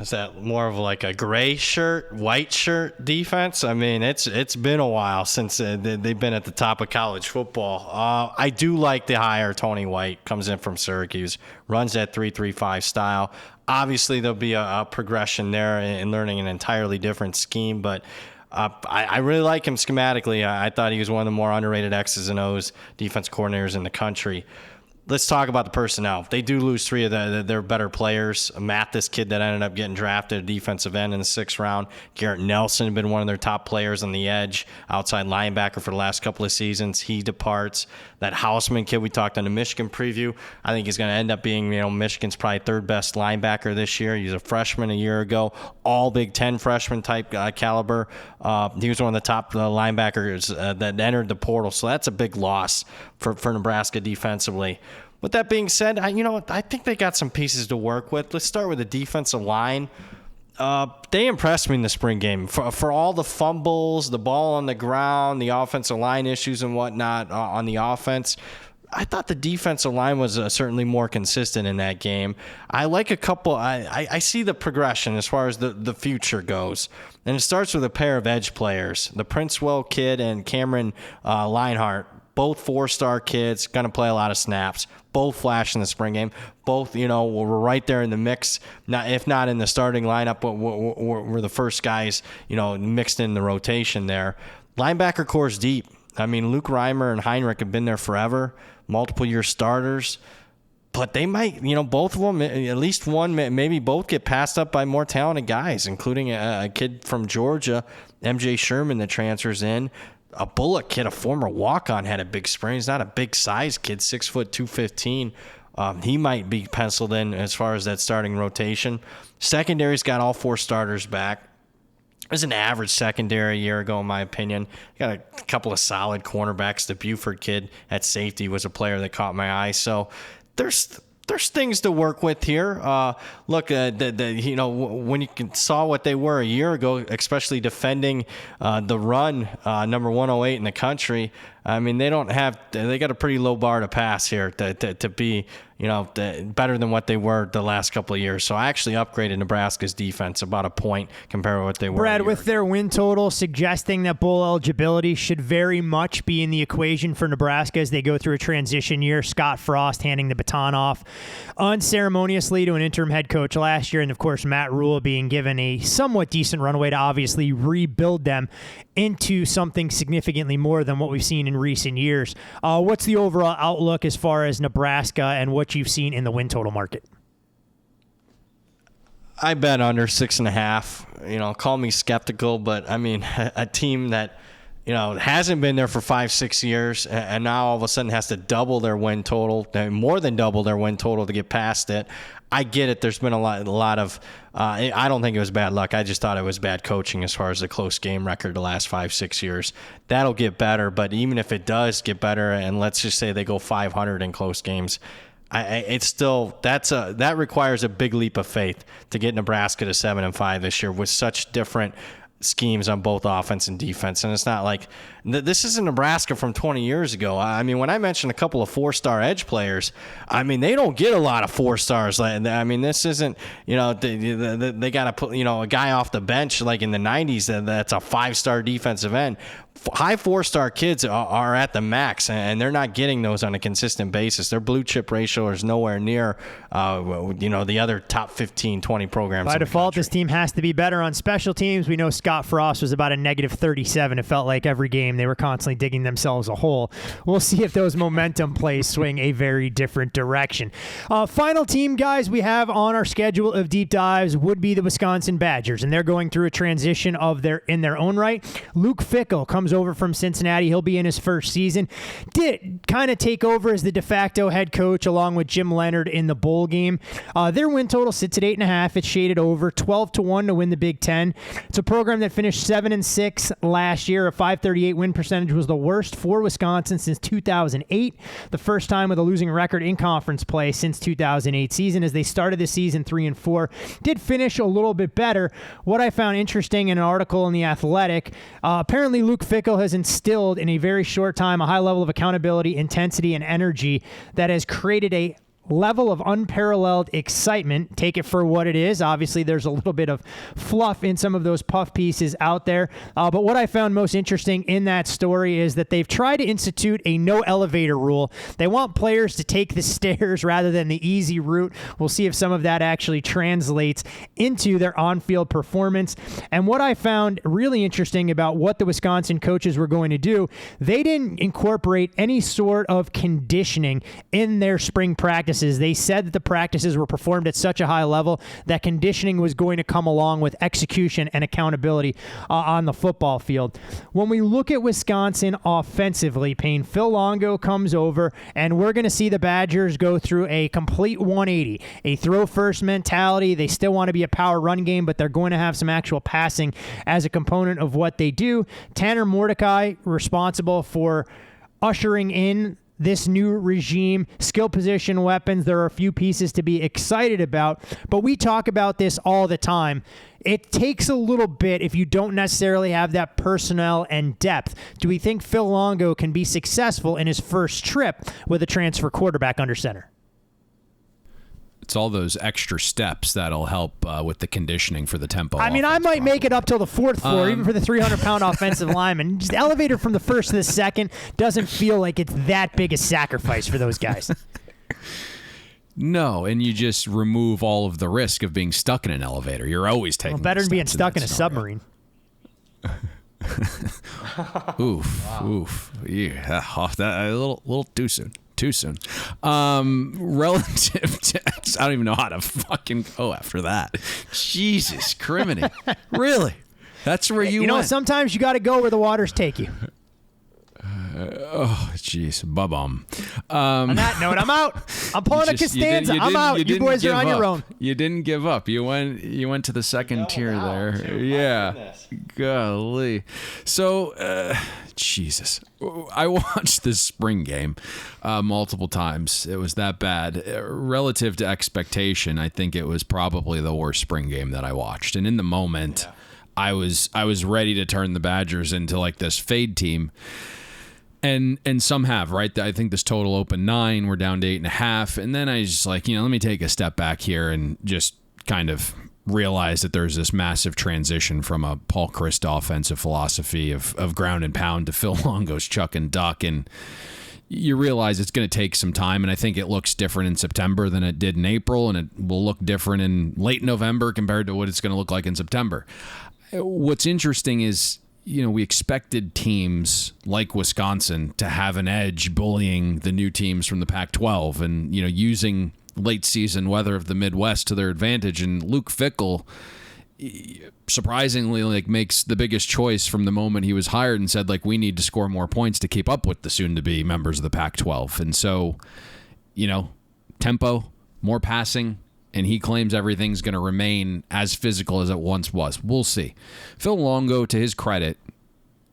Is that more of like a gray shirt, white shirt defense? It's been a while since they've been at the top of college football. I do like the hire. Tony White comes in from Syracuse, runs that 3-3-5 style. Obviously, there'll be a progression there in learning an entirely different scheme, but I really like him schematically. I thought he was one of the more underrated X's and O's defense coordinators in the country. Let's talk about the personnel. They do lose 3 of their better players. Mathis, kid that ended up getting drafted, a defensive end in the 6th round. Garrett Nelson had been one of their top players on the edge, outside linebacker for the last couple of seasons. He departs. That Hausman kid we talked on the Michigan preview, I think he's going to end up being, Michigan's probably 3rd best linebacker this year. He's a freshman a year ago, all Big Ten freshman type caliber. He was one of the top linebackers that entered the portal, so that's a big loss for Nebraska defensively. With that being said, I think they got some pieces to work with. Let's start with the defensive line. They impressed me in the spring game for all the fumbles, the ball on the ground, the offensive line issues and whatnot on the offense. I thought the defensive line was certainly more consistent in that game. I like a couple. I see the progression as far as the future goes. And it starts with a pair of edge players, the Princewell kid and Cameron Leinart. Both 4-star kids, going to play a lot of snaps. Both flashed in the spring game. Both, were right there in the mix. If not in the starting lineup, but were the first guys, mixed in the rotation there. Linebacker core is deep. Luke Reimer and Heinrich have been there forever, multiple-year starters. But they might, both of them, at least one, maybe both get passed up by more talented guys, including a kid from Georgia, MJ Sherman, that transfers in. A Bullock kid, a former walk-on, had a big spring. He's not a big size kid, 6 foot 215. He might be penciled in as far as that starting rotation. Secondary's got all 4 starters back. It was an average secondary a year ago, in my opinion. Got a couple of solid cornerbacks. The Buford kid at safety was a player that caught my eye. So there's things to work with here. Look, when you saw what they were a year ago, especially defending the run, number 108 in the country. I mean, they got a pretty low bar to pass here to be, better than what they were the last couple of years. So I actually upgraded Nebraska's defense about a point compared to what they were. Brad, with their win total suggesting that bowl eligibility should very much be in the equation for Nebraska as they go through a transition year. Scott Frost handing the baton off unceremoniously to an interim head coach last year, and of course Matt Rule being given a somewhat decent runway to obviously rebuild them into something significantly more than what we've seen in recent years. What's the overall outlook as far as Nebraska and what you've seen in the win total market? I bet under 6.5. Call me skeptical, but I mean, a team that hasn't been there for 5-6 years, and now all of a sudden has to double their win total, more than double their win total to get past it. I get it. There's been a lot of. I don't think it was bad luck. I just thought it was bad coaching as far as the close game record the last 5-6 years. That'll get better, but even if it does get better, and let's just say they go 500 in close games, that requires a big leap of faith to get Nebraska to 7-5 this year with such different schemes on both offense and defense. And it's not like this isn't Nebraska from 20 years ago. I mean, when I mentioned a couple of 4-star edge players, I mean, they don't get a lot of 4 stars. I mean, this isn't, they got to put, a guy off the bench like in the 90s that's a 5-star defensive end. High 4-star kids are at the max, and they're not getting those on a consistent basis. Their blue chip ratio is nowhere near, the other top 15, 20 programs. By default, this team has to be better on special teams. We know Scott Frost was about a -37. It felt like every game they were constantly digging themselves a hole. We'll see if those momentum plays swing a very different direction. Final team, guys, we have on our schedule of deep dives would be the Wisconsin Badgers, and they're going through a transition in their own right. Luke Fickell comes over from Cincinnati. He'll be in his first season. Did kind of take over as the de facto head coach along with Jim Leonard in the bowl game. Their win total sits at 8.5. It's shaded over 12-1 to win the Big Ten. It's a program that finished 7-6 last year. A .538 win percentage was the worst for Wisconsin since 2008. The first time with a losing record in conference play since 2008 season, as they started the season 3-4. Did finish a little bit better. What I found interesting in an article in The Athletic, apparently Luke Fickell has instilled in a very short time a high level of accountability, intensity, and energy that has created a level of unparalleled excitement. Take it for what it is. Obviously, there's a little bit of fluff in some of those puff pieces out there. But what I found most interesting in that story is that they've tried to institute a no elevator rule. They want players to take the stairs rather than the easy route. We'll see if some of that actually translates into their on-field performance. And what I found really interesting about what the Wisconsin coaches were going to do, they didn't incorporate any sort of conditioning in their spring practice. They said that the practices were performed at such a high level that conditioning was going to come along with execution and accountability on the football field. When we look at Wisconsin offensively, Payne, Phil Longo comes over, and we're going to see the Badgers go through a complete 180, a throw-first mentality. They still want to be a power run game, but they're going to have some actual passing as a component of what they do. Tanner Mordecai, responsible for ushering in this new regime, skill position weapons. There are a few pieces to be excited about, but we talk about this all the time. It takes a little bit if you don't necessarily have that personnel and depth. Do we think Phil Longo can be successful in his first trip with a transfer quarterback under center? It's all those extra steps that'll help with the conditioning for the tempo. I mean, I might make it up till the fourth floor, even for the 300-pound offensive lineman. Just elevator from the first to the second doesn't feel like it's that big a sacrifice for those guys. No, and you just remove all of the risk of being stuck in an elevator. You're always taking better than being stuck in a submarine. Oof. Yeah, a little too soon. Too soon. Relative to, I don't even know how to fucking go after that. Jesus, criminy. Really? That's where you went. Sometimes you got to go where the waters take you. Oh, jeez. Bum. On that note, I'm out. I'm pulling a Costanza. I'm out. You boys are on your own. You didn't give up. You went to the second tier there. Yeah. Golly. So, Jesus. I watched this spring game multiple times. It was that bad. Relative to expectation, I think it was probably the worst spring game that I watched. And in the moment, I was ready to turn the Badgers into like this fade team. And some have, right? I think this total opened 9. We're down to 8.5. And then I just like, let me take a step back here and just kind of realize that there's this massive transition from a Paul Christ offensive philosophy of ground and pound to Phil Longo's chuck and duck. And you realize it's going to take some time. And I think it looks different in September than it did in April. And it will look different in late November compared to what it's going to look like in September. What's interesting is, we expected teams like Wisconsin to have an edge bullying the new teams from the Pac-12 and, using late season weather of the Midwest to their advantage. And Luke Fickell surprisingly makes the biggest choice from the moment he was hired and said, we need to score more points to keep up with the soon to be members of the Pac-12. And so, tempo, more passing, and he claims everything's going to remain as physical as it once was. We'll see. Phil Longo, to his credit,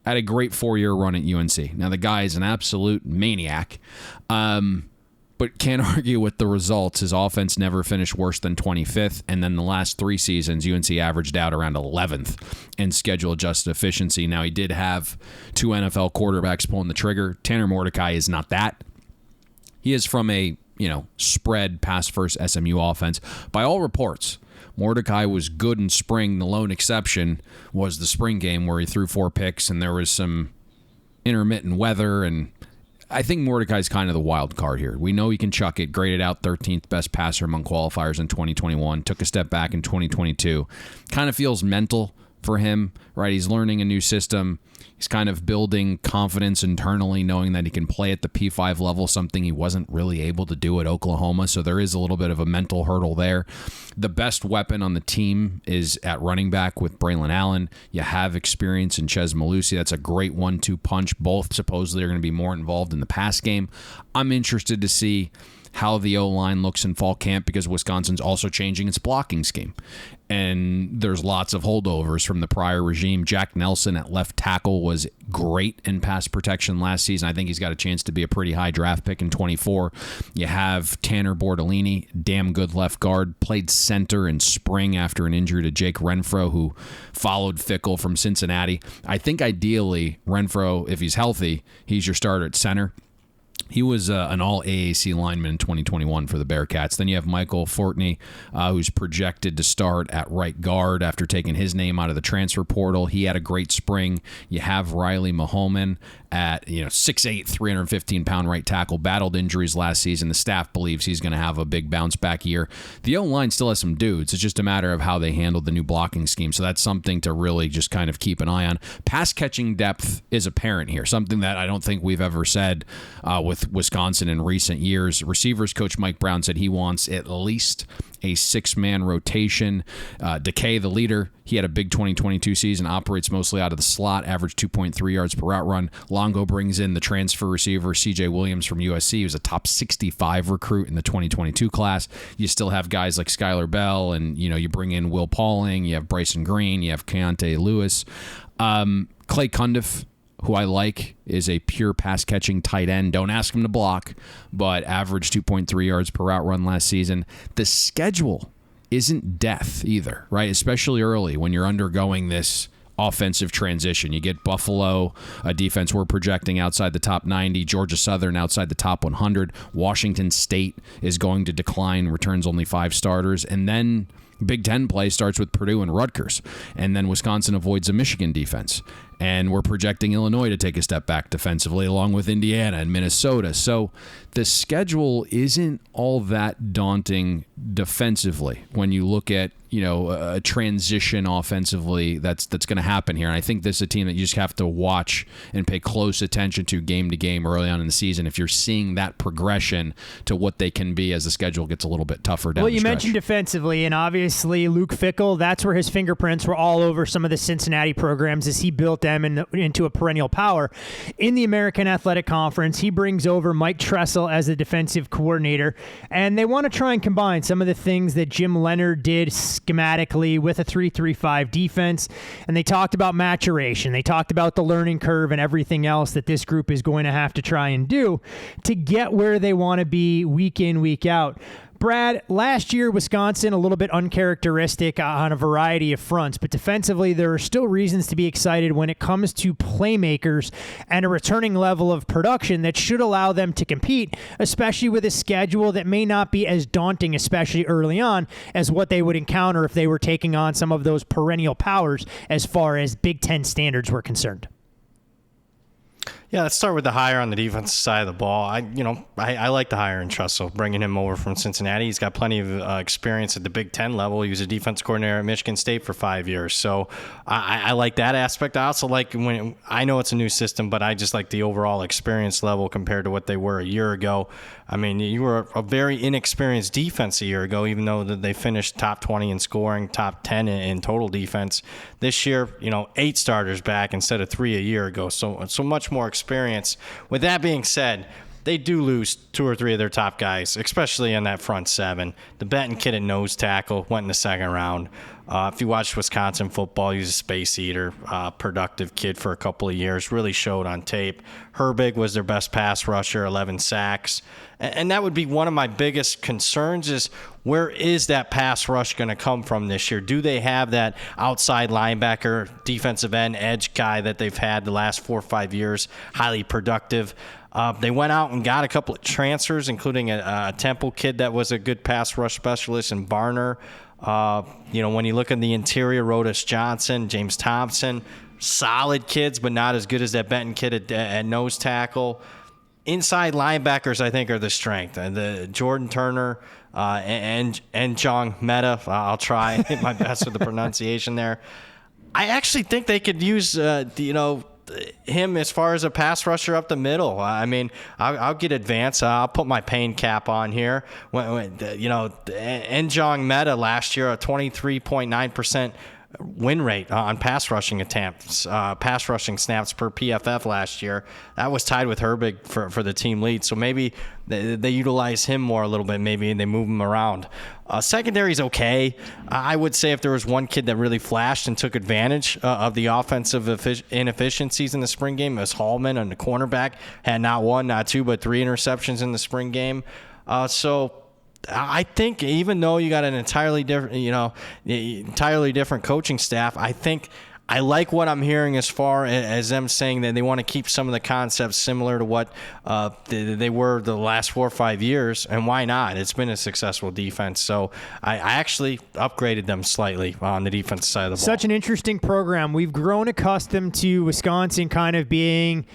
had a great 4-year run at UNC. Now, the guy is an absolute maniac, but can't argue with the results. His offense never finished worse than 25th, and then the last 3 seasons, UNC averaged out around 11th in schedule-adjusted efficiency. Now, he did have 2 NFL quarterbacks pulling the trigger. Tanner Mordecai is not that. He is from a spread pass-first SMU offense. By all reports, Mordecai was good in spring. The lone exception was the spring game where he threw 4 picks and there was some intermittent weather. And I think Mordecai's kind of the wild card here. We know he can chuck it. Graded out 13th best passer among qualifiers in 2021. Took a step back in 2022. Kind of feels mental for him, right? He's learning a new system. He's kind of building confidence internally, knowing that he can play at the P5 level, something he wasn't really able to do at Oklahoma. So there is a little bit of a mental hurdle there. The best weapon on the team is at running back with Braylon Allen. You have experience in Ches Malusi. That's a great 1-2 punch. Both supposedly are going to be more involved in the pass game. I'm interested to see how the O-line looks in fall camp because Wisconsin's also changing its blocking scheme. And there's lots of holdovers from the prior regime. Jack Nelson at left tackle was great in pass protection last season. I think he's got a chance to be a pretty high draft pick in 24. You have Tanner Bordellini, damn good left guard, played center in spring after an injury to Jake Renfro, who followed Fickell from Cincinnati. I think ideally Renfro, if he's healthy, he's your starter at center. He was an all-AAC lineman in 2021 for the Bearcats. Then you have Michael Fortney, who's projected to start at right guard after taking his name out of the transfer portal. He had a great spring. You have Riley Mahoman at 6'8", 315-pound right tackle. Battled injuries last season. The staff believes he's going to have a big bounce-back year. The O-line still has some dudes. It's just a matter of how they handled the new blocking scheme. So that's something to really just kind of keep an eye on. Pass-catching depth is apparent here, something that I don't think we've ever said with Wisconsin in recent years. Receivers coach Mike Brown said he wants at least a 6-man rotation. Decay, the leader, he had a big 2022 season, operates mostly out of the slot, averaged 2.3 yards per route run. Longo brings in the transfer receiver, CJ Williams from USC. He was a top 65 recruit in the 2022 class. You still have guys like Skylar Bell, and you bring in Will Pauling, you have Bryson Green, you have Keontae Lewis. Clay Cundiff, who I like, is a pure pass-catching tight end. Don't ask him to block, but averaged 2.3 yards per route run last season. The schedule isn't death either, right? Especially early when you're undergoing this offensive transition. You get Buffalo, a defense we're projecting outside the top 90, Georgia Southern outside the top 100, Washington State is going to decline, returns only 5 starters, and then Big Ten play starts with Purdue and Rutgers, and then Wisconsin avoids a Michigan defense. And we're projecting Illinois to take a step back defensively, along with Indiana and Minnesota. So the schedule isn't all that daunting defensively when you look at a transition offensively that's going to happen here. And I think this is a team that you just have to watch and pay close attention to game early on in the season if you're seeing that progression to what they can be as the schedule gets a little bit tougher down the stretch. Well, you mentioned defensively, and obviously Luke Fickell, that's where his fingerprints were all over some of the Cincinnati programs as he built them into a perennial power in the American Athletic Conference. He brings over Mike Tressel as the defensive coordinator, and they want to try and combine some of the things that Jim Leonard did schematically with a 3-3-5 defense. And they talked about maturation. They talked about the learning curve and everything else that this group is going to have to try and do to get where they want to be week in, week out. Brad, last year, Wisconsin, a little bit uncharacteristic on a variety of fronts, but defensively, there are still reasons to be excited when it comes to playmakers and a returning level of production that should allow them to compete, especially with a schedule that may not be as daunting, especially early on, as what they would encounter if they were taking on some of those perennial powers as far as Big Ten standards were concerned. Yeah, let's start with the hire on the defensive side of the ball. I like the hire in Tressel, bringing him over from Cincinnati. He's got plenty of experience at the Big Ten level. He was a defense coordinator at Michigan State for 5 years. So I like that aspect. I also like when I know it's a new system, but I just like the overall experience level compared to what they were a year ago. I mean, you were a very inexperienced defense a year ago, even though they finished top 20 in scoring, top 10 in total defense. This year, 8 starters back instead of 3 a year ago. So much more experience. With that being said, they do lose 2 or 3 of their top guys, especially in that front 7. The Benton kid at nose tackle went in the second round. If you watched Wisconsin football, he was a space eater, productive kid for a couple of years, really showed on tape. Herbig was their best pass rusher, 11 sacks. And that would be one of my biggest concerns is where is that pass rush going to come from this year? Do they have that outside linebacker, defensive end, edge guy that they've had the last 4 or 5 years, highly productive? They went out and got a couple of transfers, including a Temple kid that was a good pass rush specialist in Barner. When you look at the interior, Rodis Johnson, James Thompson, solid kids, but not as good as that Benton kid at nose tackle. Inside linebackers, I think, are the strength. The Jordan Turner and Jong Meta. I'll try my best with the pronunciation there. I actually think they could use, him as far as a pass rusher up the middle. I mean, I'll get advanced. I'll put my Payne cap on here. And Jong Meta last year, a 23.9% win rate on pass rushing attempts, pass rushing snaps per PFF last year. That was tied with Herbig for the team lead. So maybe they utilize him more a little bit, maybe, and they move him around. Secondary's okay. I would say if there was one kid that really flashed and took advantage of the offensive inefficiencies in the spring game, it was Hallman on the cornerback. Had not 1, not 2, but 3 interceptions in the spring game. So I think even though you got an entirely different coaching staff, I like what I'm hearing as far as them saying that they want to keep some of the concepts similar to what they were the last 4 or 5 years, and why not? It's been a successful defense, so I actually upgraded them slightly on the defensive side of the ball. Such an interesting program. We've grown accustomed to Wisconsin kind of being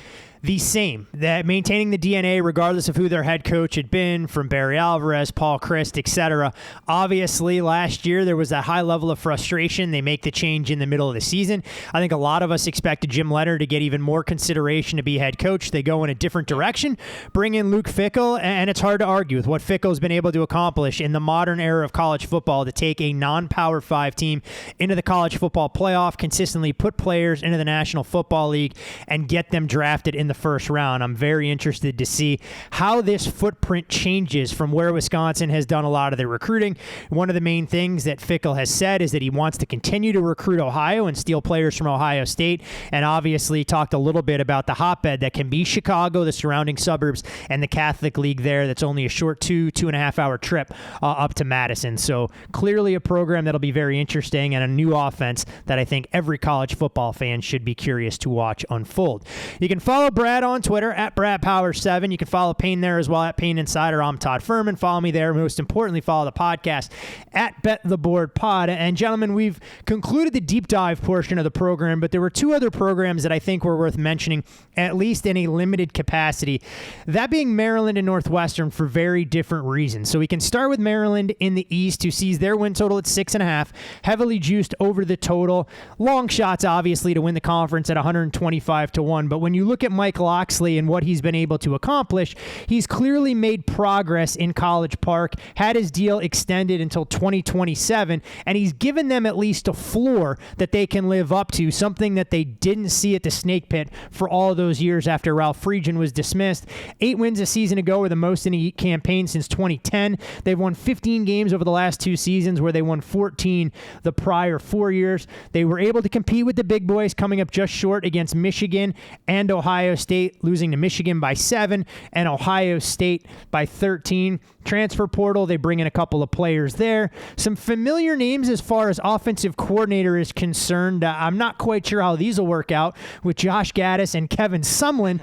the same, that maintaining the DNA regardless of who their head coach had been, from Barry Alvarez, Paul Chryst, etc. Obviously, last year there was that high level of frustration. They make the change in the middle of the season. I think a lot of us expected Jim Leonard to get even more consideration to be head coach. They go in a different direction, bring in Luke Fickell, and it's hard to argue with what Fickell's been able to accomplish in the modern era of college football to take a non-Power 5 team into the college football playoff, consistently put players into the National Football League, and get them drafted in the first round. I'm very interested to see how this footprint changes from where Wisconsin has done a lot of their recruiting. One of the main things that Fickell has said is that he wants to continue to recruit Ohio and steal players from Ohio State, and obviously talked a little bit about the hotbed that can be Chicago, the surrounding suburbs, and the Catholic League there. That's only a short 2.5 hour trip up to Madison. So clearly a program that'll be very interesting and a new offense that I think every college football fan should be curious to watch unfold. You can follow Brad on Twitter at BradPower7. You can follow Payne there as well at Payne Insider. I'm Todd Furman. Follow me there. Most importantly, follow the podcast at Bet the Board Pod. And gentlemen, we've concluded the deep dive portion of the program, but there were 2 other programs that I think were worth mentioning, at least in a limited capacity. That being Maryland and Northwestern for very different reasons. So we can start with Maryland in the East, who sees their win total at 6.5, heavily juiced over the total. Long shots, obviously, to win the conference at 125-1. But when you look at Mike Mike Locksley and what he's been able to accomplish, he's clearly made progress in College Park, had his deal extended until 2027, and he's given them at least a floor that they can live up to, something that they didn't see at the Snake Pit for all those years after Ralph Friedgen was dismissed. 8 wins a season ago were the most in a campaign since 2010. They've won 15 games over the last 2 seasons, where they won 14 the prior 4 years. They were able to compete with the big boys, coming up just short against Michigan and Ohio State, losing to Michigan by 7 and Ohio State by 13. Transfer portal, they bring in a couple of players there. Some familiar names as far as offensive coordinator is concerned. I'm not quite sure how these will work out with Josh Gaddis and Kevin Sumlin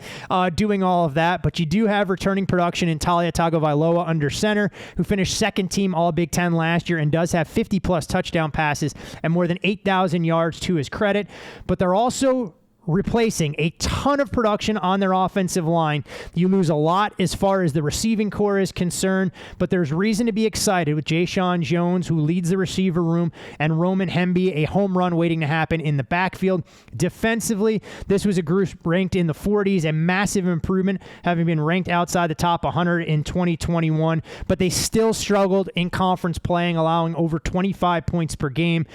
doing all of that, but you do have returning production in Talia Tagovailoa under center, who finished second team All Big Ten last year and does have 50-plus touchdown passes and more than 8,000 yards to his credit. But they're also replacing a ton of production on their offensive line. You lose a lot as far as the receiving core is concerned, but there's reason to be excited with Ja'Shawn Jones, who leads the receiver room, and Roman Hemby, a home run waiting to happen in the backfield. Defensively, this was a group ranked in the 40s, a massive improvement, having been ranked outside the top 100 in 2021, but they still struggled in conference playing, allowing over 25 points per game,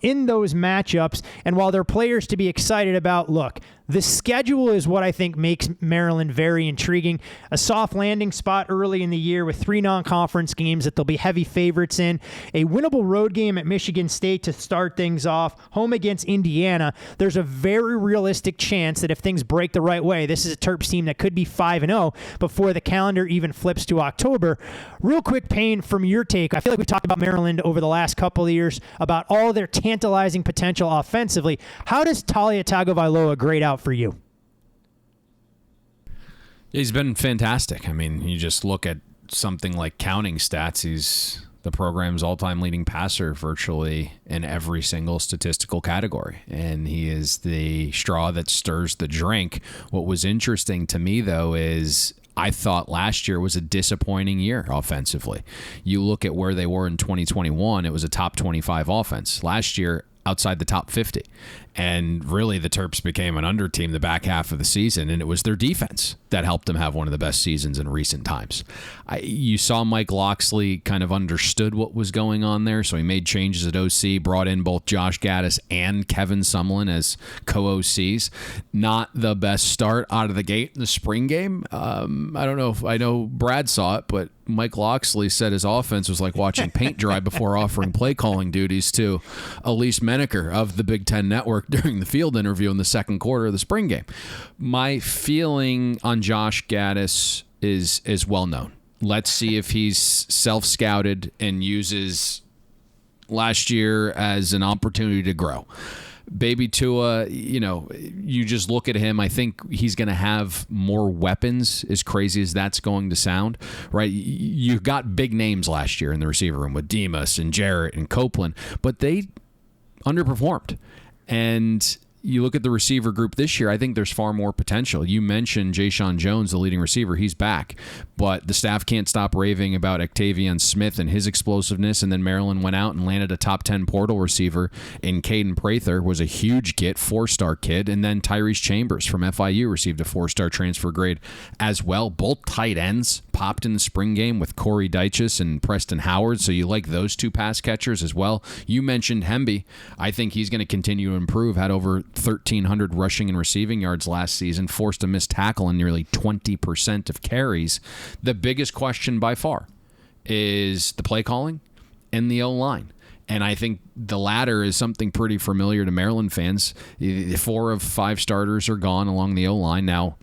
in those matchups. And while there are players to be excited about, look, the schedule is what I think makes Maryland very intriguing. A soft landing spot early in the year with 3 non-conference games that they'll be heavy favorites in. A winnable road game at Michigan State to start things off. Home against Indiana. There's a very realistic chance that if things break the right way, this is a Terps team that could be 5-0 before the calendar even flips to October. Real quick, Payne, from your take, I feel like we've talked about Maryland over the last couple of years, about all their tantalizing potential offensively. How does Talia Tagovailoa grade out for you? He's been fantastic. I mean, you just look at something like counting stats. He's the program's all-time leading passer virtually in every single statistical category, and he is the straw that stirs the drink. What was interesting to me, though, is I thought last year was a disappointing year offensively. You look at where they were in 2021, it was a top 25 offense. Last year, outside the top 50. And really, the Terps became an under team the back half of the season, and it was their defense that helped them have one of the best seasons in recent times. You saw Mike Locksley kind of understood what was going on there, so he made changes at OC, brought in both Josh Gaddis and Kevin Sumlin as co-OCs. Not the best start out of the gate in the spring game. I don't know if I know Brad saw it, but Mike Locksley said his offense was like watching paint dry before offering play calling duties to Elise Menaker of the Big Ten Network during the field interview in the second quarter of the spring game. My feeling on Josh Gaddis is well known. Let's see if he's self-scouted and uses last year as an opportunity to grow. Baby Tua, you just look at him. I think he's going to have more weapons, as crazy as that's going to sound, right? You got big names last year in the receiver room with Demas and Jarrett and Copeland, but they underperformed. And you look at the receiver group this year, I think there's far more potential. You mentioned Ja'Shawn Jones, the leading receiver. He's back. But the staff can't stop raving about Octavian Smith and his explosiveness. And then Maryland went out and landed a top 10 portal receiver in Caden Prather, was a huge get, 4-star kid. And then Tyrese Chambers from FIU received a 4-star transfer grade as well. Both tight ends popped in the spring game with Corey Dyches and Preston Howard. So you like those 2 pass catchers as well. You mentioned Hemby. I think he's going to continue to improve. Had over 1,300 rushing and receiving yards last season, forced a missed tackle in nearly 20% of carries. The biggest question by far is the play calling and the O-line. And I think the latter is something pretty familiar to Maryland fans. 4 of 5 starters are gone along the O-line. Now,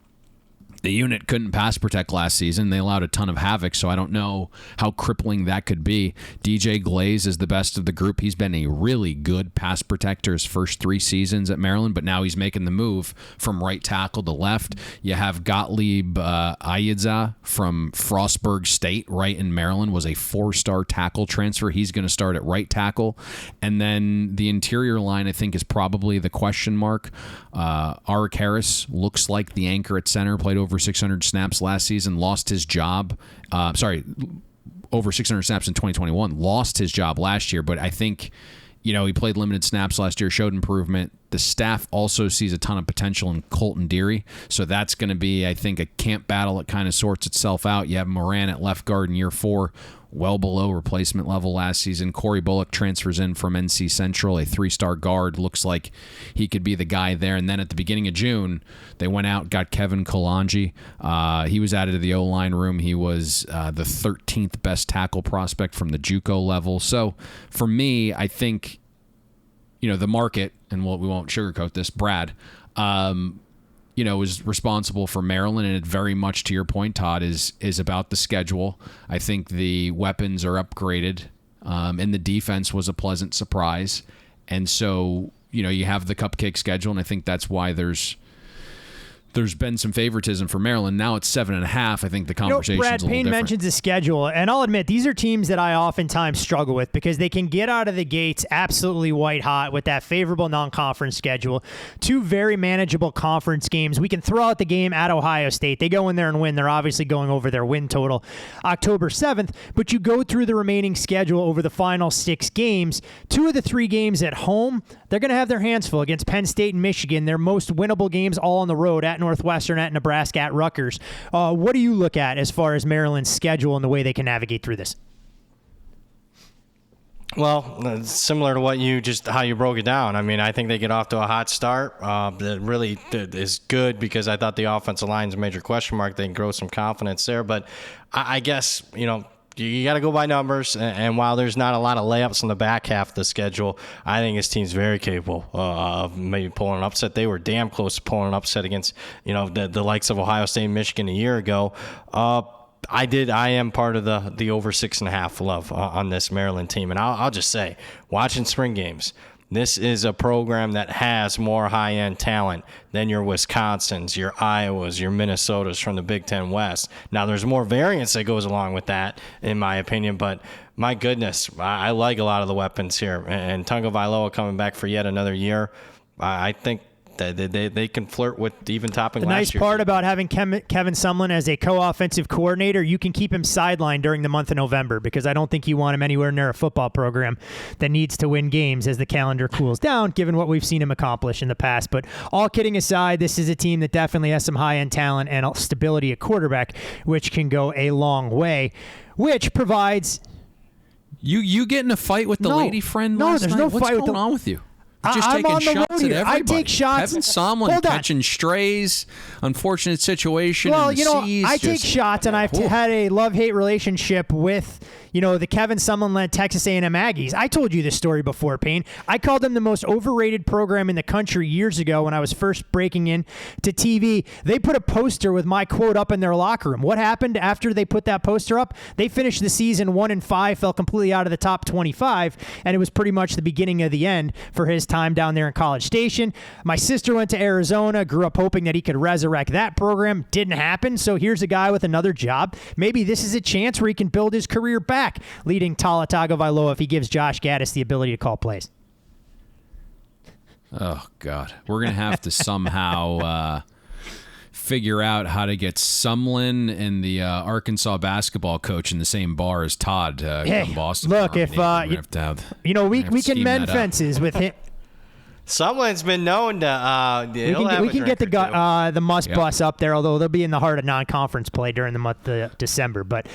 the unit couldn't pass protect last season. They allowed a ton of havoc, so I don't know how crippling that could be. DJ Glaze is the best of the group. He's been a really good pass protector his first 3 seasons at Maryland, but now he's making the move from right tackle to left. You have Gottlieb Ayedza from Frostburg State, right in Maryland, was a 4-star tackle transfer. He's going to start at right tackle. And then the interior line, I think, is probably the question mark. Arik Harris looks like the anchor at center, played over 600 snaps last season, lost his job. Over 600 snaps in 2021, lost his job last year. But I think, he played limited snaps last year, showed improvement. The staff also sees a ton of potential in Colton Deary. So that's going to be, I think, a camp battle that kind of sorts itself out. You have Moran at left guard in year 4, well below replacement level last season. Corey Bullock transfers in from NC Central, a 3-star guard. Looks like he could be the guy there. And then at the beginning of June, they went out, got Kevin Kalanji. He was added to the O-line room. He was the 13th best tackle prospect from the JUCO level. So for me, I think, the market, and we won't sugarcoat this, Brad, is responsible for Maryland, and it very much, to your point, Todd, is about the schedule. I think the weapons are upgraded, and the defense was a pleasant surprise. And so, you have the cupcake schedule, and I think that's why there's been some favoritism for Maryland. Now it's 7.5. I think the conversation's Brad, a little Payne different. mentions the schedule, and I'll admit these are teams that I oftentimes struggle with because they can get out of the gates absolutely white hot with that favorable non-conference schedule. 2 very manageable conference games. We can throw out the game at Ohio State. They go in there and win. They're obviously going over their win total October 7th, but you go through the remaining schedule over the final 6 games. 2 of the 3 games at home, they're going to have their hands full against Penn State and Michigan. Their most winnable games all on the road at Northwestern, at Nebraska, at Rutgers. What do you look at as far as Maryland's schedule and the way they can navigate through this? Well, similar to how you broke it down. I mean, I think they get off to a hot start. That really is good because I thought the offensive line is a major question mark. They can grow some confidence there. But I guess, you got to go by numbers, and while there's not a lot of layups in the back half of the schedule, I think his team's very capable of maybe pulling an upset. They were damn close to pulling an upset against, the likes of Ohio State and Michigan a year ago. I am part of the over 6.5 love on this Maryland team, and I'll just say, watching spring games, this is a program that has more high-end talent than your Wisconsins, your Iowas, your Minnesotas from the Big Ten West. Now, there's more variance that goes along with that, in my opinion, but my goodness, I like a lot of the weapons here. And Tunga Vailoa coming back for yet another year, I think they can flirt with even topping last year. The nice part about having Kevin Sumlin as a co-offensive coordinator, you can keep him sidelined during the month of November because I don't think you want him anywhere near a football program that needs to win games as the calendar cools down, given what we've seen him accomplish in the past. But all kidding aside, this is a team that definitely has some high-end talent and stability at quarterback, which can go a long way, which provides... You get in a fight with the lady friend last night? There's no fight. What's going on with you? Just I'm taking on the shots road at here. everybody. I take shots. Kevin Sumlin catching strays, unfortunate situation. Well, in the seas, I take shots, and I've had a love-hate relationship with, the Kevin Sumlin-led Texas A&M Aggies. I told you this story before, Payne. I called them the most overrated program in the country years ago when I was first breaking in to TV. They put a poster with my quote up in their locker room. What happened after they put that poster up? They finished the season 1-5, fell completely out of the top 25, and it was pretty much the beginning of the end for his time down there in College Station. My sister went to Arizona, grew up hoping that he could resurrect that program. Didn't happen, so here's a guy with another job. Maybe this is a chance where he can build his career back, leading Tua Tagovailoa if he gives Josh Gaddis the ability to call plays. Oh, God. We're going to have to somehow figure out how to get Sumlin and the Arkansas basketball coach in the same bar as Todd from Boston. Look, if we can mend fences with him. Sumlin's been known to. We can get the must bus up there, although they'll be in the heart of non-conference play during the month of December. But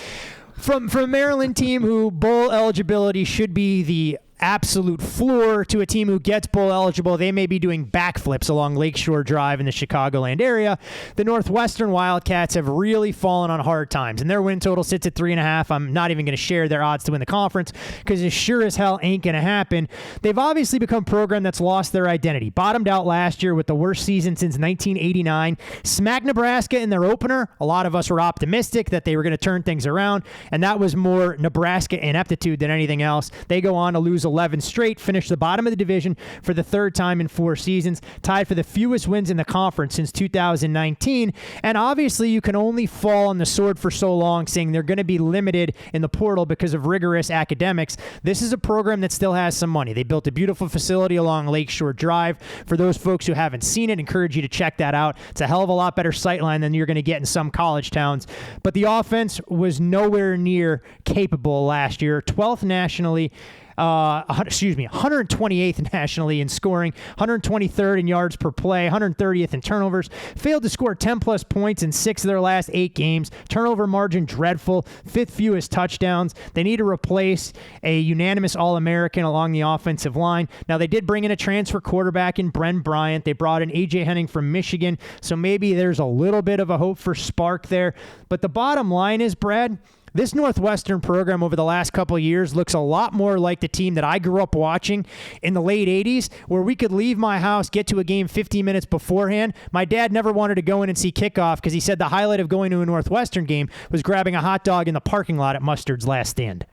from a Maryland team who bowl eligibility should be the absolute floor to a team who gets bowl eligible, they may be doing backflips along Lakeshore Drive in the Chicagoland area. The Northwestern Wildcats have really fallen on hard times, and their win total sits at 3.5. I'm not even going to share their odds to win the conference because it sure as hell ain't going to happen. They've obviously become a program that's lost their identity. Bottomed out last year with the worst season since 1989. Smacked Nebraska in their opener. A lot of us were optimistic that they were going to turn things around, and that was more Nebraska ineptitude than anything else. They go on to lose 11 straight, finish the bottom of the division for the third time in 4 seasons, tied for the fewest wins in the conference since 2019. And obviously, you can only fall on the sword for so long, saying they're going to be limited in the portal because of rigorous academics. This is a program that still has some money. They built a beautiful facility along Lakeshore Drive. For those folks who haven't seen it, I encourage you to check that out. It's a hell of a lot better sightline than you're going to get in some college towns. But the offense was nowhere near capable last year, 12th nationally. 128th nationally in scoring, 123rd in yards per play, 130th in turnovers. Failed to score 10-plus points in 6 of their last 8 games. Turnover margin dreadful. 5th fewest touchdowns. They need to replace a unanimous All-American along the offensive line. Now, they did bring in a transfer quarterback in Bren Bryant. They brought in A.J. Henning from Michigan, so maybe there's a little bit of a hope for spark there. But the bottom line is, Brad, this Northwestern program over the last couple of years looks a lot more like the team that I grew up watching in the late 80s, where we could leave my house, get to a game 15 minutes beforehand. My dad never wanted to go in and see kickoff because he said the highlight of going to a Northwestern game was grabbing a hot dog in the parking lot at Mustard's Last Stand.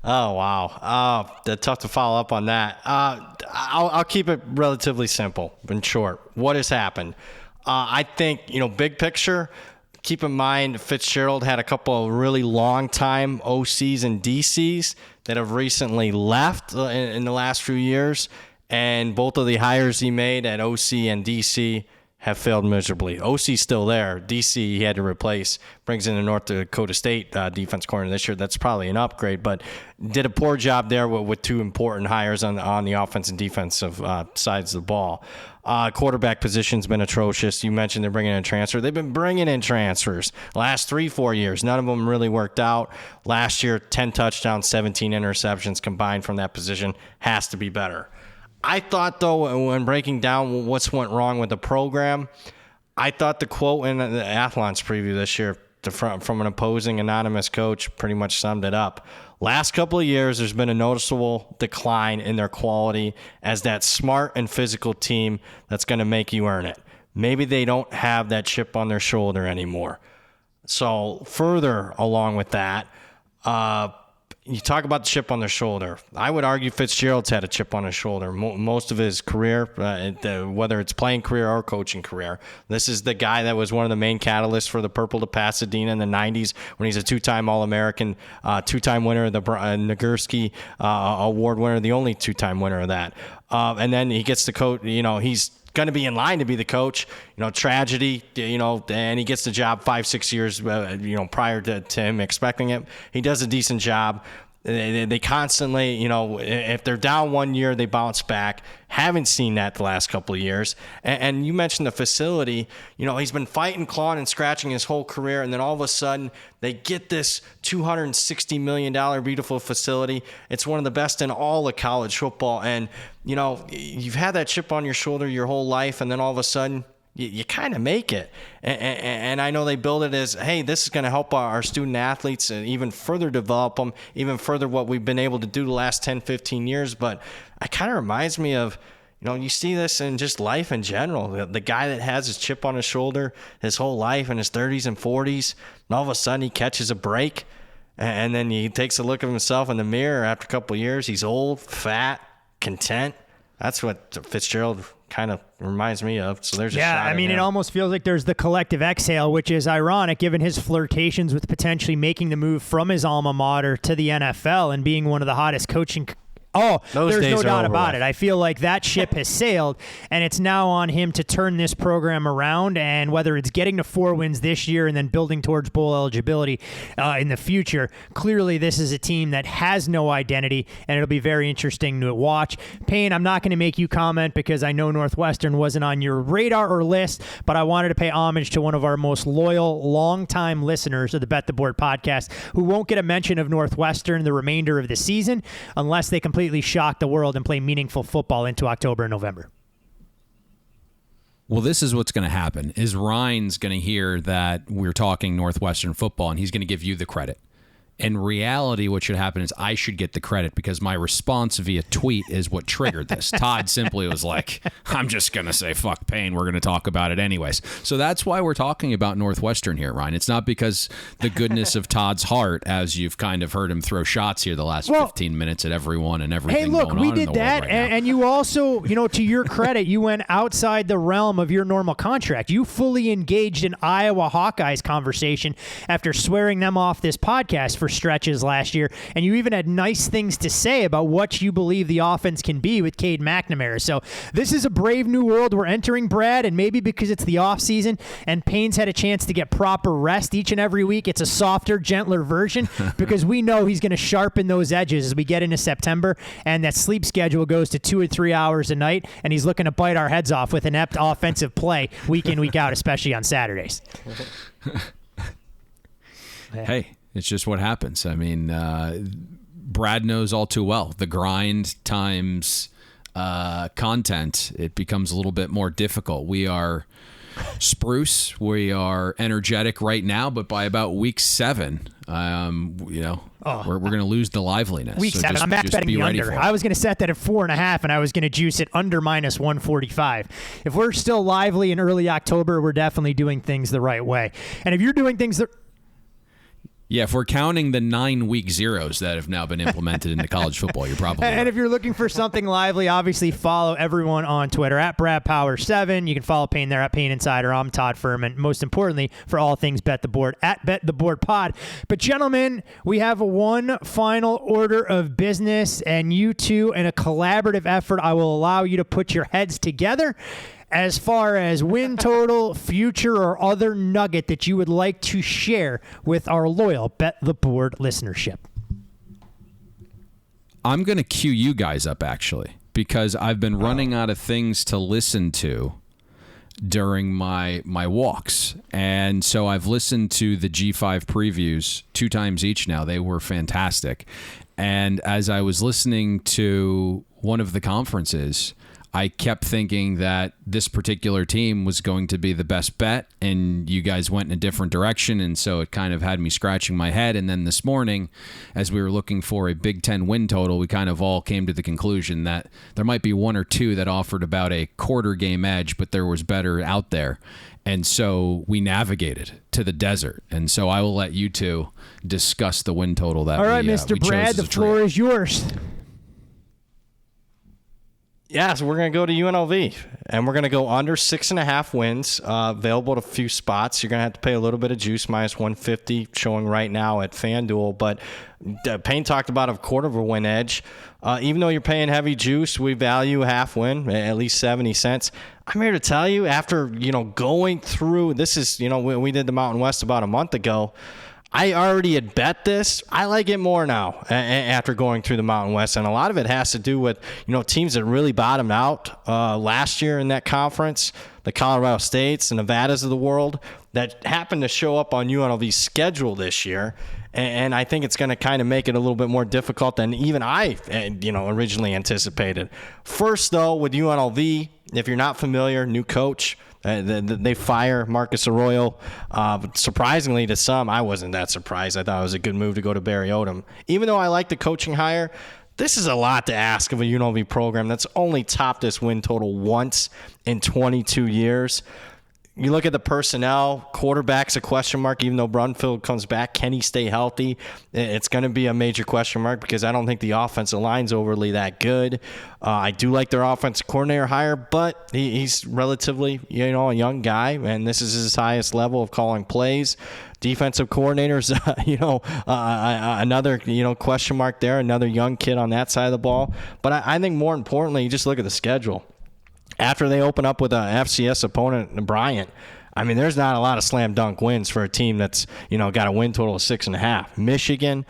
Oh, wow. Tough to follow up on that. I'll keep it relatively simple and short. What has happened? I think, big picture, keep in mind Fitzgerald had a couple of really long-time OCs and DCs that have recently left in the last few years, and both of the hires he made at OC and DC have failed miserably. OC's still there. DC he had to replace. Brings in the North Dakota State defense corner this year. That's probably an upgrade, but did a poor job there with 2 important hires on the offense and defensive sides of the ball. Quarterback position's been atrocious. You mentioned they're bringing in a transfer. They've been bringing in transfers last 3-4 years. None of them really worked out. Last year, 10 touchdowns, 17 interceptions combined from that position. Has to be better. I thought, though, when breaking down what's went wrong with the program, I thought the quote in the Athlon's preview this year from an opposing anonymous coach pretty much summed it up. Last couple of years, there's been a noticeable decline in their quality as that smart and physical team that's going to make you earn it. Maybe they don't have that chip on their shoulder anymore. So further along with that, you talk about the chip on their shoulder. I would argue Fitzgerald's had a chip on his shoulder most of his career, whether it's playing career or coaching career. This is the guy that was one of the main catalysts for the Purple to Pasadena in the 90s when he's a 2-time All-American, 2-time winner of the Nagurski Award winner, the only 2-time winner of that. And then he gets the coach, he's going to be in line to be the coach, tragedy, and he gets the job 5-6 years, prior to him expecting it. He does a decent job. They constantly, if they're down 1 year, they bounce back. Haven't seen that the last couple of years. And you mentioned the facility. He's been fighting, clawing, and scratching his whole career, and then all of a sudden they get this $260 million beautiful facility. It's one of the best in all of college football. And, you've had that chip on your shoulder your whole life, and then all of a sudden you kind of make it. And I know they build it as, hey, this is going to help our student athletes and even further develop them, even further what we've been able to do the last 10, 15 years. But it kind of reminds me of, you see this in just life in general. The guy that has his chip on his shoulder his whole life in his 30s and 40s, and all of a sudden he catches a break, and then he takes a look at himself in the mirror after a couple of years. He's old, fat, content. That's what Fitzgerald kind of reminds me of. So there's a shot. It almost feels like there's the collective exhale, which is ironic given his flirtations with potentially making the move from his alma mater to the NFL and being one of the hottest coaching there's no doubt about it. I feel like that ship has sailed, and it's now on him to turn this program around, and whether it's getting to 4 wins this year and then building towards bowl eligibility in the future, clearly this is a team that has no identity, and it'll be very interesting to watch. Payne, I'm not going to make you comment because I know Northwestern wasn't on your radar or list, but I wanted to pay homage to one of our most loyal, longtime listeners of the Bet the Board podcast who won't get a mention of Northwestern the remainder of the season unless they completely shock the world and play meaningful football into October and November. Well, this is what's going to happen, is Ryan's going to hear that we're talking Northwestern football, and he's going to give you the credit. In reality, what should happen is I should get the credit because my response via tweet is what triggered this. Todd simply was like, I'm just going to say, fuck Payne. We're going to talk about it anyways. So that's why we're talking about Northwestern here, Ryan. It's not because the goodness of Todd's heart, as you've kind of heard him throw shots here the last 15 minutes at everyone and everything going on in the world right now. Hey, look, we did that, and you also, to your credit, you went outside the realm of your normal contract. You fully engaged in Iowa Hawkeyes conversation after swearing them off this podcast for stretches last year, and you even had nice things to say about what you believe the offense can be with Cade McNamara. So this is a brave new world we're entering, Brad, and maybe because it's the offseason and Payne's had a chance to get proper rest each and every week, it's a softer, gentler version because we know he's going to sharpen those edges as we get into September, and that sleep schedule goes to 2 or 3 hours a night, and he's looking to bite our heads off with inept offensive play week in, week out, especially on Saturdays. Hey, it's just what happens. I mean, Brad knows all too well. The grind times content, it becomes a little bit more difficult. We are spruce. We are energetic right now, but by about week 7, we're going to lose the liveliness. Week 7, I'm max betting the under. I was going to set that at 4.5, and I was going to juice it under minus 145. If we're still lively in early October, we're definitely doing things the right way. And if you're doing things yeah, if we're counting the 9-week zeros that have now been implemented into college football, you're probably right. And if you're looking for something lively, obviously follow everyone on Twitter at BradPower7. You can follow Payne there at Payne Insider. I'm Todd Furman. Most importantly, for all things Bet the Board, at Bet the Board Pod. But gentlemen, we have one final order of business, and you two, in a collaborative effort, I will allow you to put your heads together as far as win total, future, or other nugget that you would like to share with our loyal Bet the Board listenership. I'm going to cue you guys up, actually, because I've been running out of things to listen to during my walks. And so I've listened to the G5 previews 2 times each now. They were fantastic. And as I was listening to one of the conferences, I kept thinking that this particular team was going to be the best bet, and you guys went in a different direction, and so it kind of had me scratching my head. And then this morning, as we were looking for a Big Ten win total, we kind of all came to the conclusion that there might be 1 or 2 that offered about a quarter game edge, but there was better out there. And so we navigated to the desert. And so I will let you two discuss the win total that all right, Mr. Brad, the floor is yours. Yeah, so we're going to go to UNLV, and we're going to go under 6.5 wins, available at a few spots. You're going to have to pay a little bit of juice, minus 150, showing right now at FanDuel. But Payne talked about a quarter of a win edge. Even though you're paying heavy juice, we value a half win, at least 70 cents. I'm here to tell you, after going through, this is, we did the Mountain West about a month ago. I already had bet this. I like it more now after going through the Mountain West. And a lot of it has to do with, teams that really bottomed out last year in that conference, the Colorado States, the Nevadas of the world, that happened to show up on UNLV's schedule this year. And I think it's going to kind of make it a little bit more difficult than even I, originally anticipated. First, though, with UNLV, if you're not familiar, new coach, they fire Marcus Arroyo. Surprisingly to some, I wasn't that surprised. I thought it was a good move to go to Barry Odom. Even though I like the coaching hire, this is a lot to ask of a UNLV program that's only topped this win total once in 22 years. You look at the personnel, quarterback's a question mark, even though Brunfield comes back. Can he stay healthy? It's going to be a major question mark because I don't think the offensive line's overly that good. I do like their offensive coordinator hire, but he's relatively, a young guy, and this is his highest level of calling plays. Defensive coordinators, another, question mark there, another young kid on that side of the ball. But I think more importantly, you just look at the schedule. After they open up with an FCS opponent, Bryant, I mean, there's not a lot of slam dunk wins for a team that's, got a win total of 6.5. Michigan,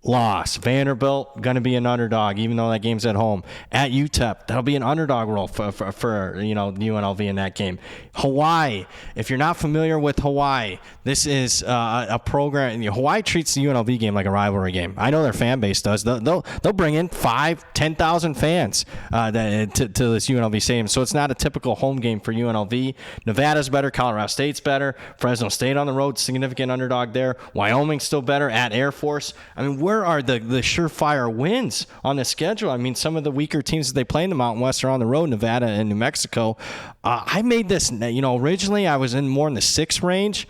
loss. Vanderbilt, going to be an underdog, even though that game's at home. At UTEP, that'll be an underdog role for UNLV in that game. Hawaii, if you're not familiar with Hawaii, this is a program. Hawaii treats the UNLV game like a rivalry game. I know their fan base does. They'll bring in 5,000-10,000 fans to this UNLV stadium. So it's not a typical home game for UNLV. Nevada's better. Colorado State's better. Fresno State on the road, significant underdog there. Wyoming's still better. At Air Force. I mean, where are the surefire wins on the schedule? I mean, some of the weaker teams that they play in the Mountain West are on the road, Nevada and New Mexico. I made this, originally I was in more in the 6 range.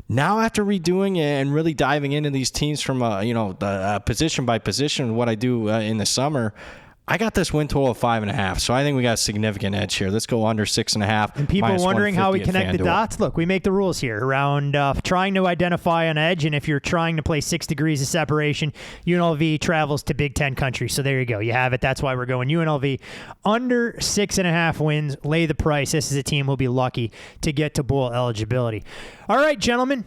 Now, after redoing it and really diving into these teams from, position by position, what I do in the summer, I got this win total of 5.5, so I think we got a significant edge here. Let's go under 6.5. And people wondering how we connect the FanDuel. dots. Look, we make the rules here around trying to identify an edge, and if you're trying to play 6 degrees of separation, UNLV travels to Big Ten country. So there you go. You have it. That's why we're going UNLV under 6.5 wins. Lay the price. This is a team who'll be lucky to get to bowl eligibility. All right, gentlemen.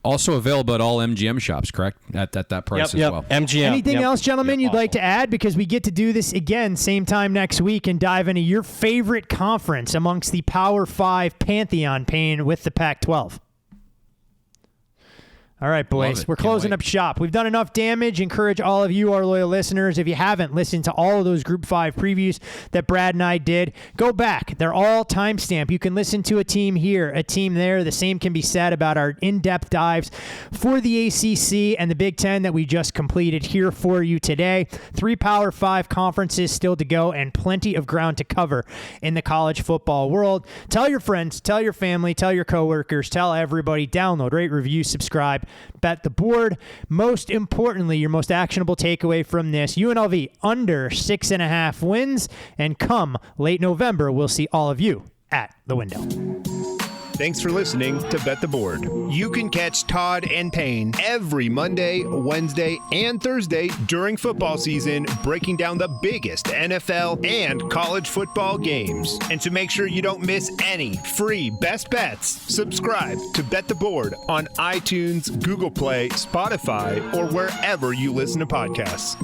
Also available at all MGM shops, correct? At that price as well. MGM. Anything else, gentlemen, you'd like to add? Because we get to do this again same time next week and dive into your favorite conference amongst the Power 5 Pantheon, Payne, with the Pac-12. All right, boys. We're closing up shop. We've done enough damage. Encourage all of you, our loyal listeners, if you haven't listened to all of those Group 5 previews that Brad and I did, go back. They're all timestamped. You can listen to a team here, a team there. The same can be said about our in-depth dives for the ACC and the Big Ten that we just completed here for you today. 3 Power 5 conferences still to go and plenty of ground to cover in the college football world. Tell your friends, tell your family, tell your coworkers, tell everybody. Download, rate, review, subscribe. Bet the board. Most importantly, your most actionable takeaway from this, UNLV under 6.5 wins, and come late November, we'll see all of you at the window. Thanks for listening to Bet the Board. You can catch Todd and Payne every Monday, Wednesday, and Thursday during football season, breaking down the biggest NFL and college football games. And to make sure you don't miss any free best bets, subscribe to Bet the Board on iTunes, Google Play, Spotify, or wherever you listen to podcasts.